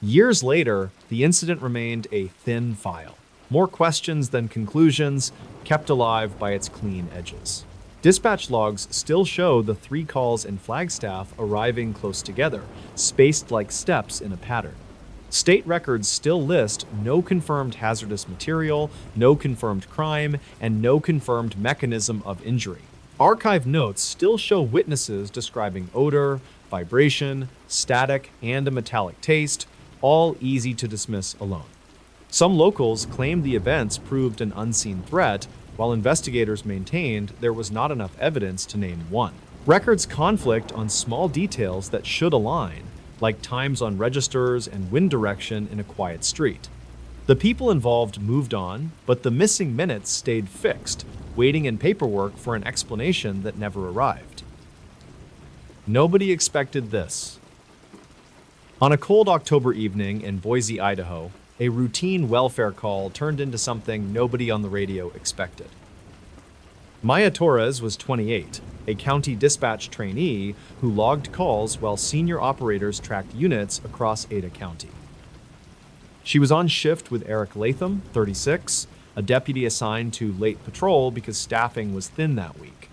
Years later, the incident remained a thin file. More questions than conclusions, kept alive by its clean edges. Dispatch logs still show the 3 calls in Flagstaff arriving close together, spaced like steps in a pattern. State records still list no confirmed hazardous material, no confirmed crime, and no confirmed mechanism of injury. Archive notes still show witnesses describing odor, vibration, static, and a metallic taste, all easy to dismiss alone. Some locals claimed the events proved an unseen threat, while investigators maintained there was not enough evidence to name one. Records conflict on small details that should align, like times on registers and wind direction in a quiet street. The people involved moved on, but the missing minutes stayed fixed, waiting in paperwork for an explanation that never arrived. Nobody expected this. On a cold October evening in Boise, Idaho, a routine welfare call turned into something nobody on the radio expected. Maya Torres was 28. a county dispatch trainee who logged calls while senior operators tracked units across Ada County. She was on shift with Eric Latham, 36, a deputy assigned to late patrol because staffing was thin that week.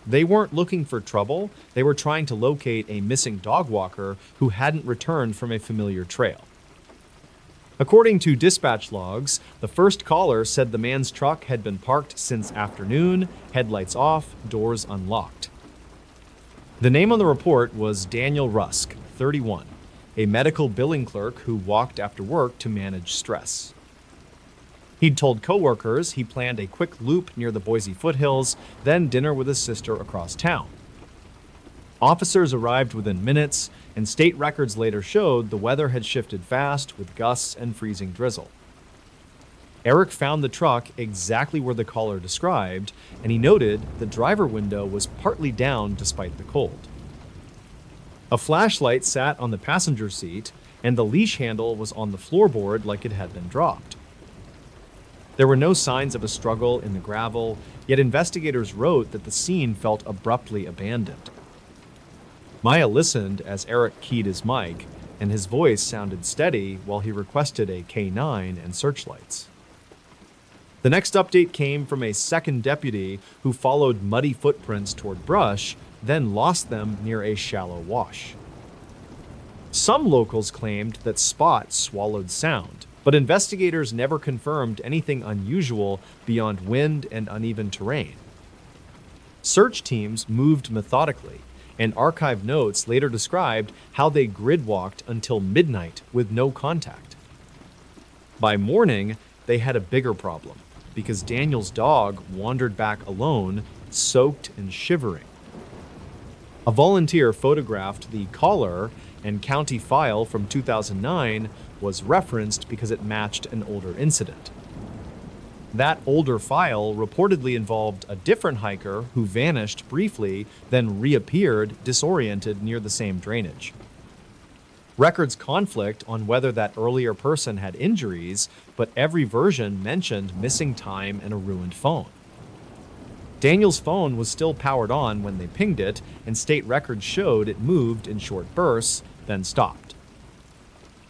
They weren't looking for trouble, they were trying to locate a missing dog walker who hadn't returned from a familiar trail. According to dispatch logs, the first caller said the man's truck had been parked since afternoon, headlights off, doors unlocked. The name on the report was Daniel Rusk, 31, a medical billing clerk who walked after work to manage stress. He'd told coworkers he planned a quick loop near the Boise foothills, then dinner with his sister across town. Officers arrived within minutes, and state records later showed the weather had shifted fast with gusts and freezing drizzle. Eric found the truck exactly where the caller described, and he noted the driver window was partly down despite the cold. A flashlight sat on the passenger seat, and the leash handle was on the floorboard like it had been dropped. There were no signs of a struggle in the gravel, yet investigators wrote that the scene felt abruptly abandoned. Maya listened as Eric keyed his mic, and his voice sounded steady while he requested a K9 and searchlights. The next update came from a second deputy who followed muddy footprints toward brush, then lost them near a shallow wash. Some locals claimed that Spot swallowed sound, but investigators never confirmed anything unusual beyond wind and uneven terrain. Search teams moved methodically, and archive notes later described how they grid-walked until midnight with no contact. By morning, they had a bigger problem, because Daniel's dog wandered back alone, soaked and shivering. A volunteer photographed the caller, and county file from 2009 was referenced because it matched an older incident. That older file reportedly involved a different hiker who vanished briefly, then reappeared disoriented near the same drainage. Records conflict on whether that earlier person had injuries, but every version mentioned missing time and a ruined phone. Daniel's phone was still powered on when they pinged it, and state records showed it moved in short bursts, then stopped.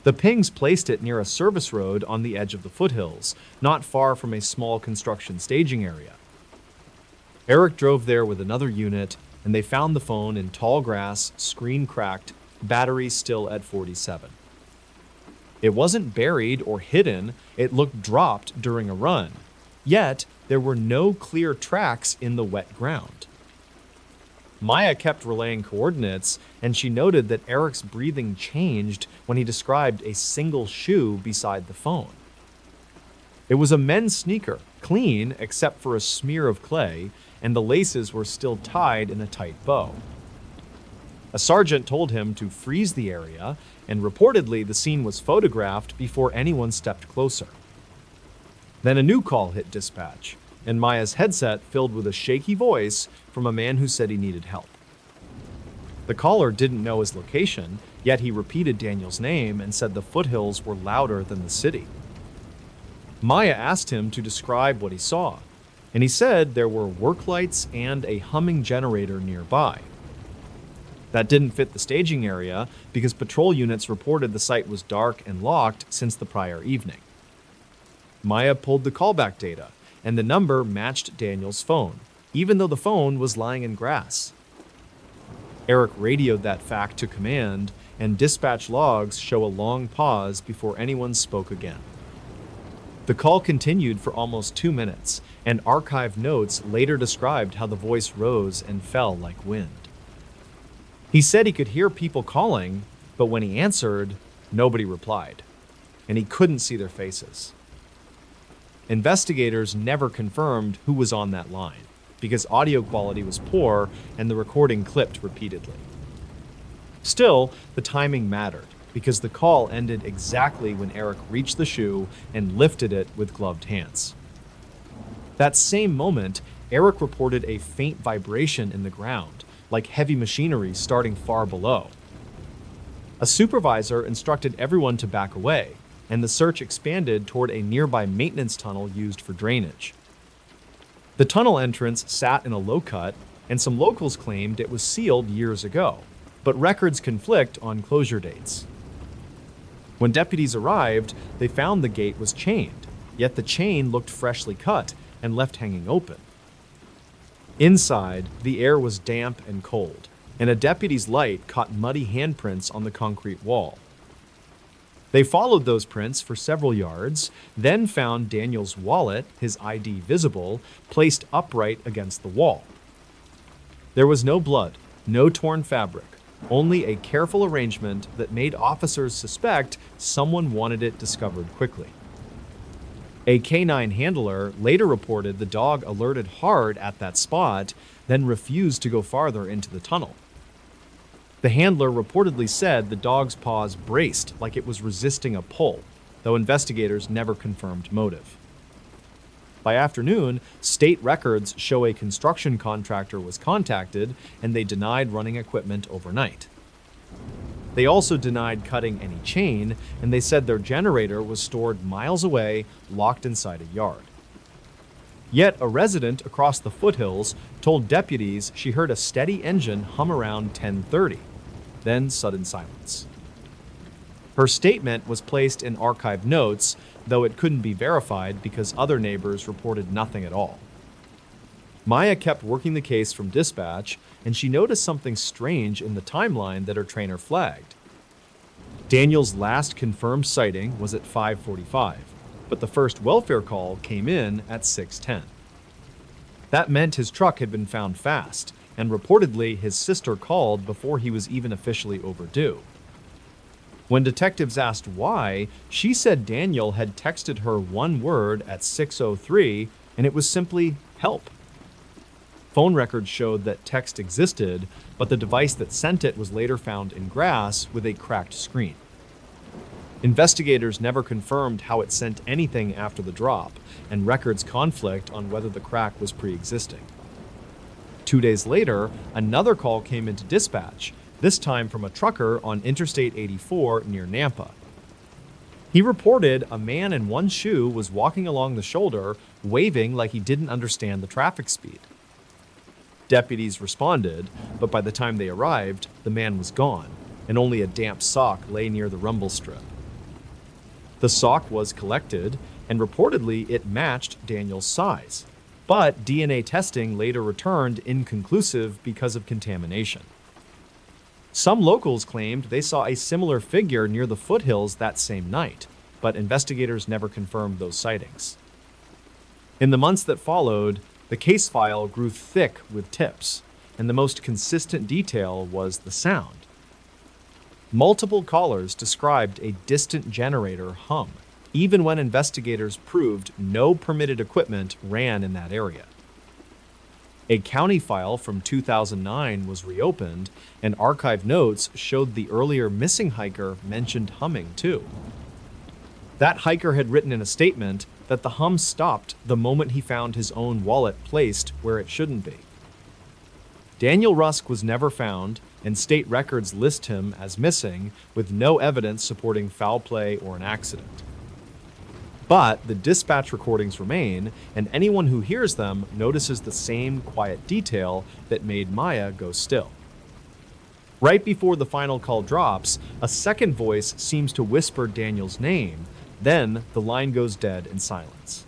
The pings placed it near a service road on the edge of the foothills, not far from a small construction staging area. Eric drove there with another unit, and they found the phone in tall grass, screen cracked, battery still at 47. It wasn't buried or hidden, it looked dropped during a run. Yet, there were no clear tracks in the wet ground. Maya kept relaying coordinates, and she noted that Eric's breathing changed when he described a single shoe beside the phone. It was a men's sneaker, clean except for a smear of clay, and the laces were still tied in a tight bow. A sergeant told him to freeze the area, and reportedly the scene was photographed before anyone stepped closer. Then a new call hit dispatch, and Maya's headset filled with a shaky voice from a man who said he needed help. The caller didn't know his location, yet he repeated Daniel's name and said the foothills were louder than the city. Maya asked him to describe what he saw, and he said there were work lights and a humming generator nearby. That didn't fit the staging area because patrol units reported the site was dark and locked since the prior evening. Maya pulled the callback data, and the number matched Daniel's phone, even though the phone was lying in grass. Eric radioed that fact to command, and dispatch logs show a long pause before anyone spoke again. The call continued for almost 2 minutes, and archive notes later described how the voice rose and fell like wind. He said he could hear people calling, but when he answered, nobody replied, and he couldn't see their faces. Investigators never confirmed who was on that line, because audio quality was poor and the recording clipped repeatedly. Still, the timing mattered, because the call ended exactly when Eric reached the shoe and lifted it with gloved hands. That same moment, Eric reported a faint vibration in the ground, like heavy machinery starting far below. A supervisor instructed everyone to back away, and the search expanded toward a nearby maintenance tunnel used for drainage. The tunnel entrance sat in a low cut, and some locals claimed it was sealed years ago, but records conflict on closure dates. When deputies arrived, they found the gate was chained, yet the chain looked freshly cut and left hanging open. Inside, the air was damp and cold, and a deputy's light caught muddy handprints on the concrete wall. They followed those prints for several yards, then found Daniel's wallet, his ID visible, placed upright against the wall. There was no blood, no torn fabric, only a careful arrangement that made officers suspect someone wanted it discovered quickly. A canine handler later reported the dog alerted hard at that spot, then refused to go farther into the tunnel. The handler reportedly said the dog's paws braced like it was resisting a pull, though investigators never confirmed motive. By afternoon, state records show a construction contractor was contacted and they denied running equipment overnight. They also denied cutting any chain, and they said their generator was stored miles away, locked inside a yard. Yet a resident across the foothills told deputies she heard a steady engine hum around 10:30, then sudden silence. Her statement was placed in archived notes, though it couldn't be verified because other neighbors reported nothing at all. Maya kept working the case from dispatch, and she noticed something strange in the timeline that her trainer flagged. Daniel's last confirmed sighting was at 5:45, but the first welfare call came in at 6:10. That meant his truck had been found fast, and reportedly his sister called before he was even officially overdue. When detectives asked why, she said Daniel had texted her one word at 6:03, and it was simply help. Phone records showed that text existed, but the device that sent it was later found in grass with a cracked screen. Investigators never confirmed how it sent anything after the drop, and records conflict on whether the crack was pre-existing. 2 days later, another call came into dispatch, this time from a trucker on Interstate 84 near Nampa. He reported a man in one shoe was walking along the shoulder, waving like he didn't understand the traffic speed. Deputies responded, but by the time they arrived, the man was gone, and only a damp sock lay near the rumble strip. The sock was collected, and reportedly it matched Daniel's size, but DNA testing later returned inconclusive because of contamination. Some locals claimed they saw a similar figure near the foothills that same night, but investigators never confirmed those sightings. In the months that followed, the case file grew thick with tips, and the most consistent detail was the sound. Multiple callers described a distant generator hum, even when investigators proved no permitted equipment ran in that area. A county file from 2009 was reopened, and archive notes showed the earlier missing hiker mentioned humming too. That hiker had written in a statement that the hum stopped the moment he found his own wallet placed where it shouldn't be. Daniel Rusk was never found, and state records list him as missing with no evidence supporting foul play or an accident. But the dispatch recordings remain, and anyone who hears them notices the same quiet detail that made Maya go still. Right before the final call drops, a second voice seems to whisper Daniel's name. Then the line goes dead in silence.